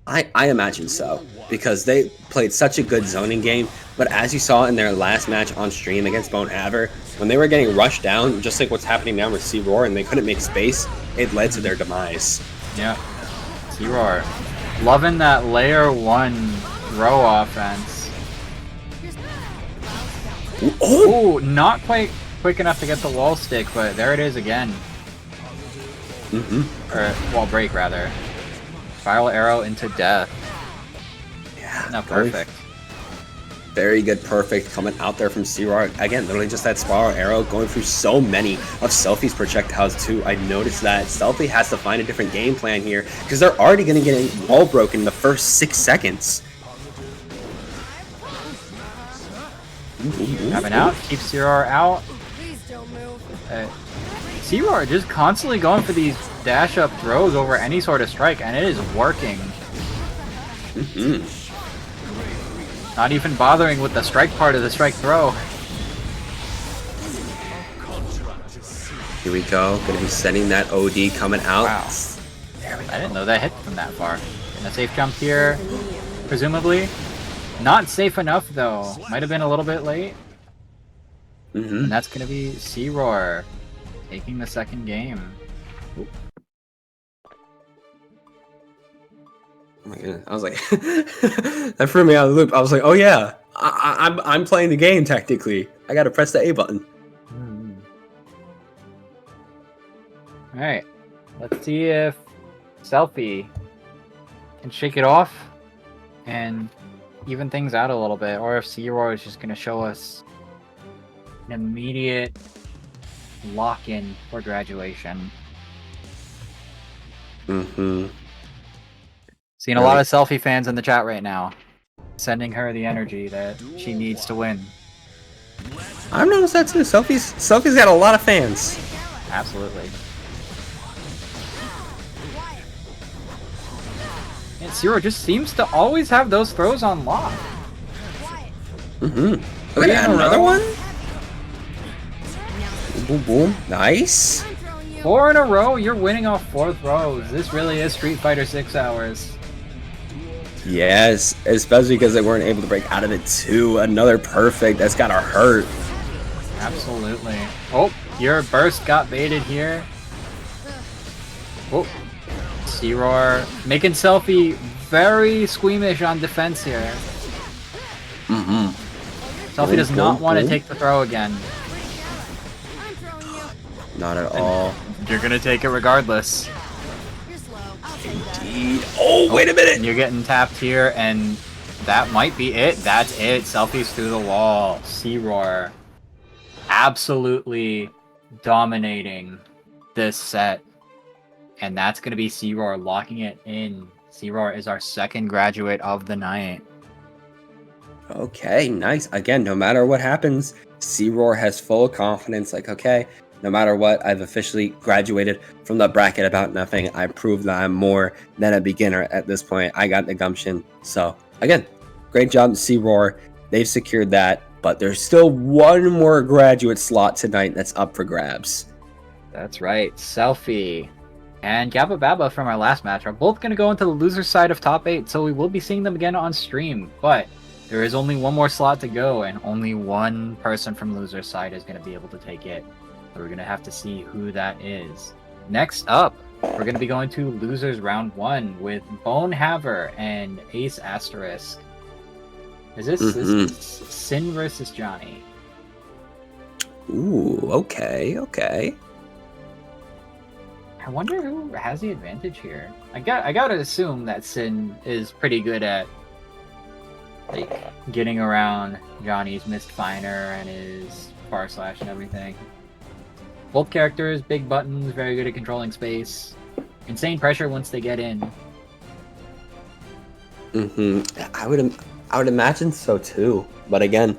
I imagine so, because they played such a good zoning game, but as you saw in their last match on stream against Bone Haver, when they were getting rushed down, just like what's happening now with C-Roar, and they couldn't make space, it led to their demise. Yeah. C-Roar. Loving that layer 1 row offense. Oh! Ooh, not quite quick enough to get the wall stick, but there it is again. Or wall break, rather. Spiral arrow into death. Yeah, No, very- perfect. Very good, perfect coming out there from C-Roar. Again, literally just that spiral arrow going through so many of Selfie's projectiles too. I noticed that Selfie has to find a different game plan here because they're already going to get wall broken in the first 6 seconds. Tapping out, keeps C-Roar out. C-Roar just constantly going for these dash up throws over any sort of strike, and it is working. Not even bothering with the strike part of the strike throw. Here we go. Going to be sending that OD coming out. Wow. I didn't know that hit from that far. Getting a safe jump here, presumably. Not safe enough though. Might have been a little bit late. And that's going to be C-Roar taking the second game. Oh my goodness. I was like, that threw me out of the loop. I was like, oh yeah, I'm playing the game technically. I gotta press the A button. All right, let's see if Selfie can shake it off and even things out a little bit, or if Zero is just going to show us an immediate lock-in for graduation. Seeing a lot of Selfie fans in the chat right now, sending her the energy that she needs to win. I've noticed that too. Selfie's got a lot of fans. Absolutely. And Zero just seems to always have those throws on lock. Look at that, another one. Boom, boom. Nice. 4 in a row, you're winning off 4 throws. This really is Street Fighter 6 hours. Yes, especially because they weren't able to break out of it too. Another perfect. That's gotta hurt. Absolutely. Oh, your burst got baited here. Oh, C-Roar making Selfie very squeamish on defense here. Selfie does not want to take the throw again. Not at all. You're gonna take it regardless. Indeed. Oh, wait a minute. And you're getting tapped here, and that might be it. That's it. Selfies through the wall. C-Roar absolutely dominating this set. And that's going to be C-Roar locking it in. C-Roar is our second graduate of the night. Okay, nice. Again, no matter what happens, C-Roar has full confidence. Like, okay, no matter what, I've officially graduated from the bracket about nothing. I proved that I'm more than a beginner at this point. I got the gumption. So, again, great job, C-Roar. They've secured that, but there's still one more graduate slot tonight that's up for grabs. That's right. Selfie and Gabba Baba from our last match are both going to go into the loser side of top 8, so we will be seeing them again on stream. But there is only one more slot to go, and only one person from loser side is going to be able to take it. So we're going to have to see who that is. Next up, we're going to be going to losers round 1 with Bone Haver and Ace Asterisk. Is this Sin versus Johnny? Ooh, okay. I wonder who has the advantage here. I gotta assume that Sin is pretty good at like getting around Johnny's missed finer and his far slash and everything. Both characters, big buttons, very good at controlling space. Insane pressure once they get in. I would imagine so too. But again,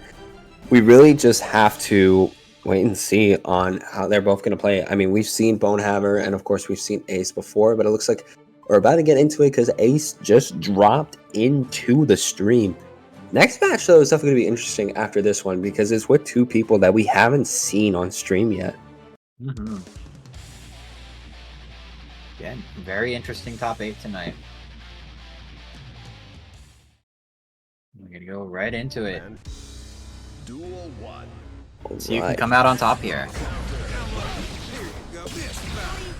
we really just have to wait and see on how they're both going to play. I mean, we've seen Bonehaver and of course we've seen Ace before, but it looks like we're about to get into it because Ace just dropped into the stream. Next match though is definitely going to be interesting after this one because it's with two people that we haven't seen on stream yet. Again, very interesting top 8 tonight. We're going to go right into it. Duel 1. So you can come out on top here.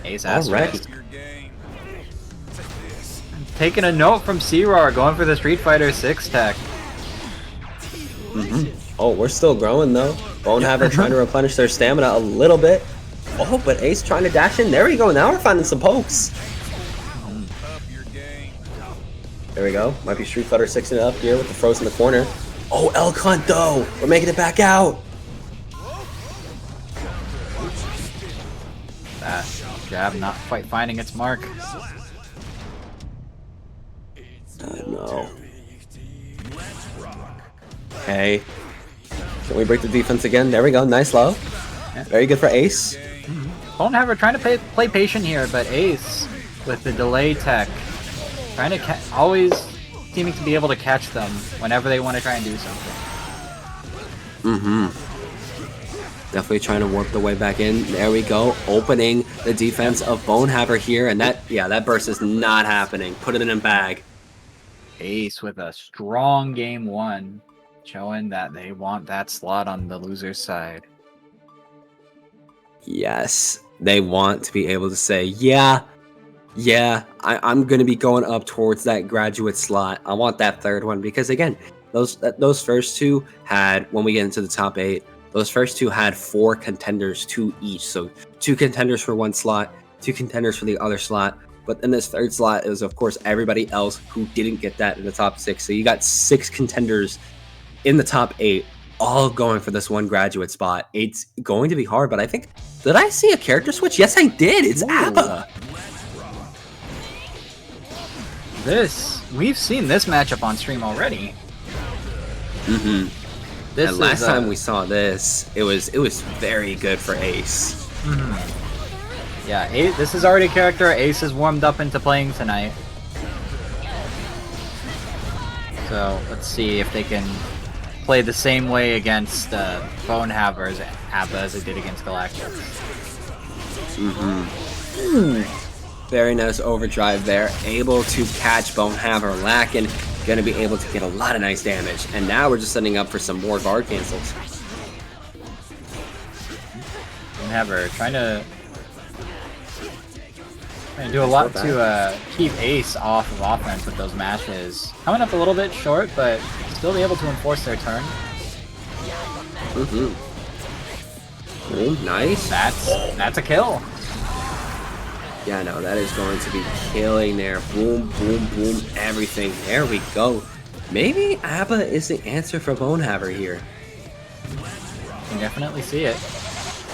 Ace Asterisk. Taking a note from C-Roar, going for the Street Fighter 6 tech. Oh, we're still growing though. Bonehaver trying to replenish their stamina a little bit. Oh, but Ace trying to dash in. There we go. Now we're finding some pokes. There we go. Might be Street Fighter 6 up here with the froze in the corner. Oh, Elk Hunt though. We're making it back out. That jab not quite finding its mark. No. Okay. Can we break the defense again? There we go. Nice low. Yeah. Very good for Ace. Bonehaver trying to play patient here, but Ace with the delay tech. Trying to always seeming to be able to catch them whenever they want to try and do something. Definitely trying to warp the way back in. There we go. Opening the defense of Bonehaver here. And that burst is not happening. Put it in a bag. Ace with a strong game 1, showing that they want that slot on the loser's side. Yes. They want to be able to say, yeah, I'm going to be going up towards that graduate slot. I want that third one because, again, Those first two had, when we get into the top 8, those first two had 4 contenders, 2 each. So 2 contenders for one slot, 2 contenders for the other slot. But in this third slot is, of course, everybody else who didn't get that in the top 6. So you got 6 contenders in the top 8, all going for this one graduate spot. It's going to be hard, but I think, did I see a character switch? Yes, I did. It's ABBA. We've seen this matchup on stream already. Mm-hmm. This And last is, time we saw this, it was very good for Ace. Yeah, this is already a character Ace is warmed up into playing tonight. So let's see if they can play the same way against Bonehaver's ABBA as they did against Galactic. Very nice overdrive there. Able to catch Bonehaver lacking. Gonna be able to get a lot of nice damage. And now we're just setting up for some more guard cancels. Bonehaver trying to do a lot to keep Ace off of offense with those mashes. Coming up a little bit short, but still be able to enforce their turn. Oh, nice. That's a kill. Yeah, no, that is going to be killing there. Boom, boom, boom, everything. There we go. Maybe ABBA is the answer for Bonehaver here. Can definitely see it.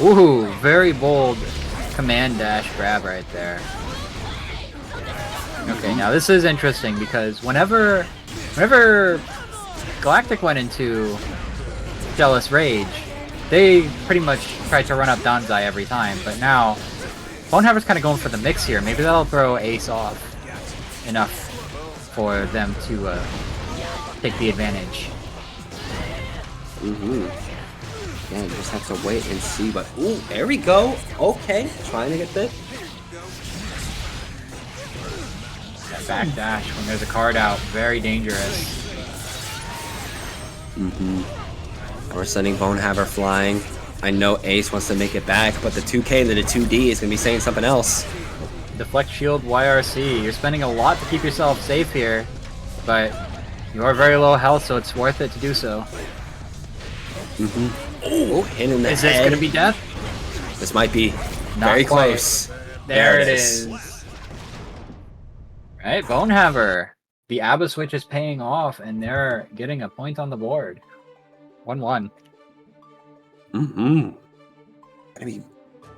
Ooh, very bold command dash grab right there. Okay, now this is interesting because whenever Galactic went into Jealous Rage, they pretty much tried to run up Danzai every time, but now Bonehaver's kind of going for the mix here. Maybe that'll throw Ace off enough for them to take the advantage. Yeah, you just have to wait and see, but ooh, there we go. Okay, trying to get this. That back dash when there's a card out, very dangerous. We're sending Bonehaver flying. I know Ace wants to make it back, but the 2K and the 2D is going to be saying something else. Deflect shield YRC. You're spending a lot to keep yourself safe here, but you are very low health, so it's worth it to do so. Oh, hit in the Is this head. going to be death? This might be Not very quite. close. There it is. Right, Bonehaver. The ABBA switch is paying off, and they're getting a point on the board. 1-1. Gonna be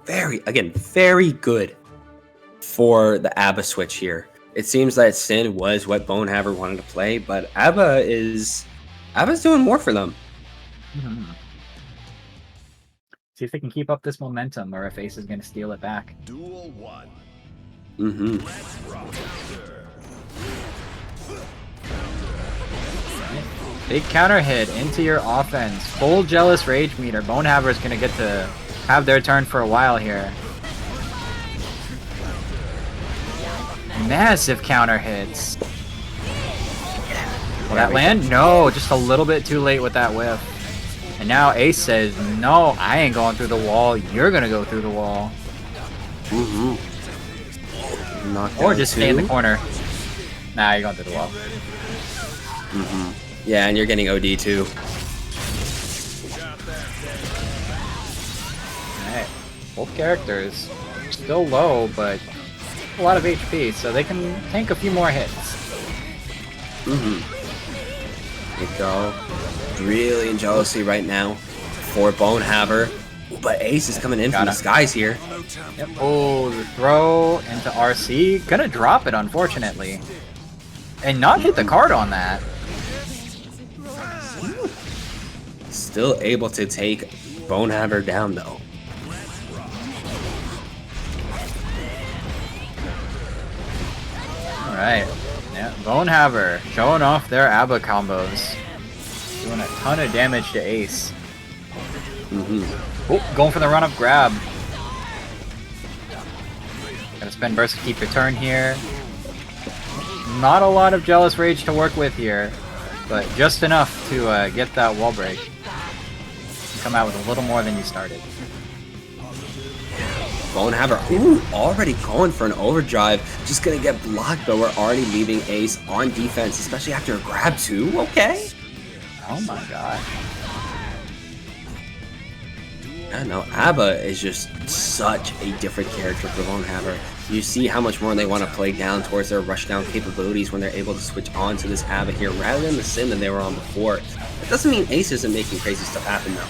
very good for the ABBA switch here. It seems that Sin was what Bonehaver wanted to play, but ABBA's doing more for them. See if they can keep up this momentum, or if Ace is going to steal it back. Duel 1. Big counter hit into your offense. Full Jealous Rage meter. Bonehaver is going to get to have their turn for a while here. Massive counter hits. Will that land? No, just a little bit too late with that whiff. And now Ace says, no, I ain't going through the wall. You're going to go through the wall. Or just stay in the corner. Nah, you're going through the wall. Yeah, and you're getting OD too. Alright. Both characters still low, but a lot of HP, so they can tank a few more hits. There you go. Really in jealousy right now for Bonehaver. But Ace is coming in from the skies here. Yep. Oh, the throw into RC. Gonna drop it, unfortunately. And not hit the card on that. Still able to take Bonehaver down though. Alright. Yeah, Bonehaver showing off their ABBA combos. Doing a ton of damage to Ace. Oh, going for the run-up grab. Gotta spend burst to keep your turn here. Not a lot of Jealous Rage to work with here, but just enough to get that wall break. Come out with a little more than you started. Bonehaver, ooh, already going for an overdrive. Just gonna get blocked, but we're already leaving Ace on defense, especially after a grab too. Okay. Oh my god. I know, Abba is just such a different character for Bonehammer. You see how much more they want to play down towards their rushdown capabilities when they're able to switch on to this Abba here rather than the Sim than they were on before. It doesn't mean Ace isn't making crazy stuff happen though.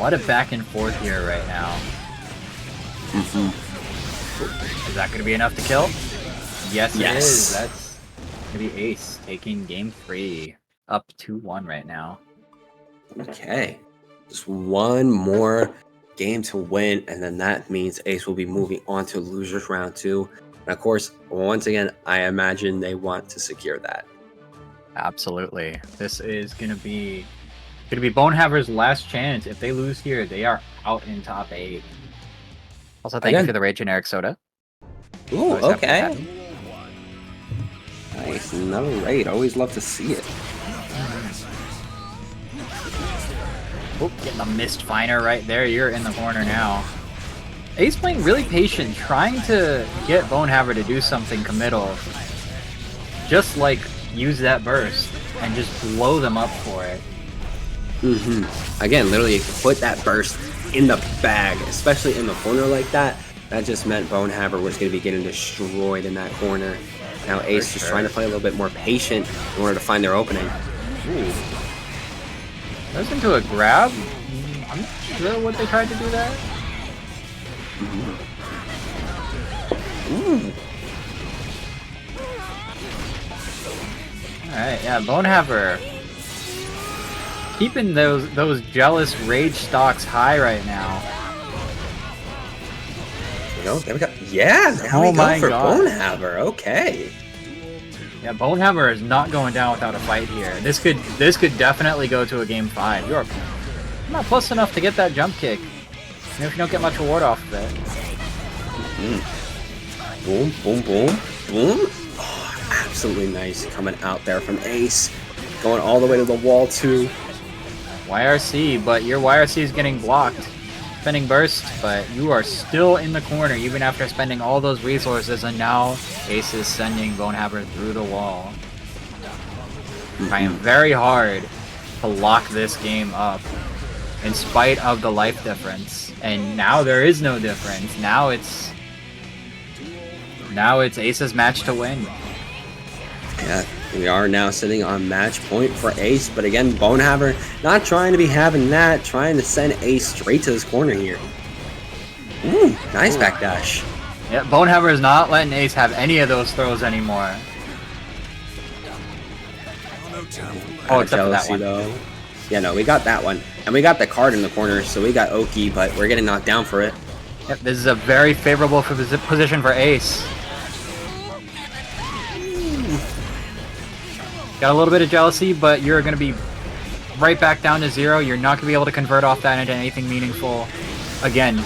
What a back and forth here right now. Is that going to be enough to kill? Yes, it is. That's going to be Ace taking game 3. Up 2-1 right now. Okay. Just one more game to win, and then that means Ace will be moving on to losers round 2. And of course, once again, I imagine they want to secure that. Absolutely. This is going to be Bonehammer's last chance. If they lose here, they are out in top 8. Also, thank you for the Rage Generic Soda. Ooh, Always happy to have okay. you. Nice. Another raid. Always love to see it. Oh, getting the missed finer right there. You're in the corner now. Ace playing really patient, trying to get Bonehammer to do something committal. Just like use that burst and just blow them up for it. Again, literally, if you put that burst in the bag, especially in the corner like that, that just meant Bonehammer was going to be getting destroyed in that corner. Now Ace just trying to play a little bit more patient in order to find their opening. Ooh. Goes into a grab? I'm not sure what they tried to do there. Alright, yeah, Bonehammer keeping those jealous rage stocks high right now. You know, there we go. Yeah, now we go for Bonehammer. Okay. Yeah, Bonehammer is not going down without a fight here. This could definitely go to a game 5. You're not close enough to get that jump kick. Even if you don't get much reward off of it. Boom, boom, boom, boom. Oh, absolutely nice coming out there from Ace. Going all the way to the wall too. YRC, but your YRC is getting blocked. Spending burst, but you are still in the corner even after spending all those resources, and now Ace is sending Bonehammer through the wall. Trying very hard to lock this game up in spite of the life difference. And now there is no difference. Now it's Ace's match to win. Yeah, we are now sitting on match point for Ace, but again, Bonehammer not trying to be having that, trying to send Ace straight to this corner here. Ooh, nice backdash. Yeah, Bonehammer is not letting Ace have any of those throws anymore. Oh, except for that one. Though. Yeah, no, we got that one. And we got the card in the corner, so we got Oki, but we're getting knocked down for it. Yep, this is a very favorable position for Ace. Got a little bit of jealousy, but you're going to be right back down to 0. You're not going to be able to convert off that into anything meaningful. Again,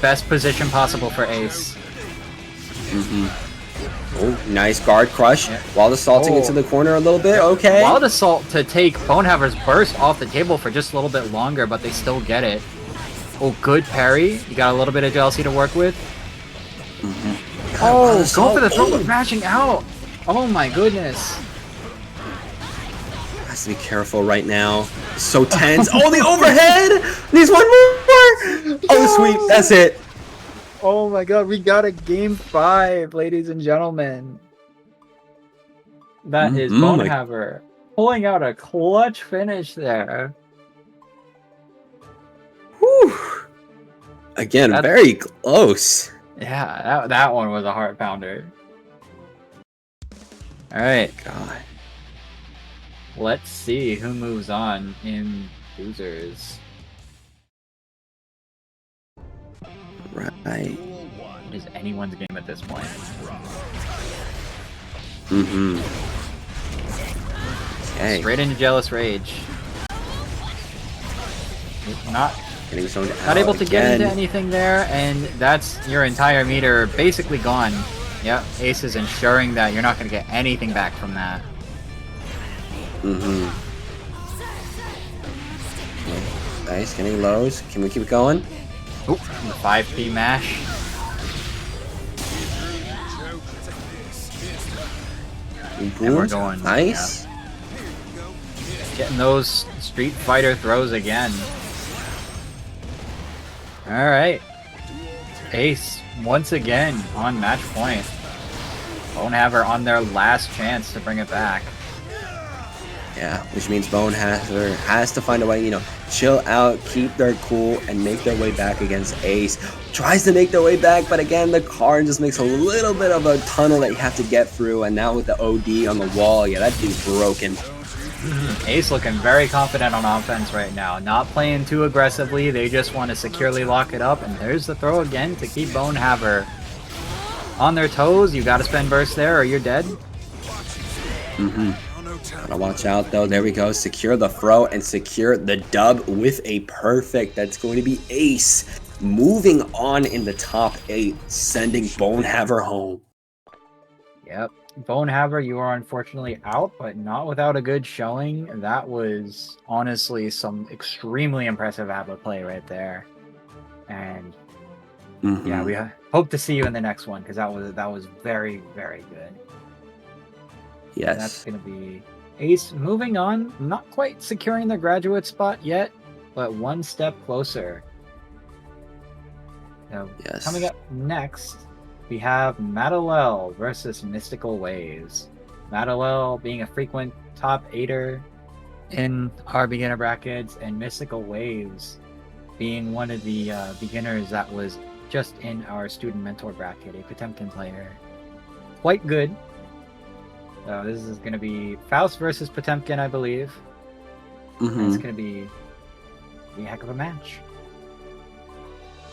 best position possible for Ace. Oh, nice guard crush. Wild assaulting into the corner a little bit. Okay. Wild assault to take Bonehammer's burst off the table for just a little bit longer, but they still get it. Oh, good parry. You got a little bit of jealousy to work with. Oh, go for the throw, but mashing out. Oh my goodness. Has to be careful right now. So tense. Oh, the overhead! Needs one more! Oh, sweet. That's it. Oh my god, we got a game 5, ladies and gentlemen. That is Bonehammer pulling out a clutch finish there. Whew. Again, very close. Yeah, that one was a heart pounder. Alright. God. Let's see who moves on in losers. Right. It is anyone's game at this point. Okay. Straight into Jealous Rage. Not able to get into anything there, and that's your entire meter basically gone. Yep, Ace is ensuring that you're not going to get anything back from that. Nice, getting lows. Can we keep it going? Oop, the 5P mash. And we're Boom. going Nice. getting those Street Fighter throws again. Alright. Ace, once again, on match point. Bonehaver on their last chance to bring it back. Yeah, which means Bonehaver has to find a way, chill out, keep their cool, and make their way back against Ace. Tries to make their way back, but again, the car just makes a little bit of a tunnel that you have to get through, and now with the OD on the wall, yeah, that thing's broken. Ace looking very confident on offense right now. Not playing too aggressively, they just want to securely lock it up, and there's the throw again to keep Bonehaver on their toes. You gotta spend burst there or you're dead. Gotta watch out though. There we go. Secure the throw and secure the dub with a perfect. That's going to be Ace moving on in the top 8, sending Bonehaver home. Yep. Bonehaver, you are unfortunately out, but not without a good showing. That was honestly some extremely impressive ABBA play right there. And yeah, we hope to see you in the next one because that was very, very good. Yes. And that's going to be Ace moving on. Not quite securing the graduate spot yet, but one step closer. Now, Yes. coming up next, we have Madalel versus Mystical Waves. Madalel being a frequent top 8er in our beginner brackets, and Mystical Waves being one of the beginners that was just in our student mentor bracket, a Potemkin player. Quite good. So this is going to be Faust versus Potemkin, I believe. And it's going to be a heck of a match.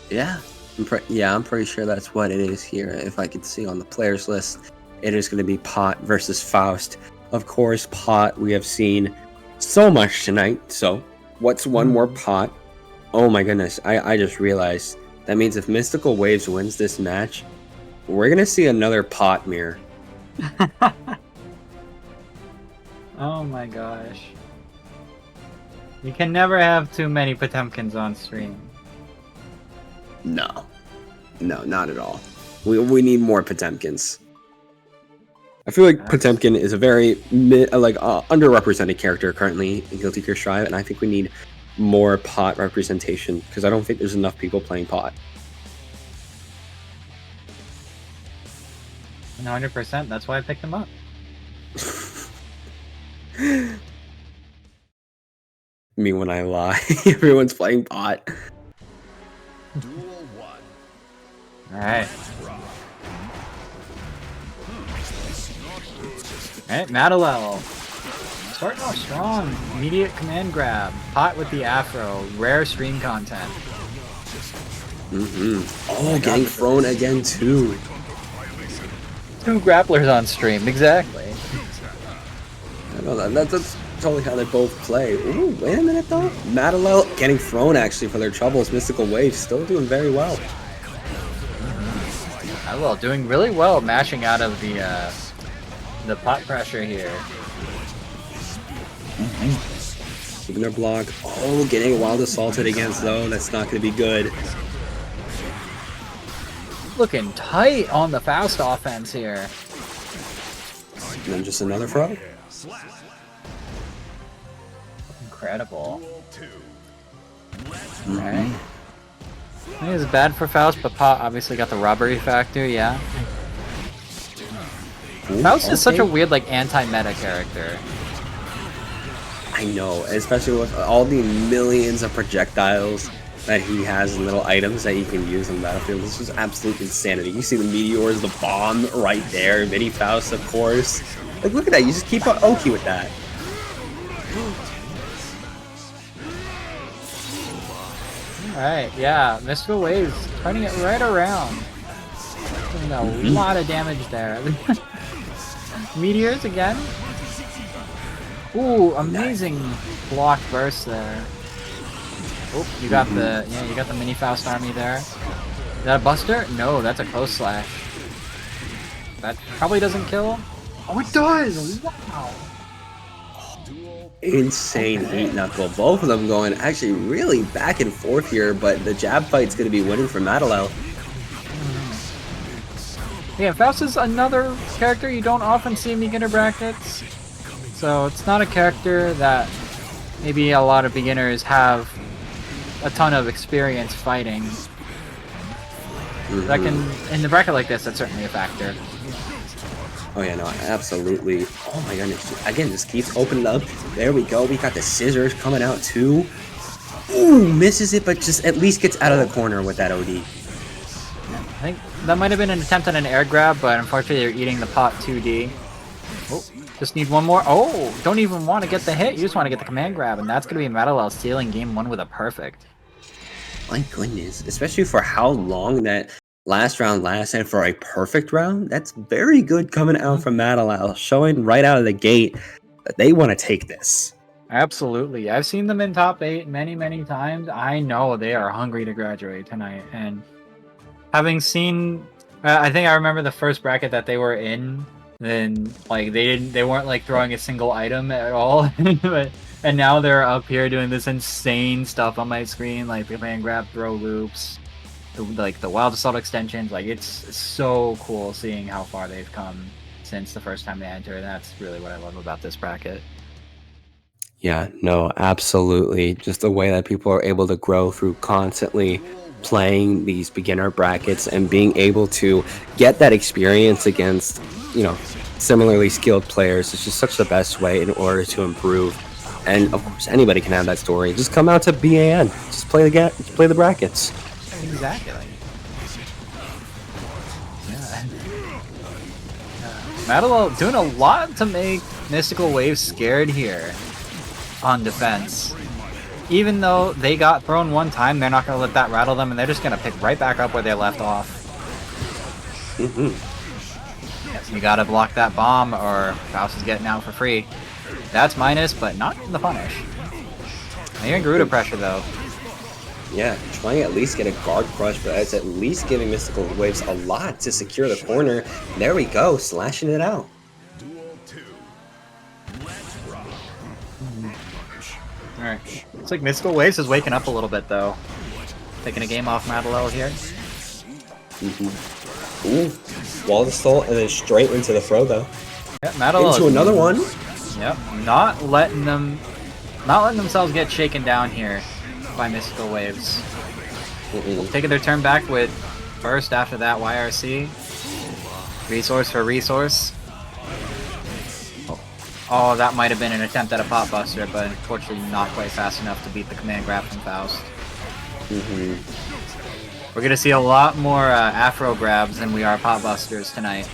Yeah. I'm pretty sure that's what it is here. If I could see on the players list, it is going to be Pot versus Faust. Of course, Pot, we have seen so much tonight. So what's one more Pot? Oh my goodness. I just realized that means if Mystical Waves wins this match, we're going to see another Pot mirror. Oh my gosh. You can never have too many Potemkins on stream. No, not at all. We need more Potemkins. I feel like Potemkin is a very underrepresented character currently in Guilty Gear Strive, and I think we need more Pot representation because I don't think there's enough people playing Pot. 100%. That's why I picked them up. Me when I lie, everyone's playing Pot. Duel 1. Alright. Alright, Madalel. Starting off strong. Immediate command grab. Pot with the afro. Rare stream content. Oh, getting thrown again too. 2 grapplers on stream, exactly. I know that's totally how they both play. Ooh, wait a minute though. Madalel getting thrown actually for their troubles. Mystical Wave still doing very well. Madalel doing really well mashing out of the pot pressure here. Keeping their block. Oh, getting wild assaulted against though. That's not going to be good. Looking tight on the Faust offense here. And then just another throw. Incredible. Duel 2. Alright. I think it's bad for Faust, but Pot obviously got the robbery factor, yeah. Ooh, Faust is such a okay. weird, like, anti-meta character. I know, especially with all the millions of projectiles that he has and little items that he can use on the battlefield. This is absolute insanity. You see the meteors, the bomb right there, Mini Faust, of course. Like, look at that. You just keep on Oki with that. Alright, yeah, Mystical Waves turning it right around. Doing a lot of damage there. Meteors again. Ooh, amazing block burst there. Oh, you got the mini Faust army there. Is that a buster? No, that's a close slash. That probably doesn't kill. Oh, it does! Wow. Insane heat knuckle. Both of them going actually really back and forth here, but the jab fight's going to be winning for Madalel. Yeah, Faust is another character you don't often see in beginner brackets. So it's not a character that maybe a lot of beginners have a ton of experience fighting. That can, in the bracket like this, that's certainly a factor. Oh yeah, no, absolutely. Oh my goodness. Again, just keeps opening up. There we go. We got the scissors coming out too. Ooh, misses it, but just at least gets out of the corner with that OD. I think that might have been an attempt at an air grab, but unfortunately they're eating the pot 2D. Oh, just need one more. Oh, don't even want to get the hit. You just want to get the command grab, and that's going to be Metal stealing game 1 with a perfect. My goodness, especially for how long that last round lasted for a perfect round. That's very good coming out from Madalal, showing right out of the gate that they want to take this. Absolutely. I've seen them in top 8 many, many times. I know they are hungry to graduate tonight. And having seen, I think I remember the first bracket that they were in, then like they weren't like throwing a single item at all. And now they're up here doing this insane stuff on my screen, like the command grab, throw loops, like the wild assault extensions. Like it's so cool seeing how far they've come since the first time they entered. And that's really what I love about this bracket. Yeah, no, absolutely. Just the way that people are able to grow through constantly playing these beginner brackets and being able to get that experience against, similarly skilled players is just such the best way in order to improve. And of course, anybody can have that story. Just come out to BAN. Just play the brackets. Exactly. Yeah. Madalo doing a lot to make Mystical Wave scared here on defense. Even though they got thrown one time, they're not going to let that rattle them, and they're just going to pick right back up where they left off. Yes, you got to block that bomb, or Faust is getting out for free. That's minus, but not in the punish. They're in Garuda pressure, though. Yeah, trying to at least get a guard crush, but it's at least giving Mystical Waves a lot to secure the corner. There we go, slashing it out. Alright. Looks like Mystical Waves is waking up a little bit, though. Taking a game off Madalel here. Ooh, wall assault and then straight into the throw, though. Yeah, Madalel Into another one. Yep, not letting themselves get shaken down here by Mystical Waves. Taking their turn back with burst after that YRC. Resource for resource. Oh, that might have been an attempt at a pot buster, but unfortunately not quite fast enough to beat the command grab from Faust. We're gonna see a lot more Afro grabs than we are pot busters tonight.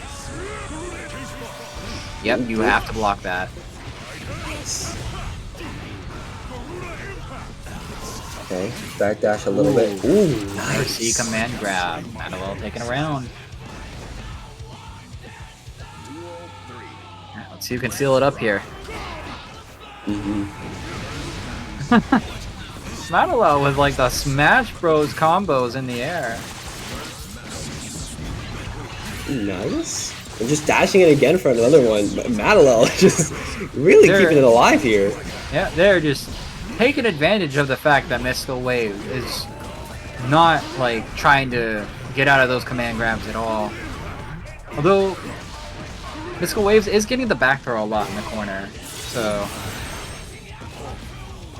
Yep, you have to block that. Okay, backdash a little bit. Ooh, nice. See command grab. Madalel taking a round. Let's see who can seal it up here. Madalel with like the Smash Bros combos in the air. Nice. And just dashing it again for another one. Madalel just really keeping it alive here. Yeah, they're just taking advantage of the fact that Mystical Wave is not like trying to get out of those command grabs at all. Although Mystical Waves is getting the back throw a lot in the corner, so.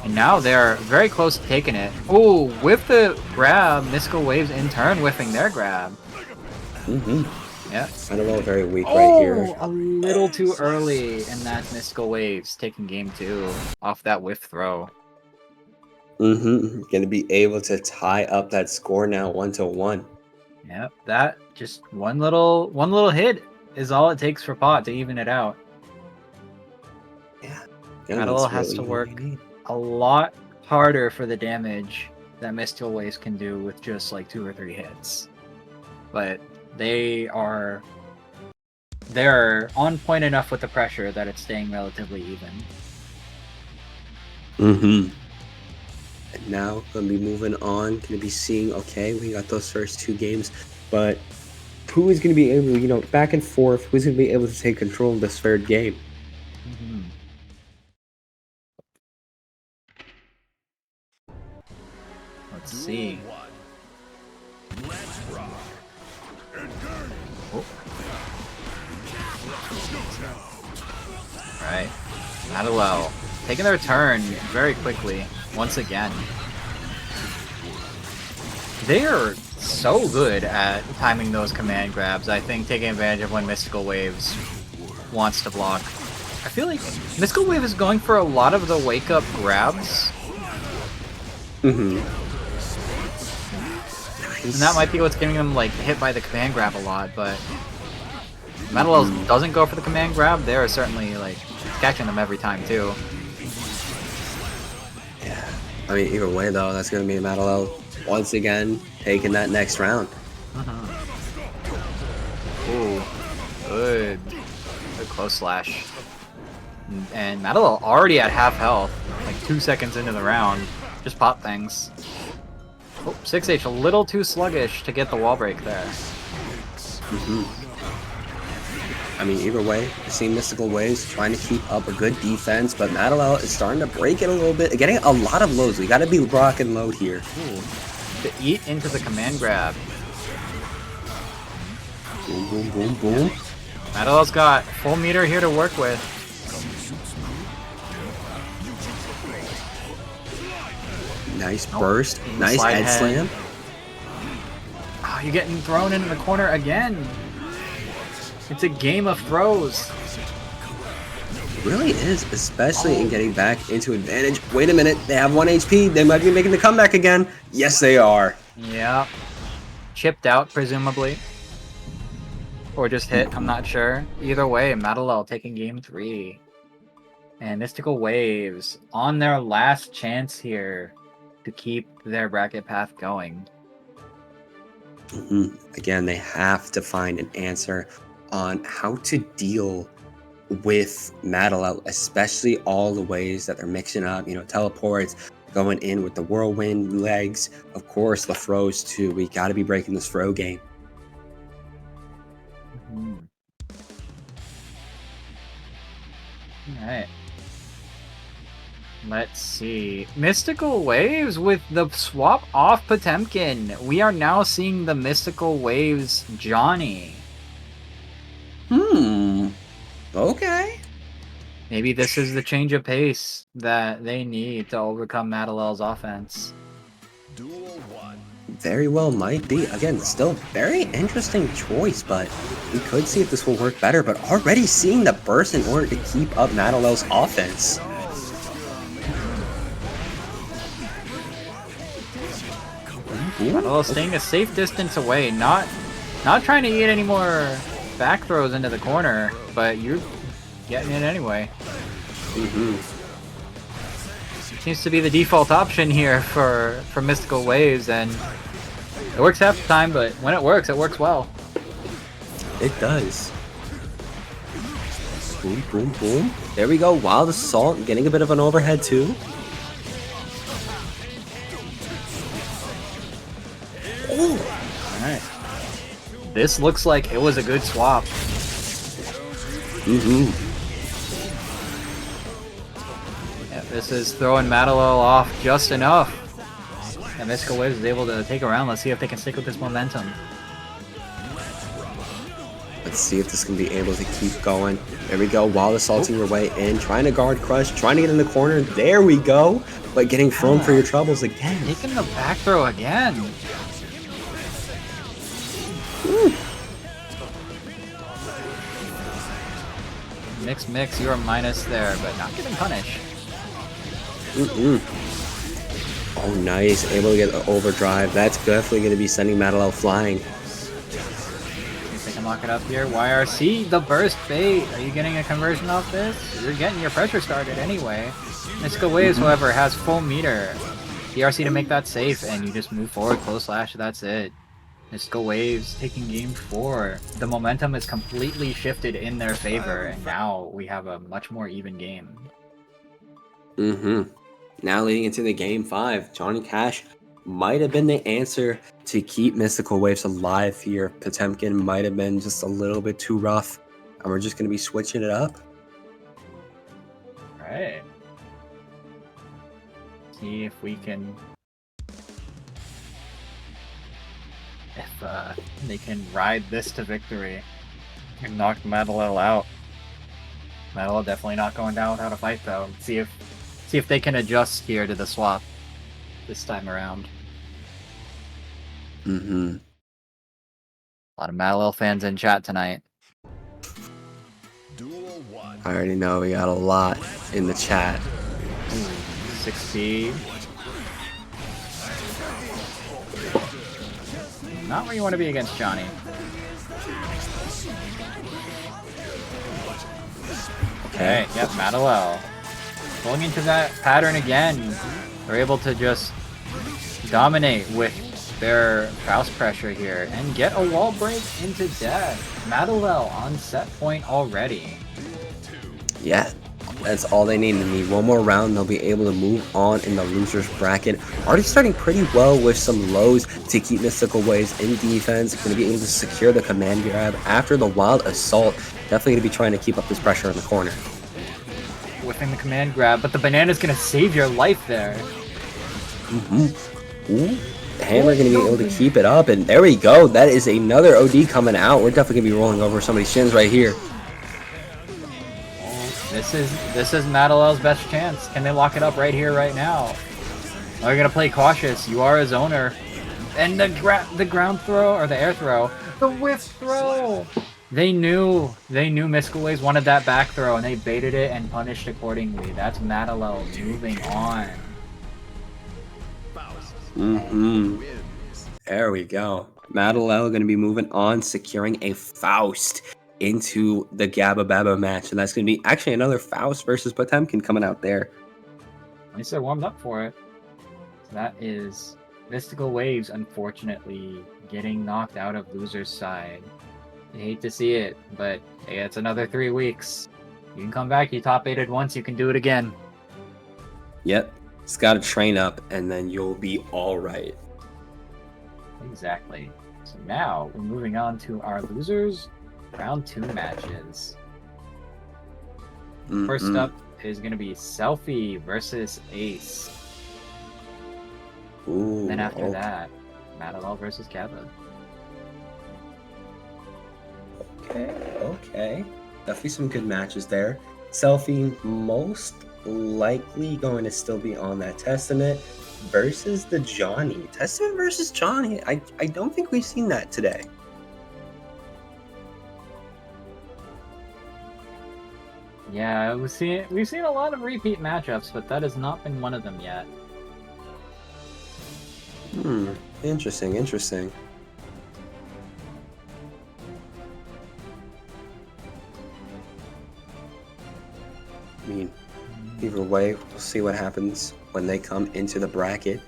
And now they're very close to taking it. Oh, with the grab, Mystical Waves in turn whiffing their grab. Yeah. I don't know, very weak right here. A little too early, and that's Mystical Waves taking game 2 off that whiff throw. Gonna be able to tie up that score now 1-1. Yep, that just one little hit is all it takes for pot to even it out. Yeah. Madalel has to work a lot harder for the damage that Mystical Waves can do with just like 2 or 3 hits. But they're on point enough with the pressure that it's staying relatively even. And now gonna be moving on, gonna be seeing, okay, we got those first 2 games, but who is gonna be able, back and forth, who's gonna be able to take control of this third game? Let's see. Right. Madelo taking their turn very quickly, once again. They are so good at timing those command grabs, I think, taking advantage of when Mystical Waves wants to block. I feel like Mystical Wave is going for a lot of the wake-up grabs. Mm-hmm. And that might be what's getting them like hit by the command grab a lot, but Metal doesn't go for the command grab, they're certainly like catching them every time too. Yeah. I mean, either way though, that's gonna be Madelo once again taking that next round. Ooh, good. Good close slash. And Madelo already at half health, like 2 seconds into the round. Just pop things. Oh, 6H a little too sluggish to get the wall break there. I mean, either way, we're seeing Mystical Waves trying to keep up a good defense, but Madelo is starting to break it a little bit, getting a lot of loads. We gotta be rock and load here. Ooh. To eat into the command grab. Boom, boom, boom, boom. Madelo's got full meter here to work with. Nice burst. Nice slide head head. slam. Oh, you're getting thrown into the corner again. It's a game of throws. Really is, especially in getting back into advantage. Wait a minute, they have 1 HP. They might be making the comeback again. Yes, they are. Yeah. Chipped out, presumably. Or just hit, I'm not sure. Either way, Madelo taking game 3. And Mystical Waves on their last chance here to keep their bracket path going. Again, they have to find an answer on how to deal with Madelo, especially all the ways that they're mixing up, you know, teleports, going in with the whirlwind legs, of course, the throws too. We got to be breaking this throw game. Alright. Let's see. Mystical Waves with the swap off Potemkin. We are now seeing the Mystical Waves Johnny. Okay. Maybe this is the change of pace that they need to overcome Madelo's offense. Duel 1. Very well might be. Again, still very interesting choice, but we could see if this will work better. But already seeing the burst in order to keep up Madelo's offense. Madelo staying a safe distance away, not trying to eat any more back throws into the corner, but you're getting it anyway. Seems to be the default option here for Mystical Waves, and it works half the time, but when it works well. It does. Boom, boom, boom. There we go. Wild Assault getting a bit of an overhead too. Alright. This looks like it was a good swap. Yeah, this is throwing Madelo off just enough. And Mystical Waves is able to take a round. Let's see if they can stick with this momentum. Let's see if this can be able to keep going. There we go. Wild Assaulting your way in, trying to guard crush, trying to get in the corner. There we go. But getting thrown for your troubles again. Taking the back throw again. Mix, you're a minus there, but not getting punished. Oh, nice. Able to get the overdrive. That's definitely going to be sending Madelo flying. See if they can lock it up here. YRC, the burst bait. Are you getting a conversion off this? You're getting your pressure started anyway. Mystical Waves, however, has full meter. DRC to make that safe, and you just move forward, close slash, that's it. Mystical Waves taking game 4. The momentum is completely shifted in their favor, and now we have a much more even game. Now leading into the game 5, Johnny Cash might have been the answer to keep Mystical Waves alive here. Potemkin might have been just a little bit too rough, and we're just going to be switching it up. Alright. See if we can... If they can ride this to victory and knock Madelo out. Well, definitely not going down without a fight though. See if they can adjust here to the swap this time around. Mm-hmm. A lot of Malil fans in chat tonight. Duel 1. I already know we got a lot in the chat. 6P. Not where you want to be against Johnny. Okay, yep, Madalel. Going into that pattern again. They're able to just dominate with their Faust pressure here and get a wall break into death. Madalel on set point already. Yeah, that's all they need. They need one more round. They'll be able to move on in the losers bracket. Already starting pretty well with some lows to keep Mystical Waves in defense. Going to be able to secure the command grab after the wild assault. Definitely going to be trying to keep up this pressure in the corner. Whipping the command grab, but the banana's going to save your life there. Ooh. The hammer going to be able to keep it up, and there we go. That is another OD coming out. We're definitely going to be rolling over somebody's shins right here. This is Madalel's best chance. Can they lock it up right here, right now? They're gonna play cautious. You are a zoner, and the ground throw or the air throw, the whiff throw. They knew Mystical Waves wanted that back throw, and they baited it and punished accordingly. That's Madalel moving on. There we go. Madalel going to be moving on, securing a Faust into the Gabba Baba match, and that's going to be actually another Faust versus Potemkin coming out there. At least they're warmed up for it. So that is Mystical Waves, unfortunately, getting knocked out of loser's side. I hate to see it, but hey, it's another 3 weeks. You can come back. You top 8'd once. You can do it again. Yep. It's got to train up, and then you'll be all right. Exactly. So now we're moving on to our losers round 2 matches. First up is going to be Selfie versus Ace. Ooh, Then after that, Madalel versus Gabba. Okay. Definitely some good matches there. Selfie most likely going to still be on that Testament versus the Johnny. Testament versus Johnny. I don't think we've seen that today. Yeah, we've seen a lot of repeat matchups, but that has not been one of them yet. Interesting. I mean, either way, we'll see what happens when they come into the bracket.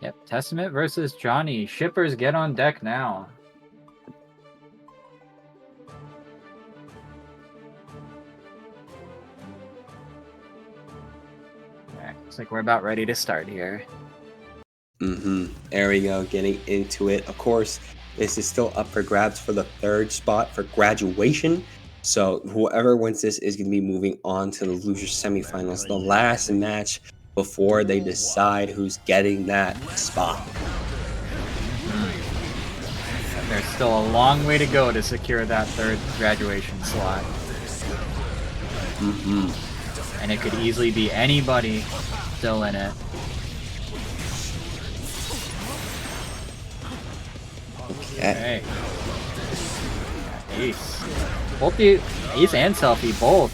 Yep, Testament versus Johnny. Shippers, get on deck now. Alright, looks like we're about ready to start here. There we go, getting into it. Of course, this is still up for grabs for the 3rd spot for graduation. So whoever wins this is going to be moving on to the loser semifinals, the last match before they decide who's getting that spot. There's still a long way to go to secure that 3rd graduation slot. And it could easily be anybody still in it. Okay. Ace. Ace and Selfie both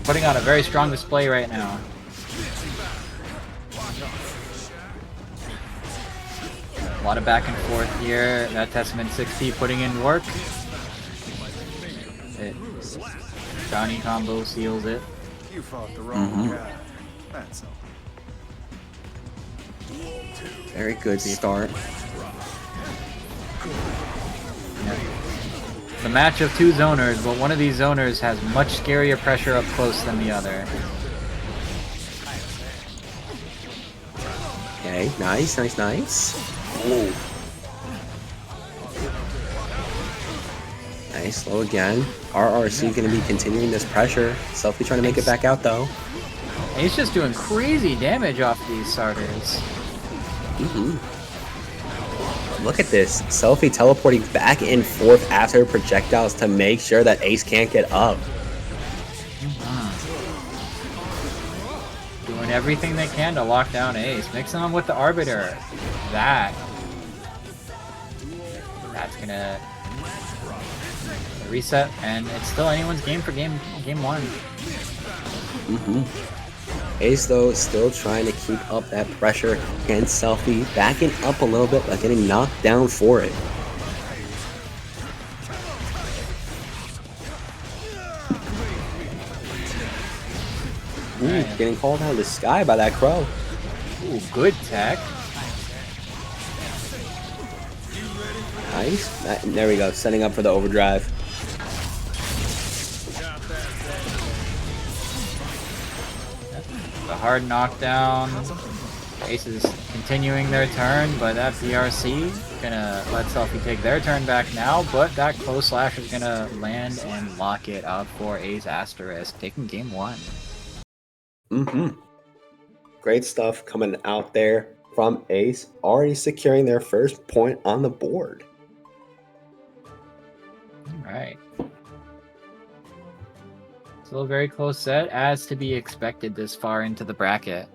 putting on a very strong display right now. A lot of back and forth here. That Testament 6P putting in work. Johnny combo seals it. You fought the wrong guy. That's all. Very good start. The match of 2 zoners, but one of these zoners has much scarier pressure up close than the other. Okay, nice. Ooh. Nice, slow again. RRC going to be continuing this pressure. Selfie trying to make it back out though. He's just doing crazy damage off these starters. Look at this. Selfie teleporting back and forth after projectiles to make sure that Ace can't get up. Doing everything they can to lock down Ace. Mixing them with the Arbiter. That's gonna reset, and it's still anyone's game for game one. Ace, though, still trying to keep up that pressure against Selfie, backing up a little bit, but getting knocked down for it. Ooh, getting called out of the sky by that crow. Ooh, good tech. Nice. There we go, setting up for the overdrive. The hard knockdown. Ace is continuing their turn, but that BRC gonna let Selfie take their turn back now, but that close slash is gonna land and lock it up for Ace Asterisk, taking game one. Great stuff coming out there from Ace, already securing their first point on the board. Alright. Still a very close set, as to be expected this far into the bracket.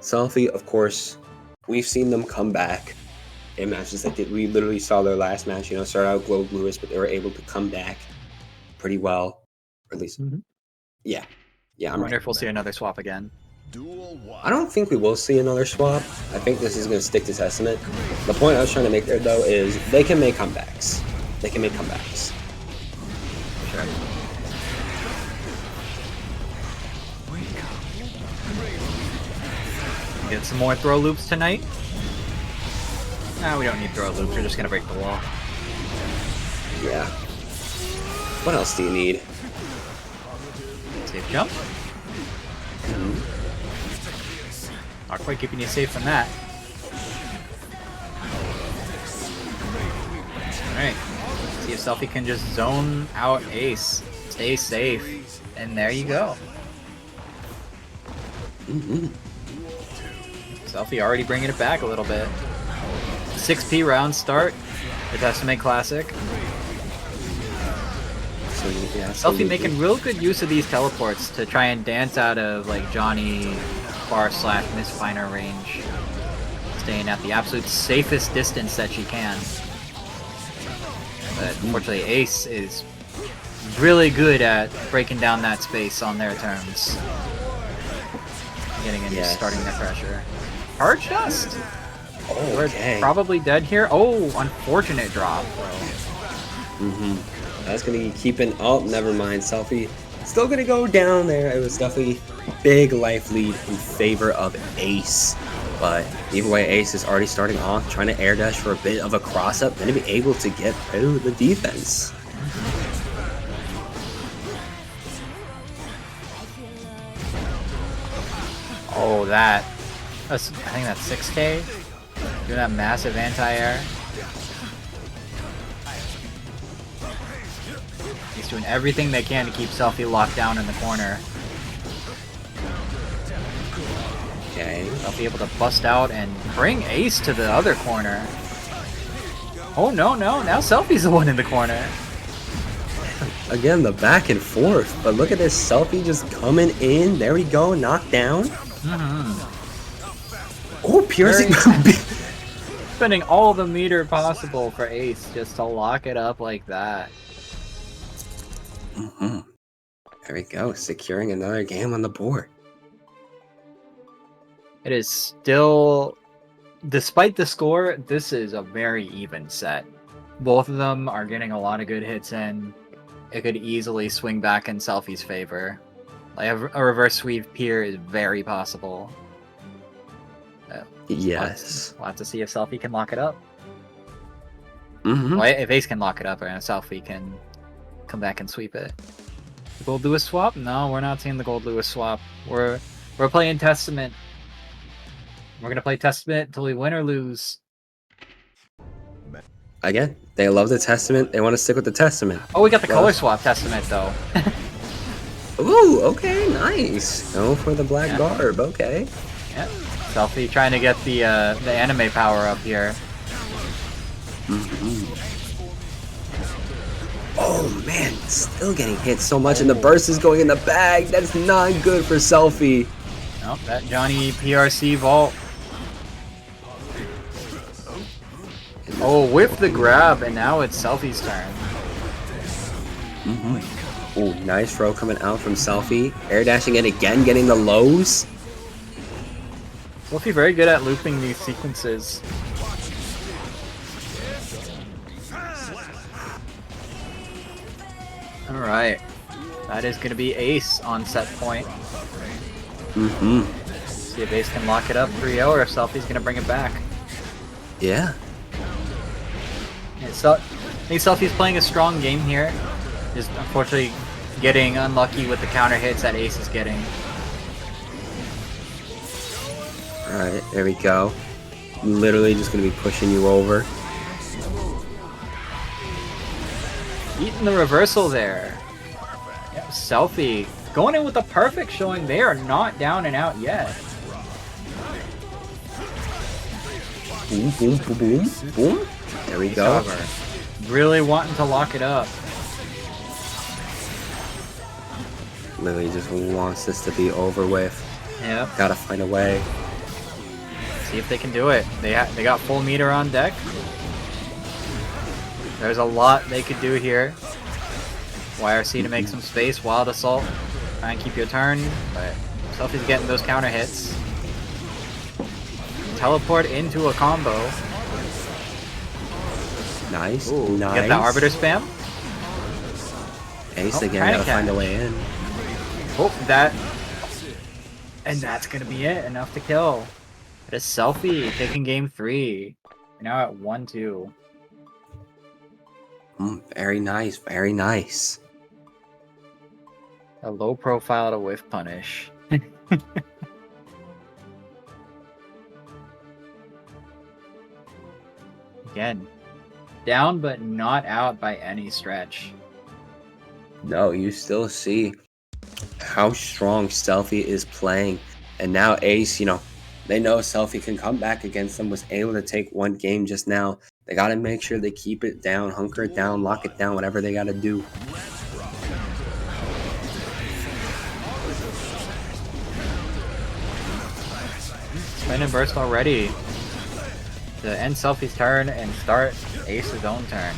Selfie, of course, we've seen them come back in matches that we literally saw their last match, you know, started out Globe Lewis, but they were able to come back pretty well. Or at least, yeah, I wonder if we'll see another swap again. Duel 1. I don't think we will see another swap. I think this is going to stick to Testament. The point I was trying to make there, though, is they can make comebacks. They can make comebacks. Sure. Get some more throw loops tonight? Nah, we don't need throw loops, we're just gonna break the wall. Yeah. What else do you need? Safe jump. Not quite keeping you safe from that. Alright. See if Selfie can just zone out Ace. Stay safe. And there you go. Selfie already bringing it back a little bit. 6P round start. The Testament Classic. So, yeah, Selfie making real good use of these teleports to try and dance out of like Johnny bar slash misfiner range. Staying at the absolute safest distance that she can. But unfortunately Ace is really good at breaking down that space on their terms. Getting into starting their pressure. Hard Dust! Okay. We're probably dead here. Oh, unfortunate drop, bro. That's gonna be keeping. Oh, never mind. Selfie still gonna go down there. It was definitely big life lead in favor of Ace. But either way, Ace is already starting off, trying to air dash for a bit of a cross up, then to be able to get through the defense. Oh, I think that's 6K. Doing that massive anti-air. He's doing everything they can to keep Selfie locked down in the corner. Okay. Selfie able to bust out and bring Ace to the other corner. Oh no, now Selfie's the one in the corner. Again, the back and forth. But look at this Selfie just coming in. There we go, knocked down. Oh, piercing. Spending all the meter possible for Ace just to lock it up like that. There we go, securing another game on the board. It is still, despite the score, this is a very even set. Both of them are getting a lot of good hits in. It could easily swing back in Selfie's favor. Like a reverse sweep here is very possible. Yes. We'll have to see if Selfie can lock it up. Mm-hmm. Well, if Ace can lock it up, and Selfie can come back and sweep it. The Gold Lewis swap? No, we're not seeing the Gold Lewis swap. We're playing Testament. We're gonna play Testament until we win or lose. Again, they love the Testament. They want to stick with the Testament. Oh, we got the color swap Testament though. Ooh, okay, nice. Go for the black garb. Okay. Yeah. Selfie trying to get the anime power up here. Oh man, still getting hit so much, and the burst is going in the bag. That's not good for Selfie. Oh, that Johnny PRC vault. Oh, whip the grab, and now it's Selfie's turn. Oh, nice throw coming out from Selfie. Air dashing it again, getting the lows. Selfie very good at looping these sequences. Alright. That is going to be Ace on set point. See if Ace can lock it up 3-0 or if Selfie's going to bring it back. Yeah. I think Selfie's playing a strong game here. Just unfortunately getting unlucky with the counter hits that Ace is getting. Alright, there we go. Literally just going to be pushing you over. Eating the reversal there. Yeah, Selfie going in with a perfect showing. They are not down and out yet. Boom, boom, boom, boom, boom. There we go. However, really wanting to lock it up. Literally just wants this to be over with. Yep. Gotta find a way. See if they can do it. They got full meter on deck. There's a lot they could do here. YRC to make some space. Wild Assault. Try and keep your turn. But Selfie's getting those counter hits. Teleport into a combo. Nice. Ooh, Nice. get that Arbiter spam. Ace Oh, again, trying gotta to find a catch. way in. Oh, that. And that's going to be it. Enough to kill. It is Selfie taking game 3. We're now at 1-2. Very nice, very nice. A low profile to whiff punish. Again, down but not out by any stretch. No, you still see how strong Selfie is playing. And now Ace, you know, they know Selfie can come back against them, was able to take one game just now. They got to make sure they keep it down, hunker it down, lock it down, whatever they got to do. Spin and burst already. To end Selfie's turn and start Ace's own turn.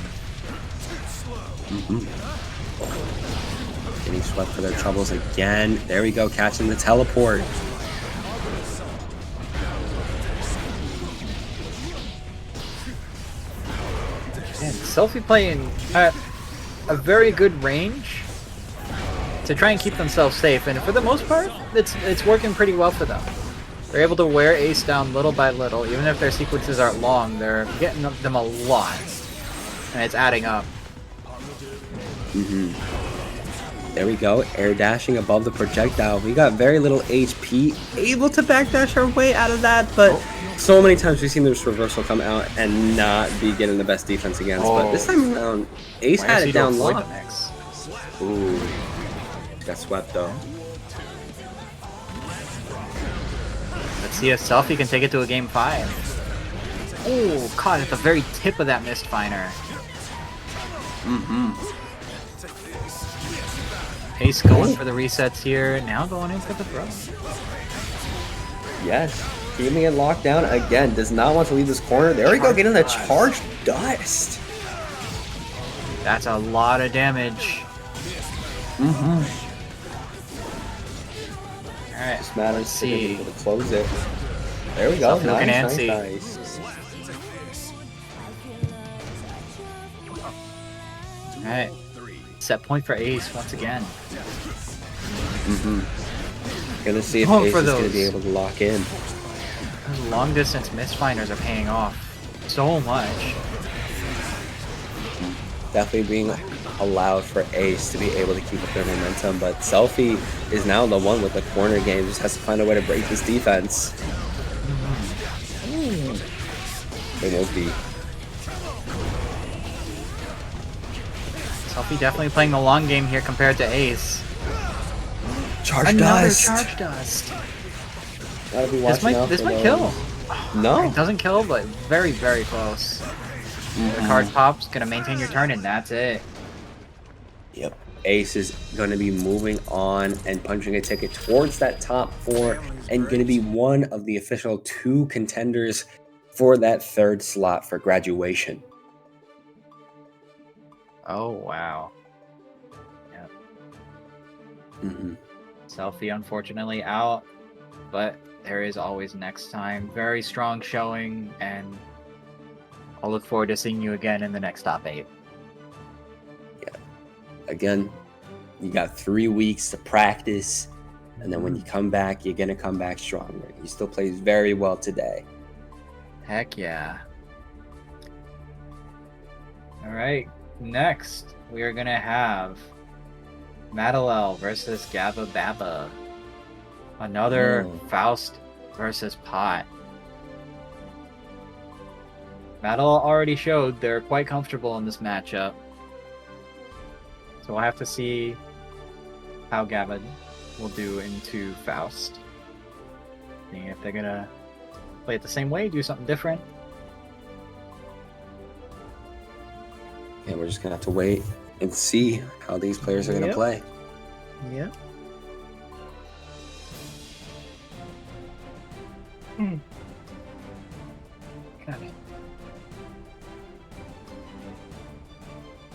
Getting swept for their troubles again. There we go, catching the teleport. And Selfie playing at a very good range to try and keep themselves safe, and for the most part, it's working pretty well for them. They're able to wear Ace down little by little, even if their sequences aren't long, they're getting them a lot, and it's adding up. There we go, air dashing above the projectile. We got very little HP, able to backdash our way out of that, but so many times we've seen this reversal come out and not be getting the best defense against. But this time around, Ace had it down low. Ooh, got swept though. Let's see if Selfie can take it to a game 5. Oh, caught at the very tip of that missed finer. Ace going for the resets here, now going in for the throw. Yes, keeping it locked down again. Does not want to leave this corner. There we go, getting the charged dust. That's a lot of damage. Alright, Just matters let's to be see. able to close it. There we go. Something looking Nice, antsy. nice. Alright, set point for Ace once again. Gonna see if Going Ace for is gonna those. be able to lock in. Those long distance misfinders are paying off so much. Definitely being allowed for Ace to be able to keep up their momentum, but Selfie is now the one with the corner game. Just has to find a way to break this defense. It will be. Selfie definitely playing the long game here compared to Ace. Charge Another dust. charge dust. Gotta be This watching out might for those. kill. No. It doesn't kill, but very, very close. The card pops, gonna maintain your turn, and that's it. Yep. Ace is going to be moving on and punching a ticket towards that top 4 and going to be one of the official 2 contenders for that 3rd slot for graduation. Oh, wow. Yep. Selfie, unfortunately, out. But there is always next time. Very strong showing, and I'll look forward to seeing you again in the next top 8. Again, you got 3 weeks to practice, and then when you come back, you're going to come back stronger. He still plays very well today. Heck yeah. Alright, next we are going to have Madalel versus Gabba Babba. Another Faust versus Pot. Madalel already showed they're quite comfortable in this matchup. So we'll have to see how Gavin will do into Faust. Seeing if they're gonna play it the same way, do something different. And we're just going to have to wait and see how these players are going to play. Yeah.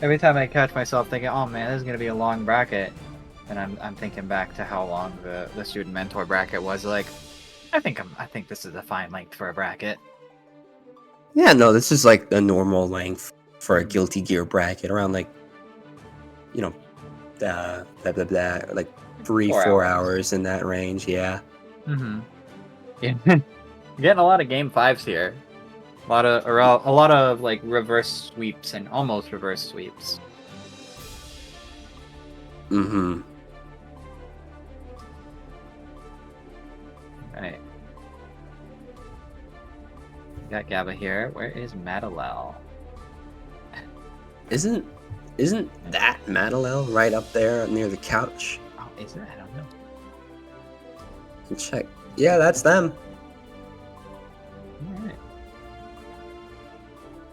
Every time I catch myself thinking, "Oh man, this is gonna be a long bracket," and I'm thinking back to how long the student mentor bracket was. Like, I think this is a fine length for a bracket. Yeah, no, this is like the normal length for a Guilty Gear bracket, around like, you know, like 3-4 hours in that range. Yeah. Yeah. Getting a lot of game 5s here. A lot of like reverse sweeps and almost reverse sweeps. Right. Got Gabba here. Where is Madalel? Isn't that Madalel right up there near the couch? Oh, is it? I don't know. Let's check. Yeah, that's them. Alright.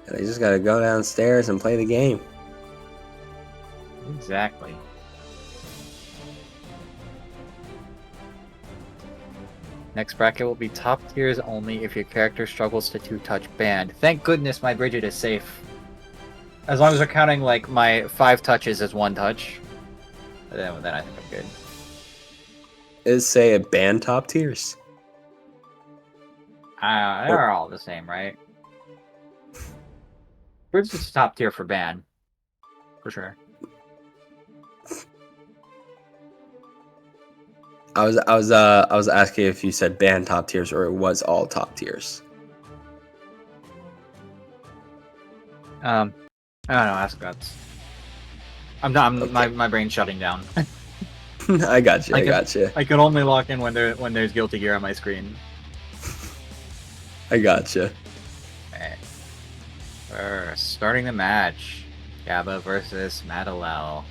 They just gotta go downstairs and play the game. Exactly. Next bracket will be top tiers only if your character struggles to 2-touch banned. Thank goodness my Bridget is safe. As long as we're counting like my 5 touches as 1 touch, then I think I'm good. Is say a band top tiers? They're all the same, right? Bridget's top tier for ban, for sure. I was asking if you said band top tiers or it was all top tiers. I don't know. Ask Guts. I'm not. Okay. My brain's shutting down. I got you. I got you. I can only lock in when there's Guilty Gear on my screen. I got you. Okay. We're starting the match. Gabba versus Madalel.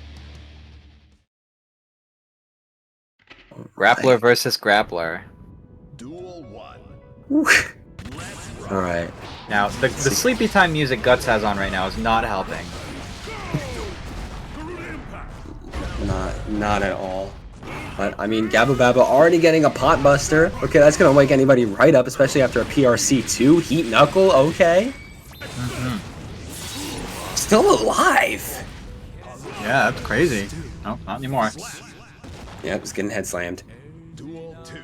Grappler versus Grappler. Duel 1. All right. Now, the sleepy time music Guts has on right now is not helping. Not at all. But I mean, Gabba Babba already getting a pot buster. Okay, that's gonna wake anybody right up, especially after a PRC2 Heat Knuckle. Okay. Still alive. Yeah, that's crazy. No, not anymore. Yep, just getting head slammed. Duel 2.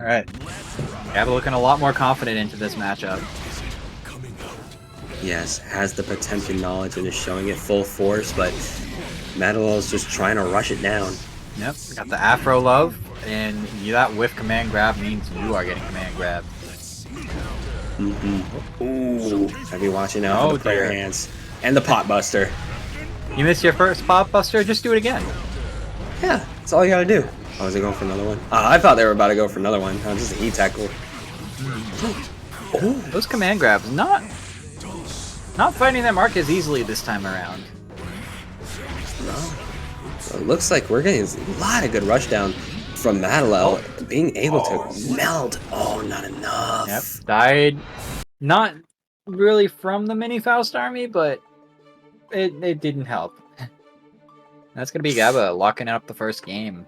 All right. Gabba looking a lot more confident into this matchup. Yes, has the potential knowledge and is showing it full force, but Madalel is just trying to rush it down. Yep, got the Afro Love, and that whiff command grab means you are getting command grabbed. Ooh, I'd be watching out for Oh, the player dear. hands. And the pot buster. You missed your first pop buster, just do it again. Yeah, that's all you gotta do. Oh, is he going for another one? I thought they were about to go for another one. Just a heat tackle. Those command grabs, not finding that mark as easily this time around. No. So it looks like we're getting a lot of good rush down from Madelel being able to meld. Oh, not enough. Yep, died. Not really from the mini Faust army, but it didn't help. That's gonna be Gabba locking up the first game.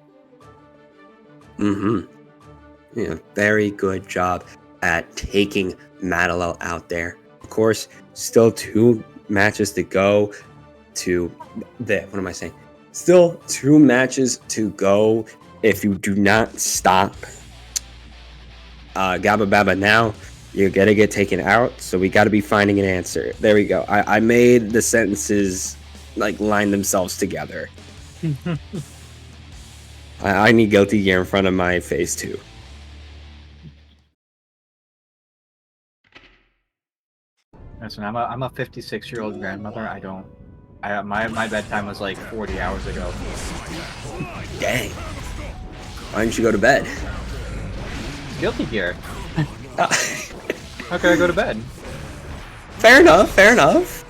Yeah, very good job at taking Madelel out there. Of course, still 2 matches to go to what am I saying? Still 2 matches to go. If you do not stop Gabba Baba now, you're gonna get taken out. So we got to be finding an answer. There we go. I made the sentences like line themselves together. I need Guilty Gear in front of my face too. Listen, I'm a 56-year-old grandmother. My bedtime was like 40 hours ago. Dang. Why didn't you go to bed? Guilty Gear. How can I go to bed? Fair enough, fair enough.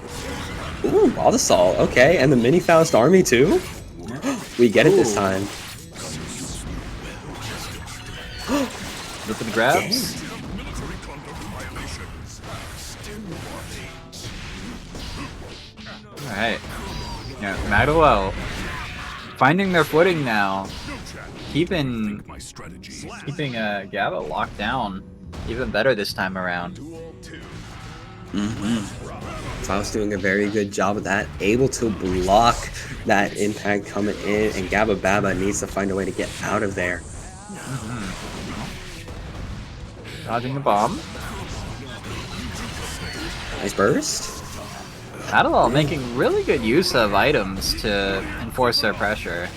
Ooh, all the salt. Okay, and the mini Faust army too? We get it this time. Look at the grabs. Alright. Yeah, Madelel finding their footing now. Keeping Gabba locked down even better this time around. Faust doing a very good job of that, able to block that impact coming in, and Gabba Baba needs to find a way to get out of there. Dodging the bomb. Nice burst. Madelel making really good use of items to enforce their pressure.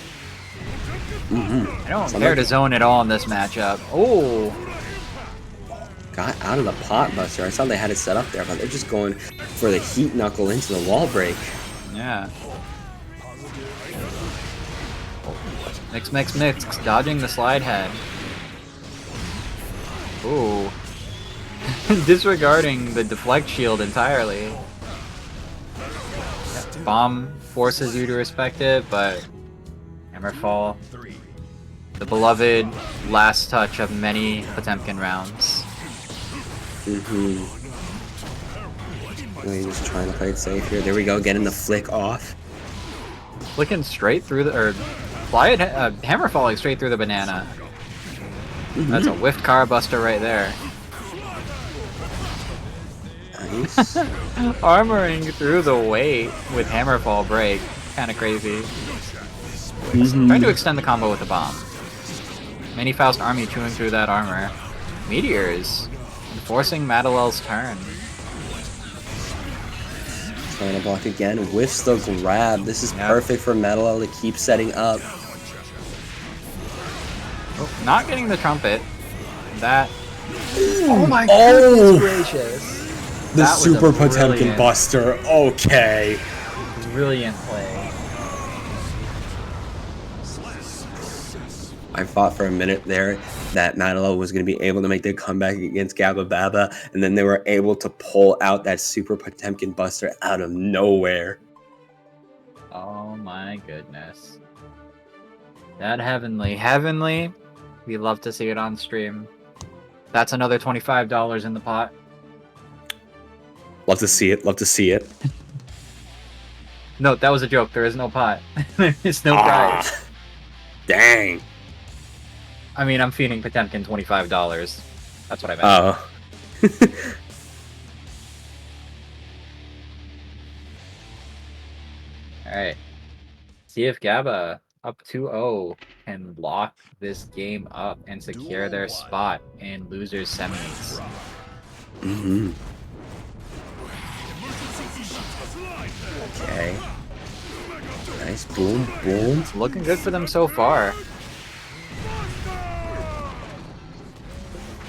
I don't care to zone at all in this matchup. Oh! Got out of the pot buster. I saw they had it set up there, but they're just going for the heat knuckle into the wall break. Yeah. Mix. Dodging the slide head. Ooh. Disregarding the deflect shield entirely. Bomb forces you to respect it, but Hammerfall. The beloved last touch of many Potemkin rounds. He's just trying to play it safe here. There we go, getting the flick off. Flicking straight through the, hammer falling straight through the banana. That's a whiffed car buster right there. Nice. Armoring through the weight with hammerfall break. Kind of crazy. Trying to extend the combo with a bomb. Mini Faust army chewing through that armor. Meteors enforcing Madelel's turn. Trying to block again. Whiffs the grab. This is perfect for Madelel to keep setting up. Oh, not getting the trumpet. That. Oh my goodness gracious. The That was Super a Potemkin brilliant- Buster. Okay. Brilliant play. I thought for a minute there that Madelel was going to be able to make their comeback against Gabba Baba, and then they were able to pull out that Super Potemkin Buster out of nowhere. Oh my goodness. That heavenly. We love to see it on stream. That's another $25 in the pot. Love to see it. Love to see it. No, that was a joke. There is no pot. There is no prize. Dang. I mean, I'm feeding Potemkin $25. That's what I meant. Oh. Alright. See if Gabba, up 2-0, can lock this game up and secure their spot in losers semis. Okay. Nice. Boom, boom. It's looking good for them so far.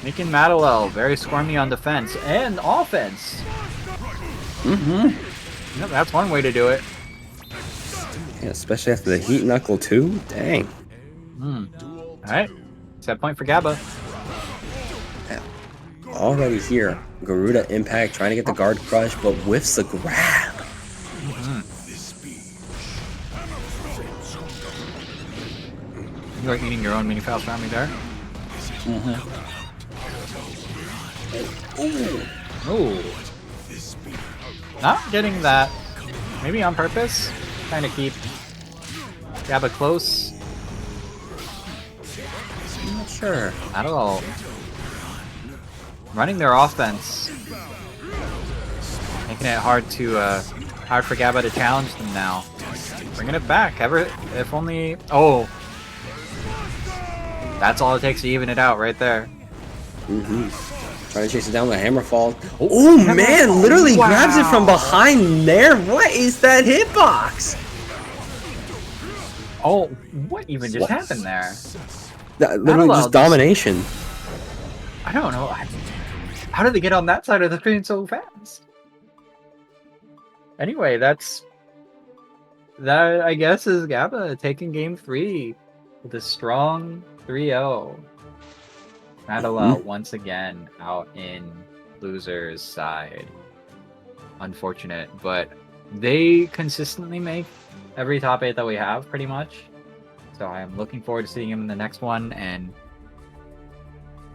Making Madelel very squirmy on defense and offense. Yep, that's one way to do it. Yeah, especially after the heat knuckle too. Dang. Alright. Set point for Gabba. Already here. Garuda Impact trying to get the guard crush, but whiffs the grab. You're eating your own mini fast around me there. Ooh. Not getting that. Maybe on purpose. Trying to keep Gabba close. I'm not sure. Not at all. Running their offense. Making it hard for Gabba to challenge them now. Bringing it back. If only... Oh. That's all it takes to even it out right there. Trying to chase it down with a hammer fall. Oh man, literally grabs it from behind there. What is that hitbox? Oh, what even just happened there? That, literally just domination. I don't know. How did they get on that side of the screen so fast? Anyway, that I guess is Gabba taking game 3 with a strong 3-0. Madala once again out in losers side. Unfortunate, but they consistently make every top 8 that we have pretty much. So I am looking forward to seeing him in the next one, and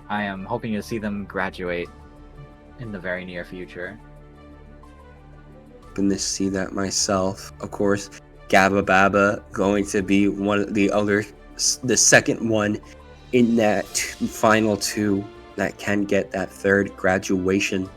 I am hoping to see them graduate in the very near future. Hoping to see that myself. Of course, Gabba Baba going to be one of the second one in that final 2 that can get that 3rd graduation.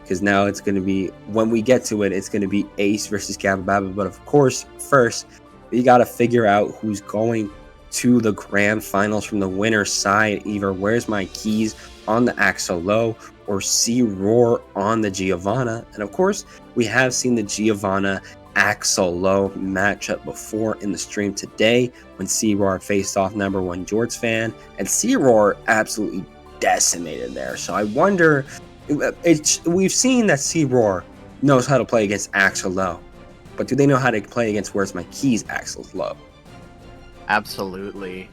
Because now it's going to be, when we get to it, it's going to be Ace versus Gabba Baba. But of course, first, we got to figure out who's going to the grand finals from the winner's side. Either Where's My Keys on the Axel Low or C-Roar on the Giovanna. And of course, we have seen the Giovanna Axel Low matchup before in the stream today when C-Roar faced off number 1 Jorts fan, and C-Roar absolutely decimated there. So I wonder, we've seen that C-Roar knows how to play against Axel Low, but do they know how to play against Where's My Keys Axel Low? Absolutely.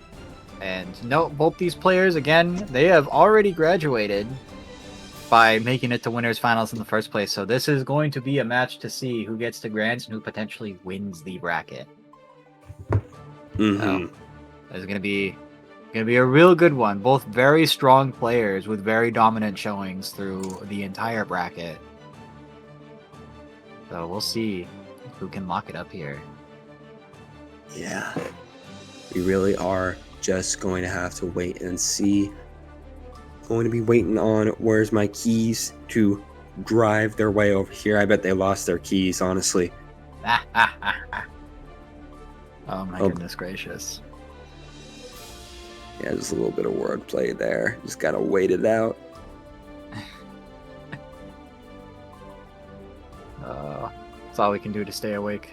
And no, both these players, again, they have already graduated by making it to winners finals in the first place. So this is going to be a match to see who gets to grands and who potentially wins the bracket. So it's gonna be a real good one. Both very strong players with very dominant showings through the entire bracket. So we'll see who can lock it up here. Yeah, we really are just going to have to wait and see. Going to be waiting on Where's My Keys to drive their way over here. I bet they lost their keys, honestly. Oh my goodness gracious. Yeah, just a little bit of wordplay there. Just gotta wait it out. That's all we can do to stay awake.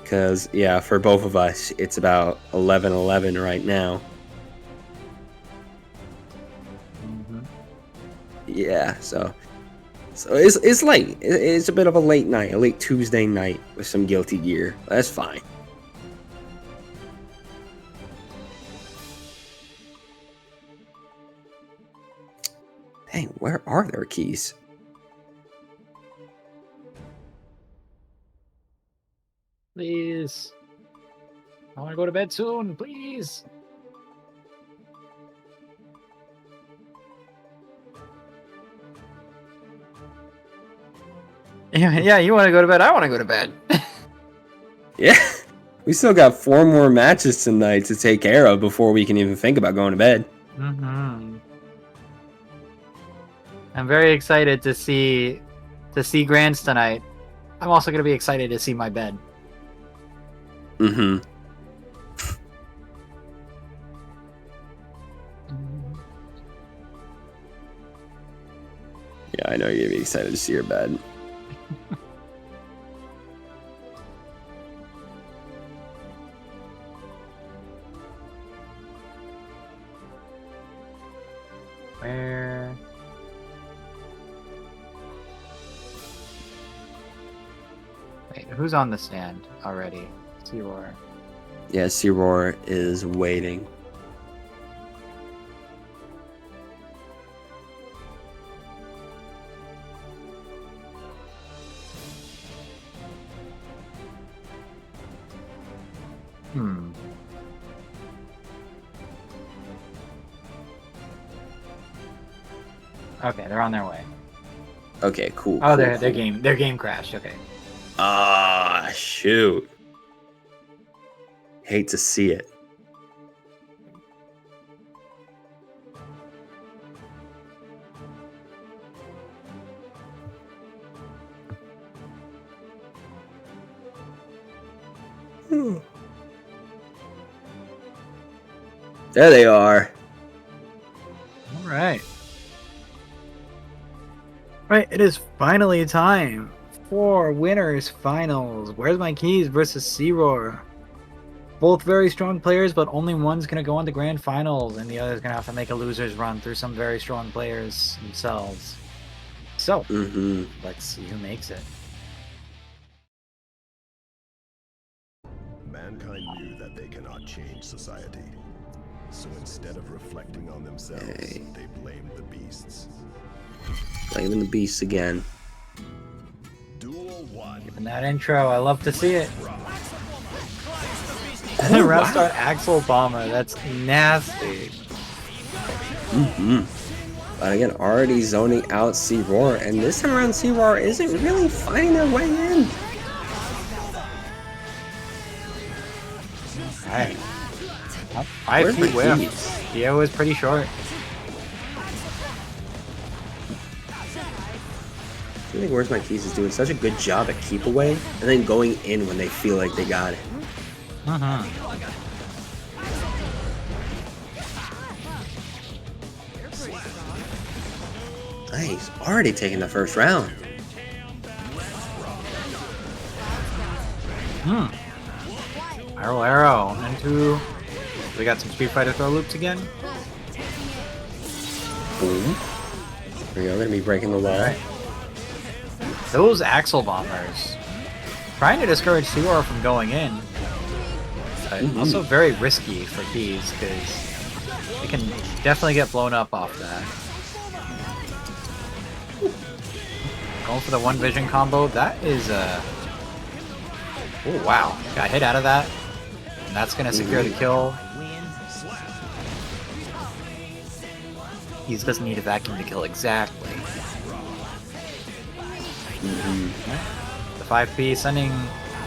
Because, yeah, for both of us, it's about 11:11 right now. Yeah, so it's late. It's a bit of a late night, a late Tuesday night with some Guilty Gear. That's fine. Dang, where are their keys? Please. I want to go to bed soon, please. Yeah, you want to go to bed, I want to go to bed. Yeah, we still got 4 more matches tonight to take care of before we can even think about going to bed. I'm very excited to see grands tonight. I'm also going to be excited to see my bed. Yeah, I know you're gonna be excited to see your bed. Where? Wait, who's on the stand already? C-Roar. Yeah, C-Roar is waiting. Okay, they're on their way. Okay, cool. Oh, cool, their cool. game crashed. Okay. Ah, shoot. Hate to see it. There they are. All right. Right, it is finally time for winners finals. Where's My Keys versus C-Roar. Both very strong players, but only one's gonna go on the grand finals, and the other's gonna have to make a loser's run through some very strong players themselves. So, let's see who makes it. Mankind knew that they cannot change society. So instead of reflecting on themselves, they blamed the beasts. Blaming the beasts again. Duel 1. In that intro, I love to see it. Round start Axel Bomber, that's nasty. But again, already zoning out C-Roar, and this time around C-Roar isn't really finding their way in. Alright. Where's 5 my feet whiff. keys? Dio is pretty short. I think Where's My Keys is doing such a good job at keep away, and then going in when they feel like they got it. Nice, already taking the first round. Arrow into. We got some Street Fighter throw loops again. Boom. Here we go, gonna be breaking the wall. Alright. Those Axel Bombers. Trying to discourage C-Roar from going in. But also very risky for Keys, because they can definitely get blown up off that. Going for the one vision combo, that is oh wow, got hit out of that. And that's gonna secure the kill. He just need a vacuum to kill exactly. The 5P sending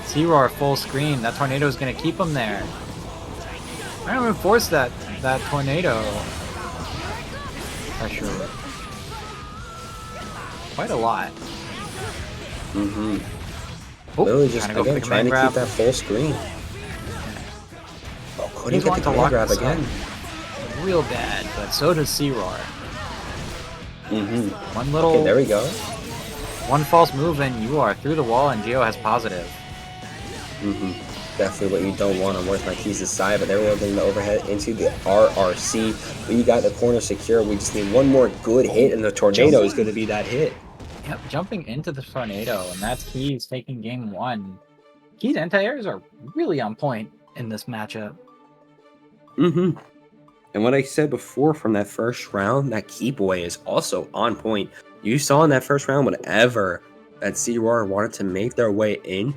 C-Roar full screen. That tornado is gonna keep him there. I don't even force that tornado pressure quite a lot. Oh, Literally just trying to go for again the trying to command keep that full screen. Oh, couldn't He's get the wanting to command lock grab this again. up real bad, but so does C-Roar. One little, Okay, there we go. one false move and you are through the wall, and Geo has positive. Definitely what you don't want on Where's My Keys' side, but there we go, getting the overhead into the RRC. We got the corner secure. We just need one more good hit, and the tornado is going to be that hit. Yep, jumping into the tornado, and that's Keys taking game 1. Keys anti-airs are really on point in this matchup. And what I said before from that first round, that keep away is also on point. You saw in that first round, whenever that C-Roar wanted to make their way in,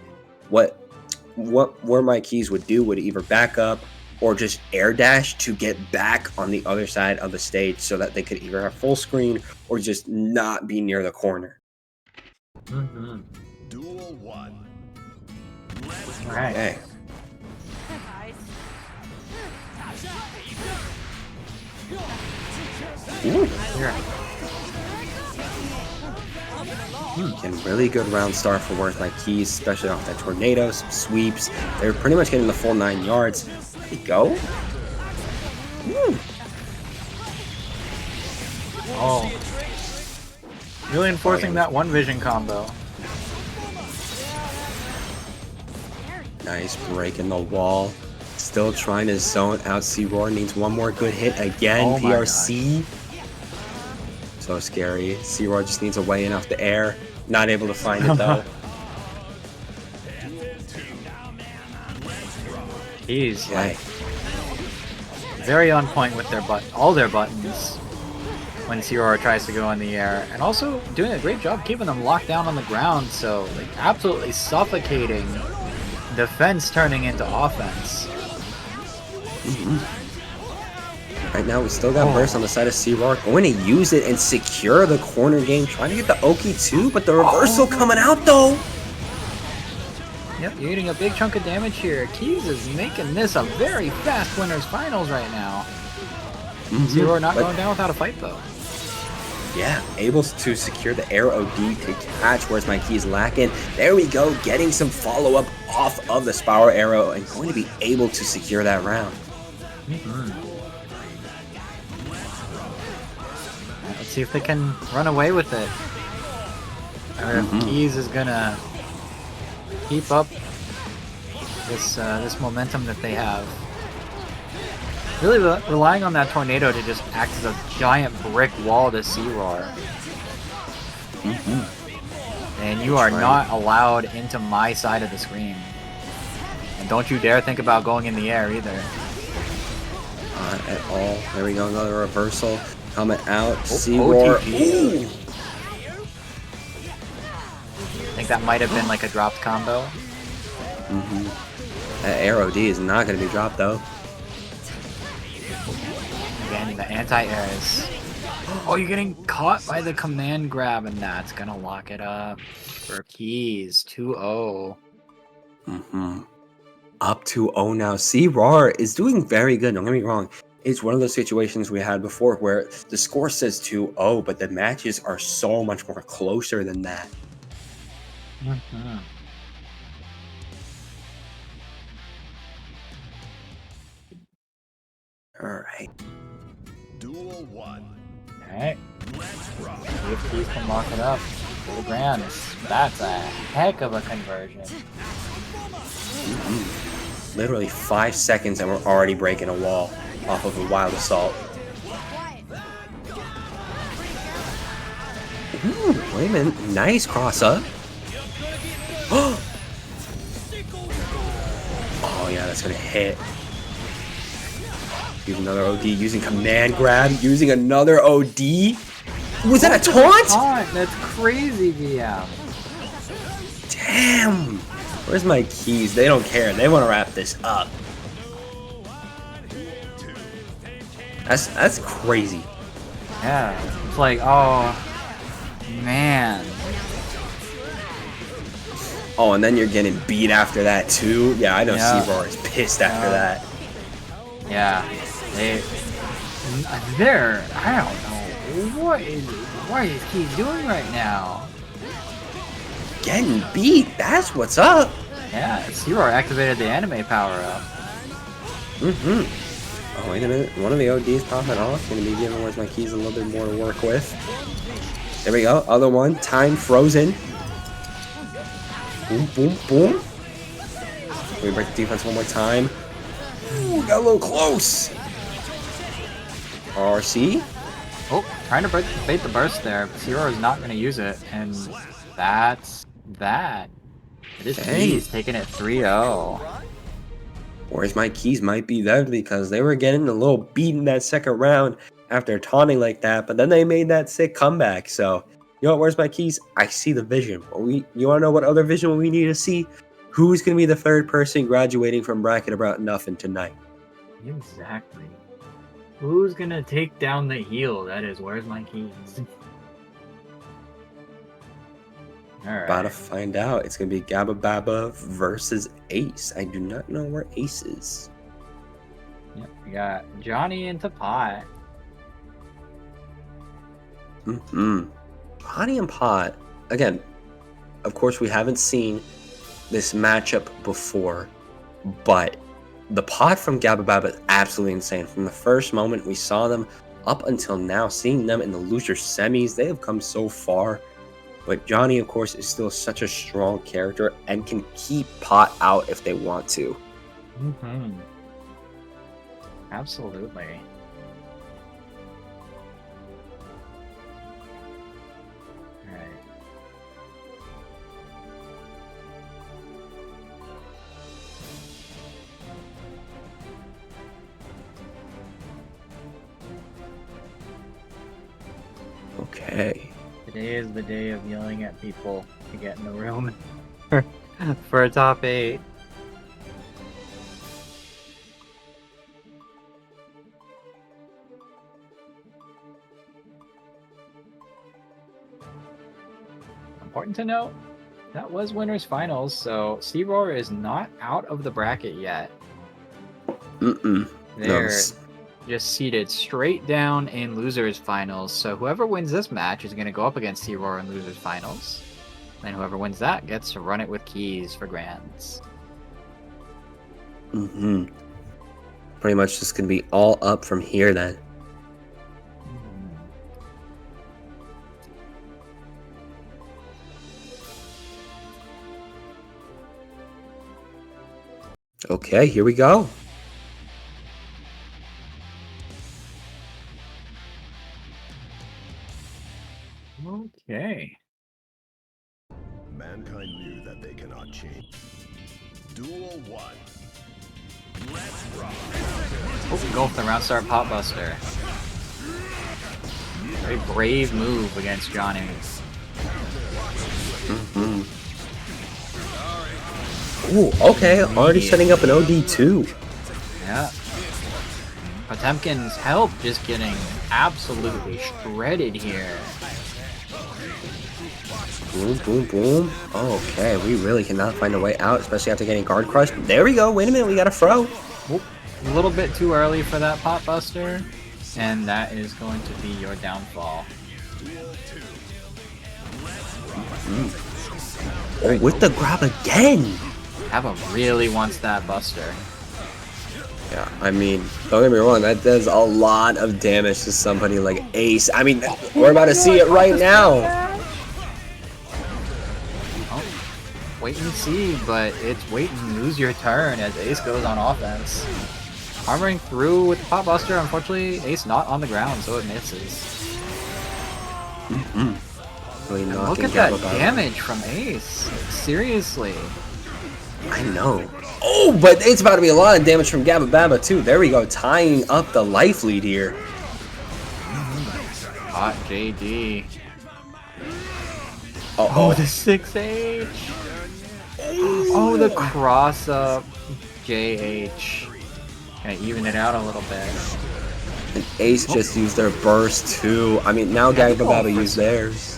where My Keys would do would either back up or just air dash to get back on the other side of the stage so that they could either have full screen or just not be near the corner. Duel 1. Alright. Okay. Getting really good round start for Where's My Keys, especially off that tornado, some sweeps. They're pretty much getting the full 9 yards. There we go. Oh. Really enforcing that one vision combo. Nice break in the wall. Still trying to zone out C-Roar. Needs one more good hit again. Oh my PRC. So scary. C-Roar just needs a way in off the air. Not able to find it though. Keys, Right. very on point with their all their buttons when C-Roar tries to go in the air, and also doing a great job keeping them locked down on the ground, so like absolutely suffocating defense turning into offense. Right now, we still got Burst on the side of C-Roar. Going to use it and secure the corner game. Trying to get the Oki too, but the reversal coming out though. Yep, you're getting a big chunk of damage here. Keys is making this a very fast winners finals right now. Zero not going down without a fight though. Yeah, able to secure the air OD to catch Where's My Keys lacking. There we go, getting some follow-up off of the Spiral Arrow and going to be able to secure that round. Let's see if they can run away with it. Or if Keys is gonna keep up this this momentum that they have. Really relying on that tornado to just act as a giant brick wall to C-Roar. And you are not allowed into my side of the screen. And don't you dare think about going in the air either. Not at all. There we go, another reversal coming out. C-Roar. I think that might have been like a dropped combo. That air OD is not going to be dropped though. Again, the anti-air is... Oh, you're getting caught by the command grab, and that's gonna lock it up for Keys. 2-0. Up 2-0 now. C-Roar is doing very good, don't get me wrong. It's one of those situations we had before where the score says 2-0, but the matches are so much more closer than that. Alright. Duel 1. Alright. Let's rock. See if Keys can lock it up for the grand. That's a heck of a conversion. Literally 5 seconds and we're already breaking a wall off of a Wild Assault. Ooh, wait a minute. Nice cross up. Oh yeah, that's gonna hit. Use another OD, using command grab, using another OD. Was that a taunt? That's crazy, VM. Damn. Where's my keys? They don't care. They want to wrap this up. That's crazy. Yeah, it's like, oh, man. Oh, and then you're getting beat after that too. Yeah, I know Yeah. C-Roar is pissed after that. Yeah, they're, I don't know, what is Keys doing right now? Getting beat. That's what's up. Yeah, C-Roar activated the anime power-up. Oh, wait a minute. One of the ODs popping off. Gonna be giving Where's My Keys a little bit more to work with. There we go. Other one. Time frozen. Boom, boom, boom. We break the defense one more time. Ooh, got a little close. RC. Oh, trying to bait the burst there, but C-Roar is not going to use it, and that's that. It is Keys taking it 3-0. Where's My Keys might be there because they were getting a little beat in that second round after taunting like that, but then they made that sick comeback. So, you know what, Where's My Keys? I see the vision. You want to know what other vision we need to see? Who's going to be the third person graduating from bracket about nothing tonight? Exactly. Who's going to take down the heel? That is, Where's My Keys? Alright. About to find out. It's going to be Gabba Baba versus Ace. I do not know where Ace is. Yep, we got Johnny into Pot. Potty and Pot. Again, of course, we haven't seen this matchup before, but the Pot from Gabba Baba is absolutely insane. From the first moment we saw them up until now, seeing them in the loser semis, they have come so far. But Johnny, of course, is still such a strong character and can keep Pot out if they want to. Absolutely. Alright. Okay. Today is the day of yelling at people to get in the room for a top 8. important to note, that was winners finals, so C-Roar is not out of the bracket yet. No, They're just seated straight down in losers finals. So whoever wins this match is going to go up against C-Roar in losers finals. And whoever wins that gets to run it with keys for grands. Pretty much just gonna be all up from here then. Okay, here we go. Okay. Mankind knew that they cannot change. Duel 1. Let's rock. Oh, go for the round start pop buster. Very brave move against Johnny. Ooh, okay, already setting up an OD2. Yeah. Potemkin's help just getting absolutely shredded here. Boom, boom, boom. Okay, we really cannot find a way out, especially after getting guard crushed. There we go. Wait a minute, we got a throw. Whoop. A little bit too early for that pop buster, and that is going to be your downfall. Oh, with the grab again. Ava really wants that buster. Yeah, I mean, don't get me wrong, that does a lot of damage to somebody like Ace. I mean, we're about to see it right now. Oh, wait and see, but it's wait and lose your turn as Ace goes on offense. Armoring through with the pop buster, unfortunately, Ace not on the ground, so it misses. Really Look knocking at that Gabba Baba. damage from Ace. Seriously. I know. Oh, but it's about to be a lot of damage from Gabba Baba too. There we go, tying up the life lead here. Hot JD. Uh-oh. Oh, the 6H. Oh, the cross up JH. Gonna even it out a little bit. And Ace just used their burst too. I mean, now Gabba Baba used theirs.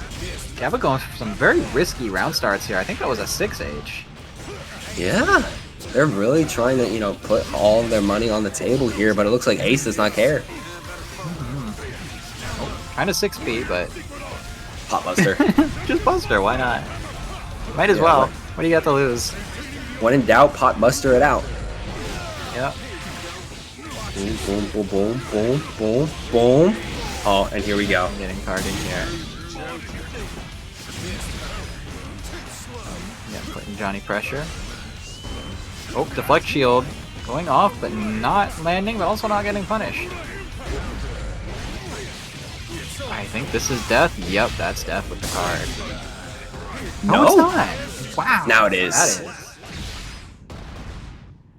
Gabba going for some very risky round starts here. I think that was a 6H. Yeah, they're really trying to, you know, put all of their money on the table here, but it looks like Ace does not care. Kind of 6B, but Pop Buster. just buster. Why not? Might as Yeah, well. what- What do you got to lose? When in doubt, Pot Buster it out. Yeah. Boom, boom, boom, boom, boom, boom, boom. Oh, and here we go. I'm getting carded here. Yeah, putting Johnny pressure. Oh, deflect shield. Going off, but not landing, but also not getting punished. I think this is death. Yep, that's death with the card. No, it's not. Wow. Now it is. That is.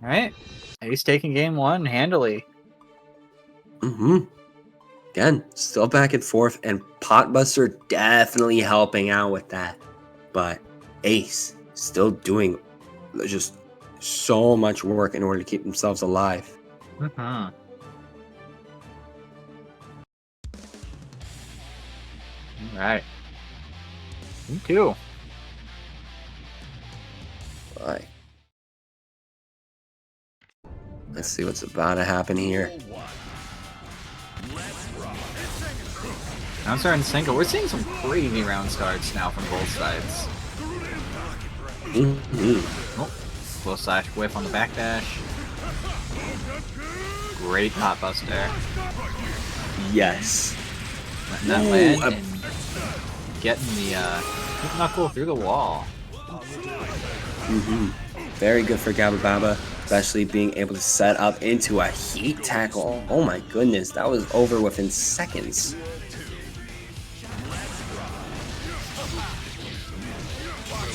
Alright. Ace taking game one handily. Again, still back and forth, and Pot Buster definitely helping out with that. But Ace still doing just so much work in order to keep themselves alive. Alright. Me too. Right. Let's see what's about to happen here. Round start and single. We're seeing some crazy round starts now from both sides. Oh, full slash whiff on the backdash. Great pop buster. Yes. Letting that land and getting the knuckle through the wall. Very good for Gabba Baba, especially being able to set up into a heat tackle. Oh my goodness, that was over within seconds.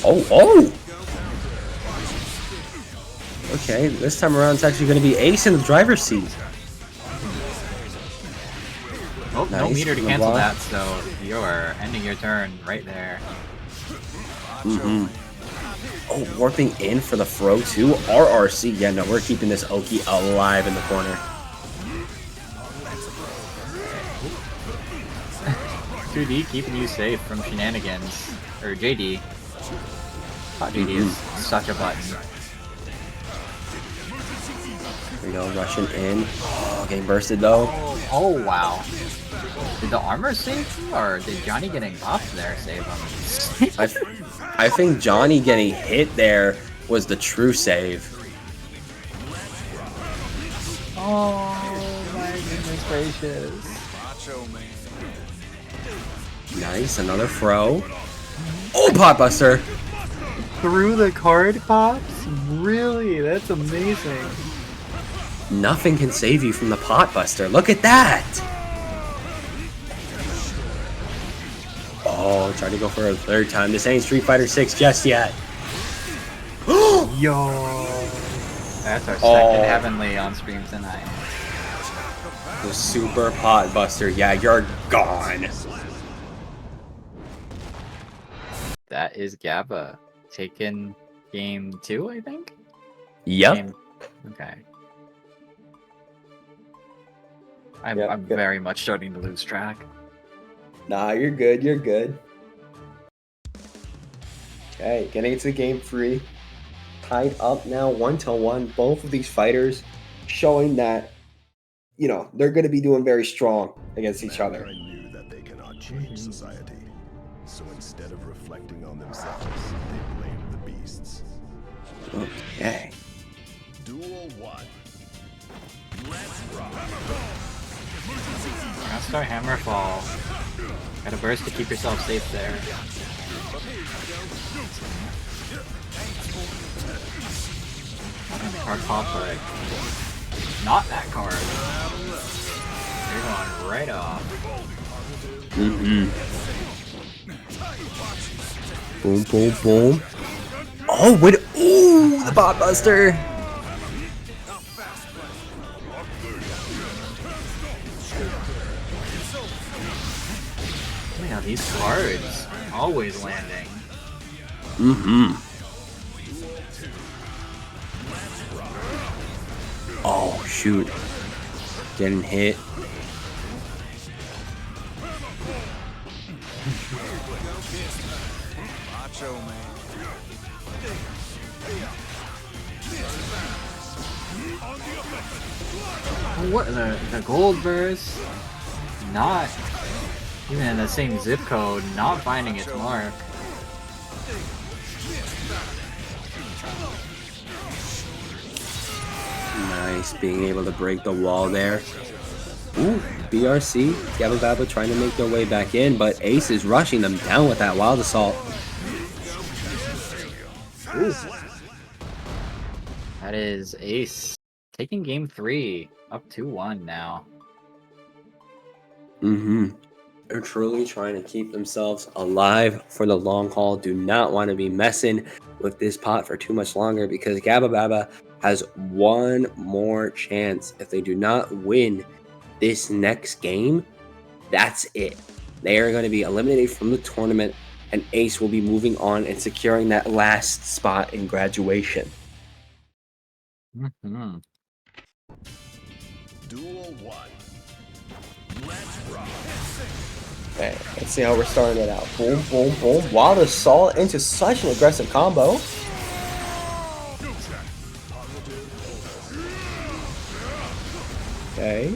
Oh! Okay, this time around it's actually going to be Ace in the driver's seat. Oh, no Nice. meter to The cancel block. that, so you're ending your turn right there. Oh, warping in for the throw too. RRC. Yeah, no, we're keeping this Oki alive in the corner. 2D keeping you safe from shenanigans. or JD. Pot JD is such a button. There we go, rushing in. Oh, getting bursted though. Oh wow. Did the armor save him, or did Johnny getting buffed there save him? I think Johnny getting hit there was the true save. Oh my goodness gracious. Macho man. Nice, another throw. Oh, Potbuster! Through the card pops? Really? That's amazing. Nothing can save you from the Potbuster. Look at that! Oh, trying to go for a third time. This ain't Street Fighter 6 just yet. Yo. That's our second Heavenly on stream tonight. The Super Potbuster. Yeah, you're gone. That is GABA. Taking game 2, I think? Yep. Okay. I'm Yep. very much starting to lose track. Nah, you're good. You're good. Okay, getting into game 3. Tied up now 1-1. Both of these fighters showing that, you know, they're going to be doing very strong against each other. Mankind knew that they cannot change society. So instead of reflecting on themselves, they blamed the beasts. Okay. Duel 1. Let's rock. Now start Hammerfall. Gotta burst to keep yourself safe there. Card pop, but not that card. You're going right off. Boom, boom, boom. Oh, wait. Ooh, the Potbuster. Man, these cards always landing. Oh, shoot. Getting hit. Macho man. What the gold burst? Not even in the same zip code, not finding its mark. Nice, being able to break the wall there. Ooh, BRC, Gabba Baba trying to make their way back in, but Ace is rushing them down with that Wild Assault. Ooh. That is Ace taking game 3, up 2-1 now. They're truly trying to keep themselves alive for the long haul. Do not want to be messing with this pot for too much longer because Gabba Baba has one more chance. If they do not win this next game, that's it. They are going to be eliminated from the tournament, and Ace will be moving on and securing that last spot in graduation. Duel 1. Let's rock. Okay, let's see how we're starting it out. Boom, boom, boom. Wild Assault into such an aggressive combo. Okay.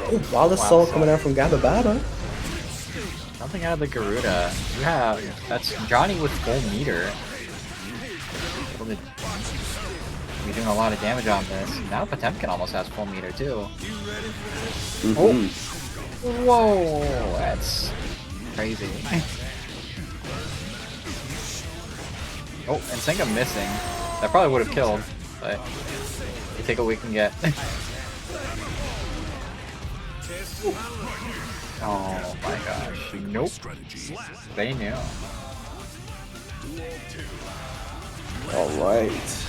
Oh, Wild Assault coming out from Gabba Baba. Something out of the Garuda. You have that's Johnny with full meter. You're doing a lot of damage on this. Now Potemkin almost has full meter too. Oh. Whoa, that's crazy. Oh, and Senga missing. That probably would have killed, but we take what we can get. Oh my gosh. Nope. They knew. Alright.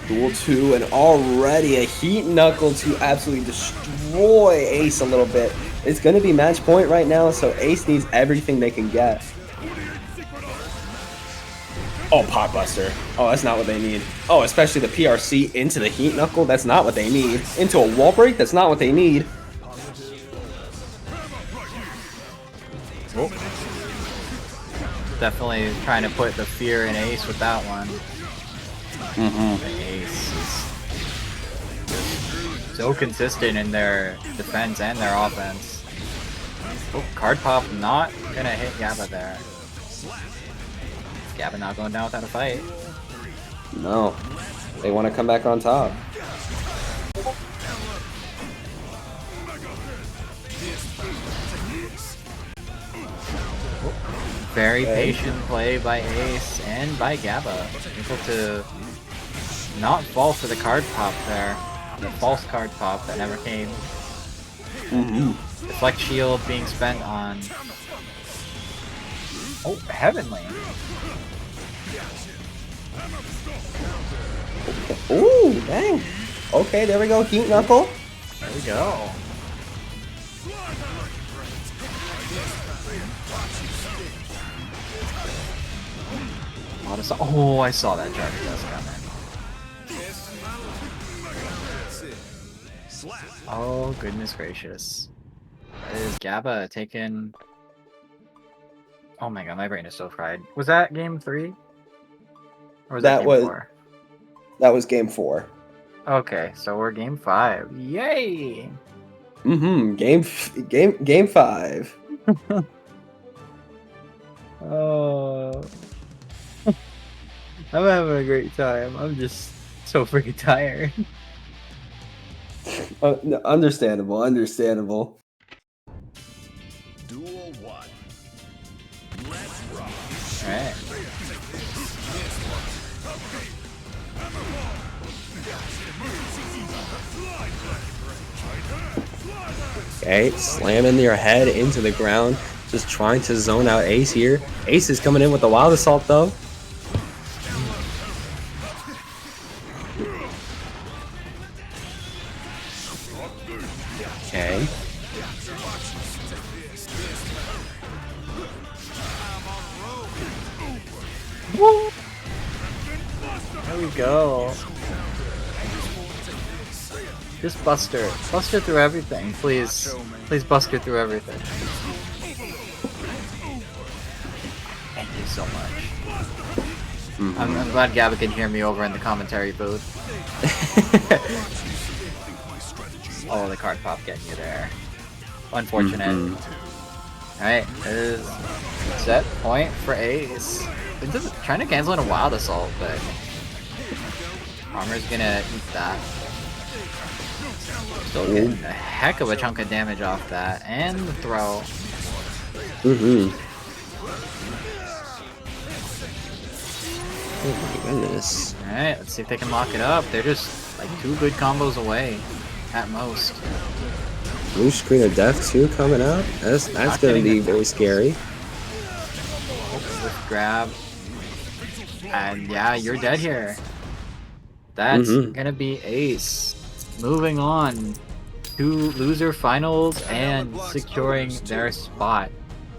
Duel 2, and already a Heat Knuckle to absolutely destroy Ace a little bit. It's going to be match point right now, so Ace needs everything they can get. Oh, Potbuster. Oh, that's not what they need. Oh, especially the PRC into the Heat Knuckle, that's not what they need. Into a wall break, that's not what they need. definitely trying to put the fear in Ace with that one. Ace is so consistent in their defense and their offense. Oh, card pop not gonna hit Gabba there. Gabba not going down without a fight. No. They want to come back on top. Very patient play by Ace and by Gabba. Able to not fall for the card pop there. The false card pop that never came. Deflect shield being spent on... Oh, Heavenly. Ooh, dang. Okay, there we go. Heat Knuckle. There we go. Oh, I saw that charge dust coming. Oh, goodness gracious. Is Gabba taking... Oh my god, my brain is so fried. Was that game 3? Or was that game 4? That was game 4. Okay, so we're game 5. Yay! Game 5. Oh... I'm having a great time. I'm just so freaking tired. No, understandable. Duel 1. Let's rock. Alright. Okay, slamming your head into the ground. Just trying to zone out Ace here. Ace is coming in with the Wild Assault though. Okay. There we go. Just Buster. Buster through everything, please. Please Buster through everything. Thank you so much. I'm glad Gabba can hear me over in the commentary booth. Oh, the card pop getting you there. Unfortunate. Alright, is set point for Ace. Trying to cancel in a Wild Assault, but Armor's gonna eat that. Still getting a heck of a chunk of damage off that, and the throw. Oh my goodness. Alright, let's see if they can lock it up. They're just like 2 good combos away, at most. Blue Screen of Death too coming out. That's gonna be very scary. With grab. And yeah, you're dead here. That's gonna be Ace. Moving on to loser finals and securing their spot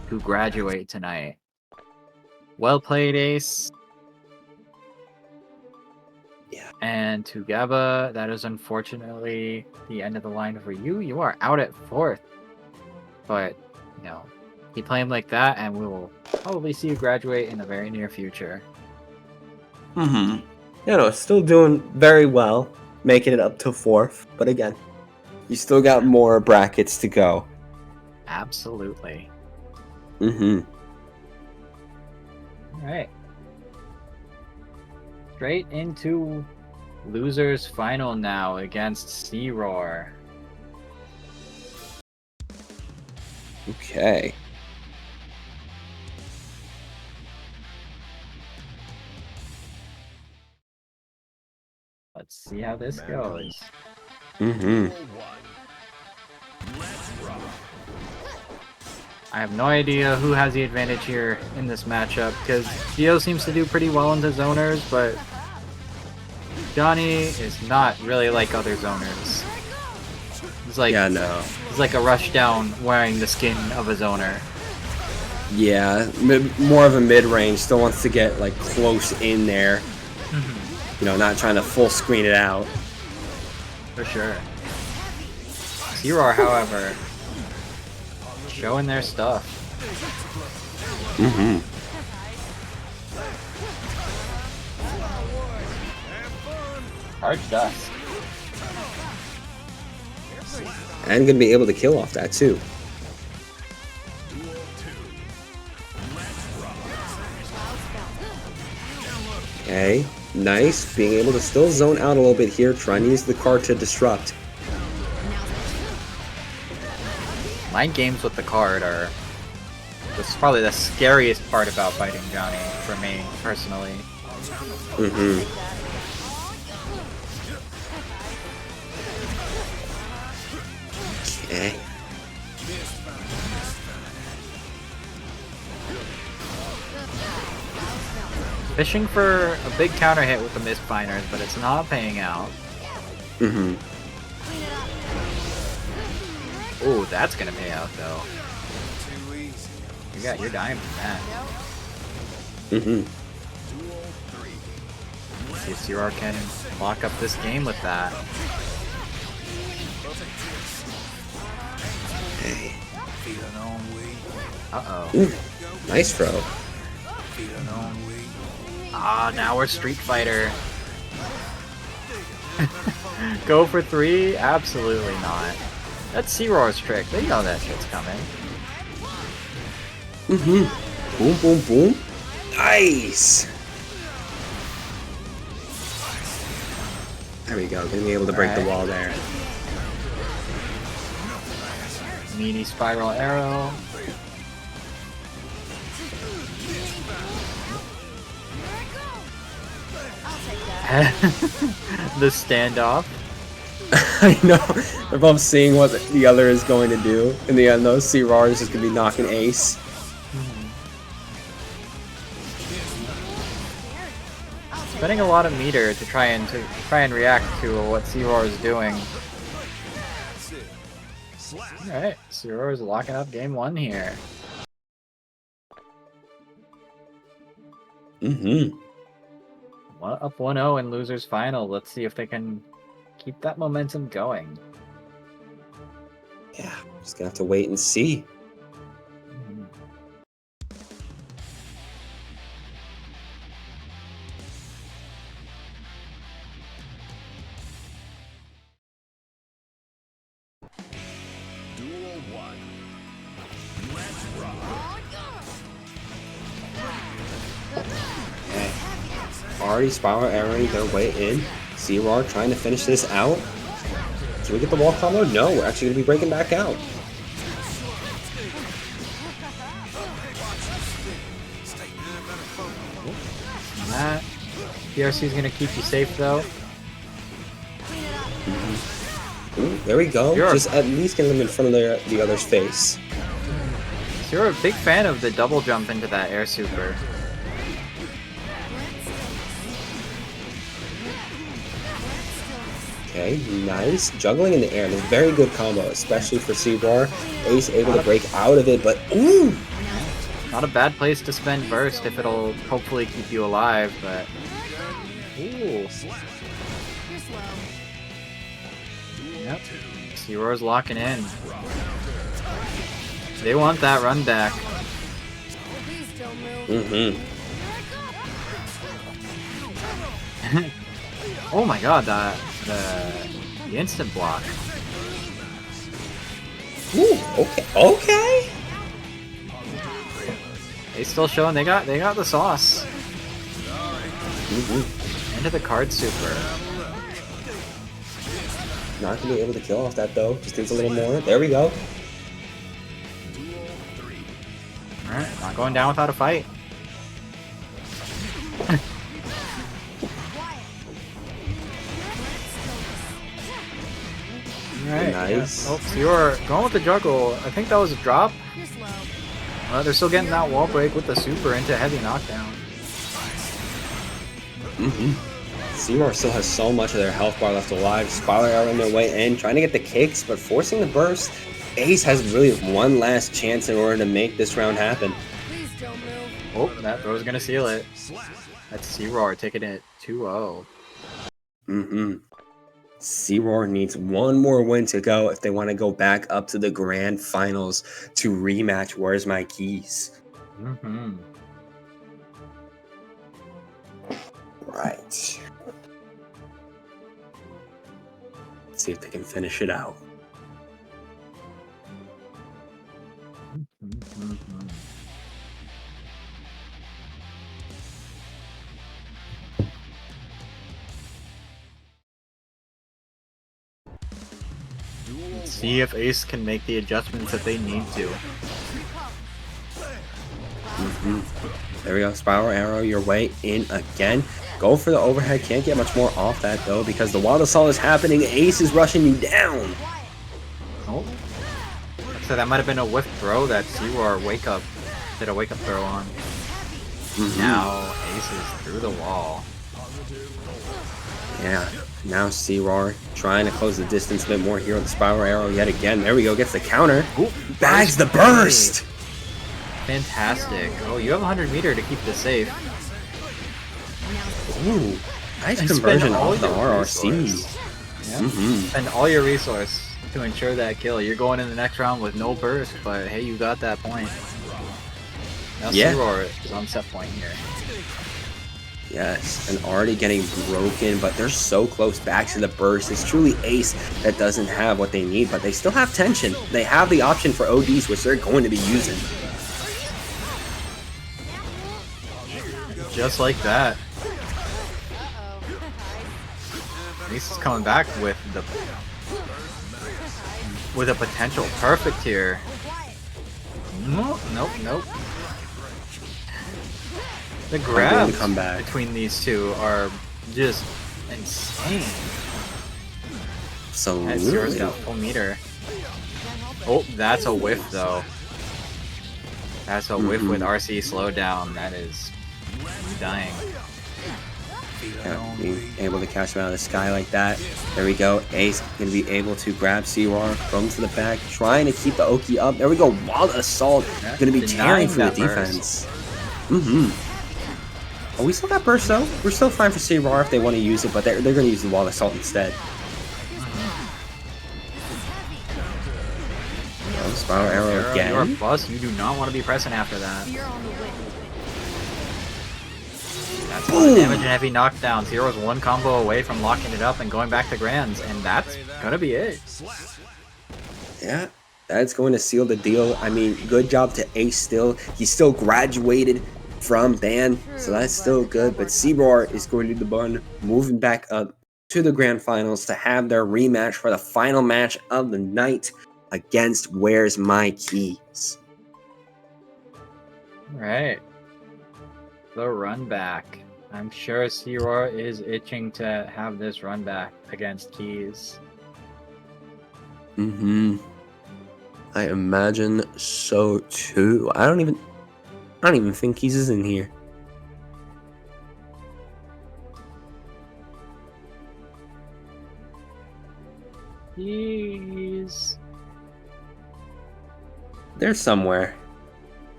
to graduate tonight. Well played, Ace. Yeah. And to Gabba, that is unfortunately the end of the line for you. You are out at 4th. But, you know, keep playing like that and we will probably see you graduate in the very near future. You know, still doing very well, making it up to 4th. But again, you still got more brackets to go. Absolutely. Alright. Alright. Straight into losers final now against C-Roar. Okay. Let's see how this goes. Duel 1. Let's rock. I have no idea who has the advantage here in this matchup, because Gio seems to do pretty well into zoners, but Johnny is not really like other zoners. He's like, Yeah, no. he's like a rushdown wearing the skin of a zoner. Yeah, more of a mid-range. Still wants to get like close in there. You know, not trying to full screen it out. For sure. C-Roar, however, showing their stuff. Charge dust. And gonna be able to kill off that too. Okay, nice. Being able to still zone out a little bit here, trying to use the card to disrupt. Mind games with the card are that's probably the scariest part about fighting Johnny for me personally. Okay. Fishing for a big counter hit with the misbinders, but it's not paying out. Ooh, that's gonna pay out though. Too easy. You're dying from that. See if Zero can lock up this game with that. Okay. Feeling on weak. Uh-oh. Ooh, nice throw. Feeling on weak. Ah, now we're Street Fighter. Go for 3? Absolutely not. That's C-Roar's trick. They know that shit's coming. Boom, boom, boom. Nice. There we go. Gonna be able to break the wall there. Mini spiral arrow. The standoff. I know. They're both seeing what the other is going to do. In the end, though, C-Rar is just gonna be knocking ace. Spending a lot of meter to try and react to what C-Roar is doing. Alright, C-Roar is locking up game 1 here. Up 1-0 in losers final. Let's see if they can keep that momentum going. Yeah, just gonna have to wait and see. Duel 1. Let's rock. Already spiral arrowing their way in. C-Rar trying to finish this out. Can we get the wall combo? No, we're actually gonna be breaking back out. That PRC is gonna keep you safe though. Ooh, there we go. You're- Just at least get them in front of the other's face. So you're a big fan of the double jump into that air super. Okay, nice. Juggling in the air. That's a very good combo, especially for C-Rar. Ace able to break out of it, but ooh! Not a bad place to spend burst if it'll hopefully keep you alive, but... Ooh. Yep. C-Roar's locking in. They want that run back. Oh my god, the instant block. Ooh, okay. Okay! They still showing they got the sauce. Into the card super. Not gonna be able to kill off that though. Just needs a little more. There we go. Alright, not going down without a fight. Alright, Nice. yeah. Oh, so you're going with the juggle. I think that was a drop. They're still getting that wall break with the super into heavy knockdown. C-Rar still has so much of their health bar left alive. Spiral arrow on their way in, trying to get the kicks, but forcing the burst. Ace has really one last chance in order to make this round happen. Oh, that throw's gonna seal it. That's C-Roar taking it 2-0. C-Rar needs one more win to go if they want to go back up to the grand finals to rematch Where's My Keys. Right. See if they can finish it out. See if Ace can make the adjustments that they need to. There we go. Spiral arrow your way in again. Go for the overhead. Can't get much more off that though because the wild assault is happening. Ace is rushing you down. Oh. So that might have been a whiff throw that Zero did a wake up throw on. Now Ace is through the wall. Yeah. Now C-Roar trying to close the distance a bit more here with the spiral arrow yet again. There we go. Gets the counter. Ooh, Bags the burst. Fantastic. Oh, you have 100 meter to keep this safe. Ooh. Nice And conversion spend all off the your RRC. resource. Yeah. Spend all your resource to ensure that kill. You're going in the next round with no burst, but hey, you got that point. Now Yeah. Zero is on set point here. Yes, and already getting broken, but they're so close back to the burst. It's truly Ace that doesn't have what they need, but they still have tension. They have the option for ODs, which they're going to be using. Just like that. Ace is coming back with a potential perfect here. Nope. The grabs come back. between these two are just insane. And Zero's Absolutely. got full meter. Oh, that's a whiff though. That's a whiff with RC slowdown. That is dying. Yeah, being able to catch him out of the sky like that. There we go. Ace going to be able to grab C-Roar, throw him to the back, trying to keep the Oki up. There we go. Wild Assault Yeah, going to be tearing denying through the that burst. defense. Oh, we still got burst though. We're still fine for C-Roar if they want to use it, but they're going to use the Wild Assault instead. Oh, spiral arrow again. You're a bust. You do not want to be pressing after that. That's a lot of damage and heavy knockdown. Zero's one combo away from locking it up and going back to Grands, and that's gonna be it. Yeah, that's going to seal the deal. I mean, good job to Ace still. He still graduated from ban, so that's still good. But C-Roar is going to be the one moving back up to the grand finals to have their rematch for the final match of the night against Where's My Keys. Alright. The run back. I'm sure Zero is itching to have this run back against Keys. I imagine so too. I don't even think Keys is in here. Keys. They're somewhere.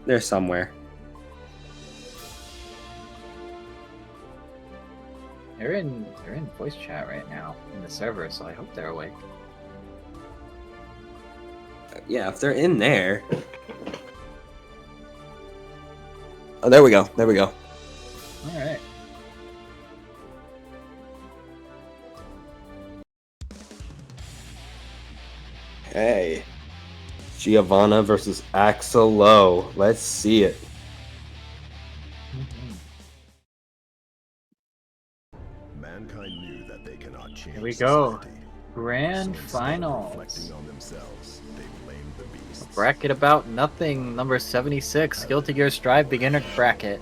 They're somewhere. They're in voice chat right now in the server, so I hope they're awake. Yeah, if they're in there. Oh, there we go. There we go. Alright. Hey. Giovanna versus Axelo. Let's see it. Mankind knew that they cannot change Here we go. society. Grand So instead of finals. reflecting on themselves, they blamed the beasts. Bracket about nothing, number 76, Guilty Gear Strive beginner bracket.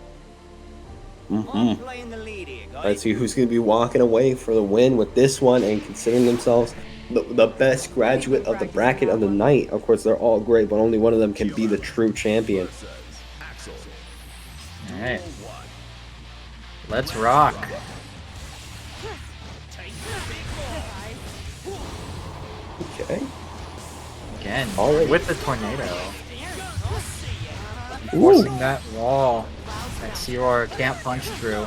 I'm playing the lead here, guys. Let's see who's going to be walking away for the win with this one and considering themselves the best graduate of the bracket of the night. Of course, they're all great, but only one of them can be the true champion. Axel. Alright. Let's rock. Okay. Again, Alright. with the tornado. Ooh. Forcing that wall that Zero can't punch through.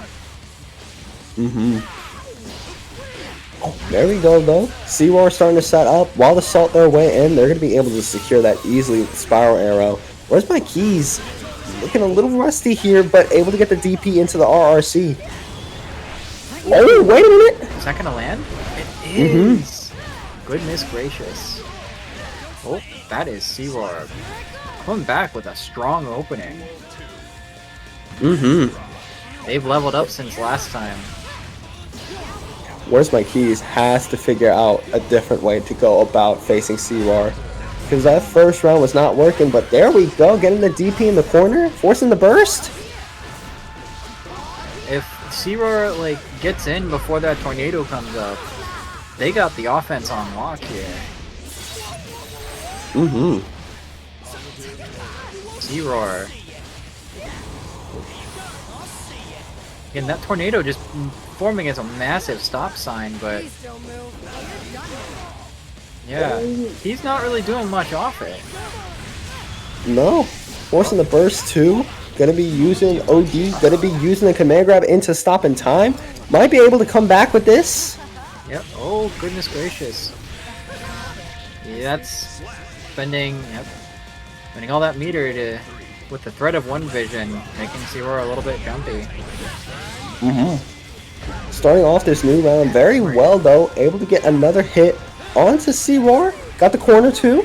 Oh, there we go, though. C-Roar starting to set up. While the Salt their way in, they're going to be able to secure that easily with the Spiral Arrow. Where's my keys? Looking a little rusty here, but able to get the DP into the RRC. Oh, wait a minute! Is that gonna land? It is! goodness gracious. Oh, that is C-Roar. Coming back with a strong opening. They've leveled up since last time. Where's My Keys has to figure out a different way to go about facing C-Roar. Because that first round was not working, but there we go, getting the DP in the corner, forcing the burst. If C-Roar like gets in before that tornado comes up, they got the offense on lock here. C-Roar. Again, that tornado just forming as a massive stop sign, but yeah, he's not really doing much off it. No, forcing the burst too. Gonna be using OD, gonna be using the command grab into stop in time. Might be able to come back with this. Yep. Oh goodness gracious. Yeah, that's spending all that meter to with the threat of one vision, making C-Roar a little bit jumpy. Starting off this new round very well though, able to get another hit onto C-Roar. Got the corner too.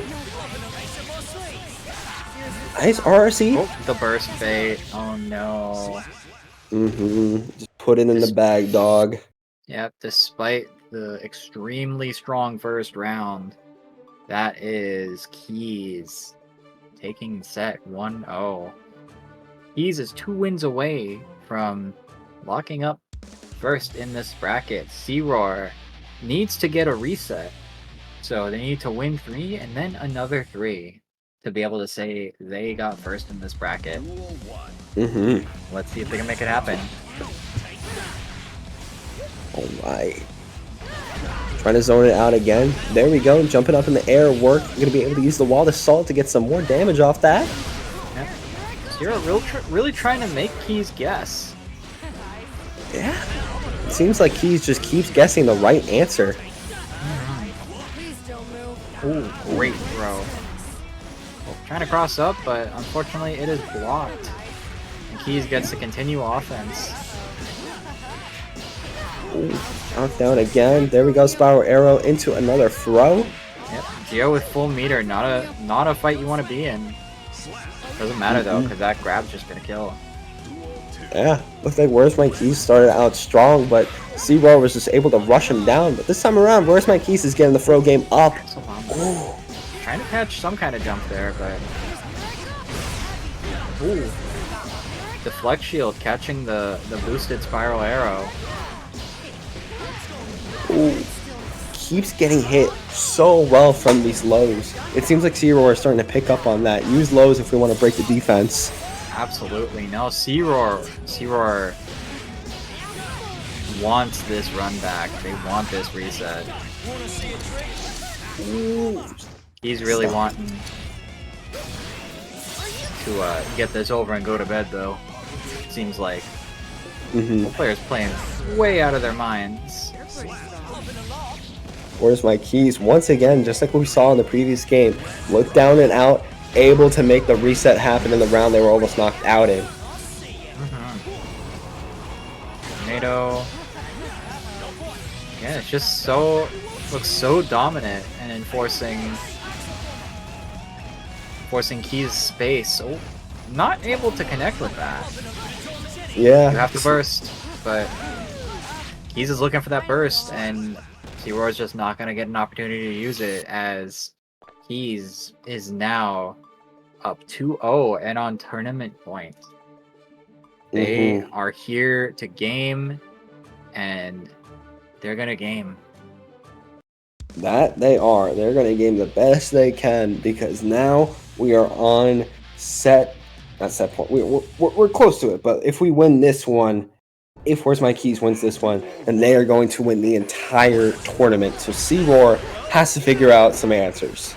Nice RRC. Oh, the burst bait. Oh no. Just put it in the bag, dog. Yep, despite the extremely strong first round, that is Keys taking set 1-0. Keys is 2 wins away from locking up first in this bracket. C-Roar needs to get a reset, so they need to win 3 and then another 3 to be able to say they got first in this bracket. Let's see if they can make it happen. Alright. Trying to zone it out again. There we go. Jumping up in the air. Work. Going to be able to use the wall of salt to get some more damage off that. Yep. Zero really trying to make Keys guess. Yeah. It seems like Keys just keeps guessing the right answer. Ooh, great throw. Trying to cross up, but unfortunately it is blocked. And Keys gets to continue offense. Ooh, countdown again. There we go. Spiral arrow into another throw. Yep, Geo with full meter, not a fight you want to be in. Doesn't matter though, because that grab's just gonna kill. Yeah, looks like Where's My Keys started out strong, but C-Roar was just able to rush him down. But this time around, Where's My Keys is getting the throw game up. Ooh. Trying to catch some kind of jump there, but ooh, deflect shield catching the boosted spiral arrow. Ooh, keeps getting hit so well from these lows. It seems like C-Roar is starting to pick up on that. Use lows if we want to break the defense. Absolutely. No, C-Roar wants this run back. They want this reset. Ooh. He's really wanting to get this over and go to bed, though. Seems like the players playing way out of their minds. Where's My Keys? Once again, just like we saw in the previous game, look down and out, able to make the reset happen in the round they were almost knocked out in. Tornado. Yeah, it's just looks so dominant and enforcing Keys' space. Oh, not able to connect with that. Yeah. You have to burst, but Keys is looking for that burst, and C-Roar is just not going to get an opportunity to use it, as Keys is now up 2-0 and on tournament point. They are here to game, and they're going to game. That they are. They're going to game the best they can, because now we are on not set point. We're close to it, but if we win this one, if Where's My Keys wins this one, then they are going to win the entire tournament. So C-Roar has to figure out some answers.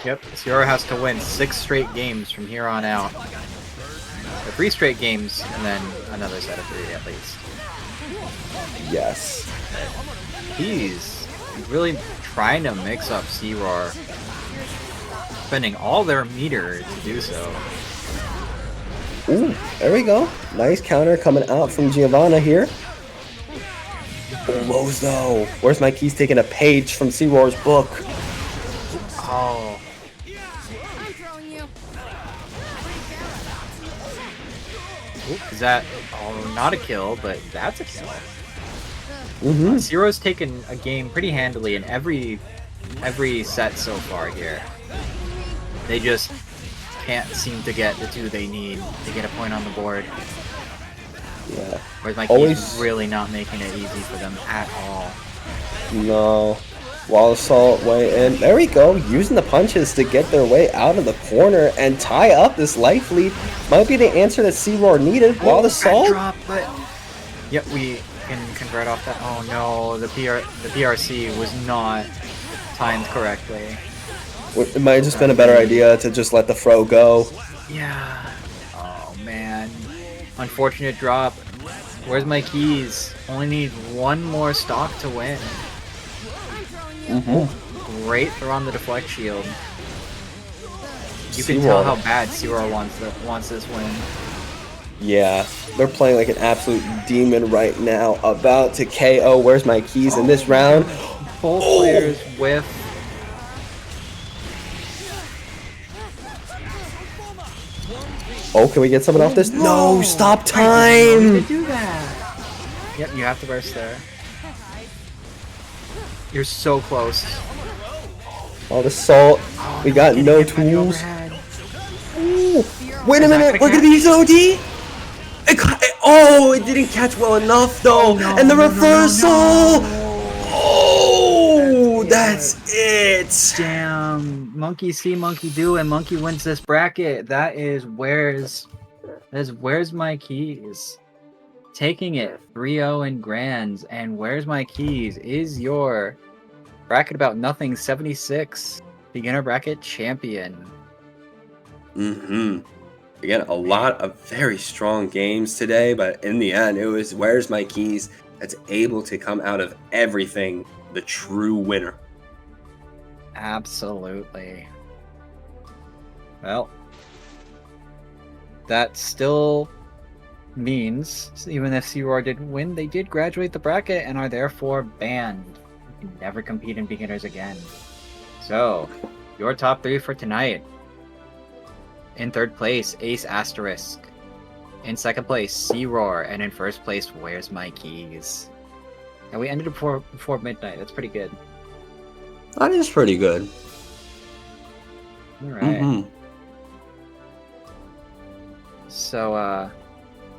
Yep, C-Roar has to win 6 straight games from here on out. Or 3 straight games, and then another set of 3 at least. Yes. He's really trying to mix up C-Roar, spending all their meter to do so. Ooh, there we go. Nice counter coming out from Giovanna here. lows though. Where's my keys taking a page from C-Roar's book? Oh, I'm throwing you. is that? Oh, not a kill, but that's a kill. Mm-hmm. Zero's taken a game pretty handily in every set so far here. They just can't seem to get the two they need to get a point on the board. Yeah. Whereas Mikey's Always- really not making it easy for them at all. No. Wall assault way in. There we go. Using the punches to get their way out of the corner and tie up this life lead. Might be the answer that C-Roar needed. Wall assault. Drop, but yep, we can convert off that. Oh no, the PRC was not timed correctly. It might have just been a better idea to just let the throw go. Yeah. Oh man. Unfortunate drop. Where's my keys? Only need one more stock to win. Mm-hmm. Great throw on the deflect shield. You can C-Roar. tell how bad C-Roar wants this win. Yeah, they're playing like an absolute demon right now. About to KO. Where's my keys in this round? Both players whiff. Oh, can we get someone off this? No, stop I didn't know you time. could do that. Yep, you have to burst there. You're so close. Oh, the salt. Oh, We got getting no hit by the tools. overhead. Ooh, wait a Is that minute, gonna we're gonna use OD? Oh, it didn't catch well enough though. no, And the no, no, reversal. Oh, That's that's it. Damn, Monkey see, Monkey do, and Monkey wins this bracket. That is where's my keys? Taking it 3-0 in grands, and where's my keys is your bracket about nothing 76 beginner bracket champion. Mm-hmm. Again, a lot of very strong games today, but in the end, it was Where's My Keys that's able to come out of everything the true winner. Absolutely. Well, that still means, even if C-Roar didn't win, they did graduate the bracket and are therefore banned. You can never compete in beginners again. So, your top three for tonight. In third place, Ace Asterisk. In second place, C-Roar. And in first place, Where's My Keys? And we ended before midnight. That's pretty good. That is pretty good. Alright. Mm-hmm. So,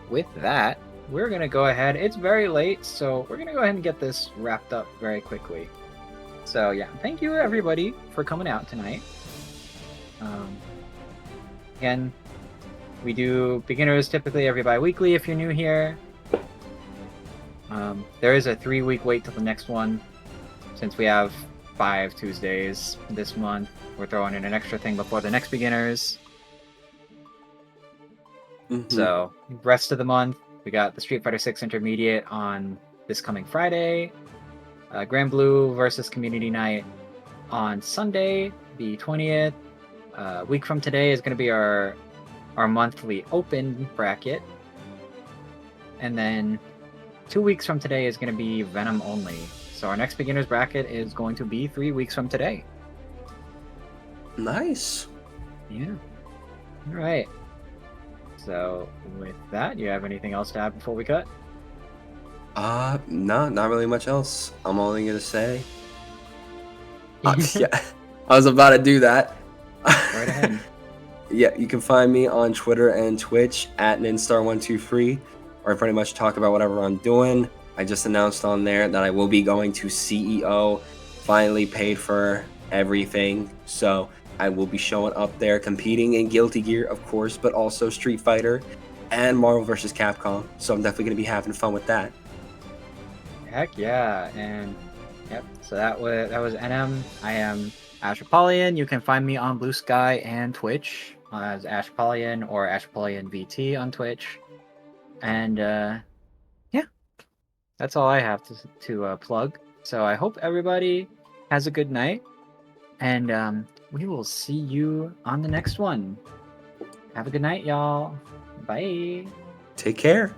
with that, we're gonna go ahead. It's very late, so we're gonna go ahead and get this wrapped up very quickly. So, yeah, thank you everybody for coming out tonight. Again, we do beginners typically every bi-weekly if you're new here. There is a 3-week wait till the next one. Since we have 5 Tuesdays this month, we're throwing in an extra thing before the next beginners. Mm-hmm. So, rest of the month, we got the Street Fighter 6 Intermediate on this coming Friday. Grand Blue versus Community Night on Sunday, the 20th. A week from today is going to be our monthly open bracket. And then 2 weeks from today is going to be Venom only. So our next beginner's bracket is going to be 3 weeks from today. Nice. Yeah. All right. So with that, you have anything else to add before we cut? No, not really much else. I'm only gonna say. Yeah, I was about to do that. Right ahead. Yeah, you can find me on Twitter and Twitch at Ninstar123, where I pretty much talk about whatever I'm doing. I just announced on there that I will be going to CEO, finally paid for everything. So I will be showing up there, competing in Guilty Gear, of course, but also Street Fighter and Marvel vs. Capcom. So I'm definitely going to be having fun with that. Heck yeah. And yep, so that was NM. I am Ash Apollyon. You can find me on Blue Sky and Twitch as Ash Apollyon or Ash Apollyon VT on Twitch. And yeah, that's all I have to plug. So I hope everybody has a good night, and we will see you on the next one. Have a good night, y'all. Bye. Take care.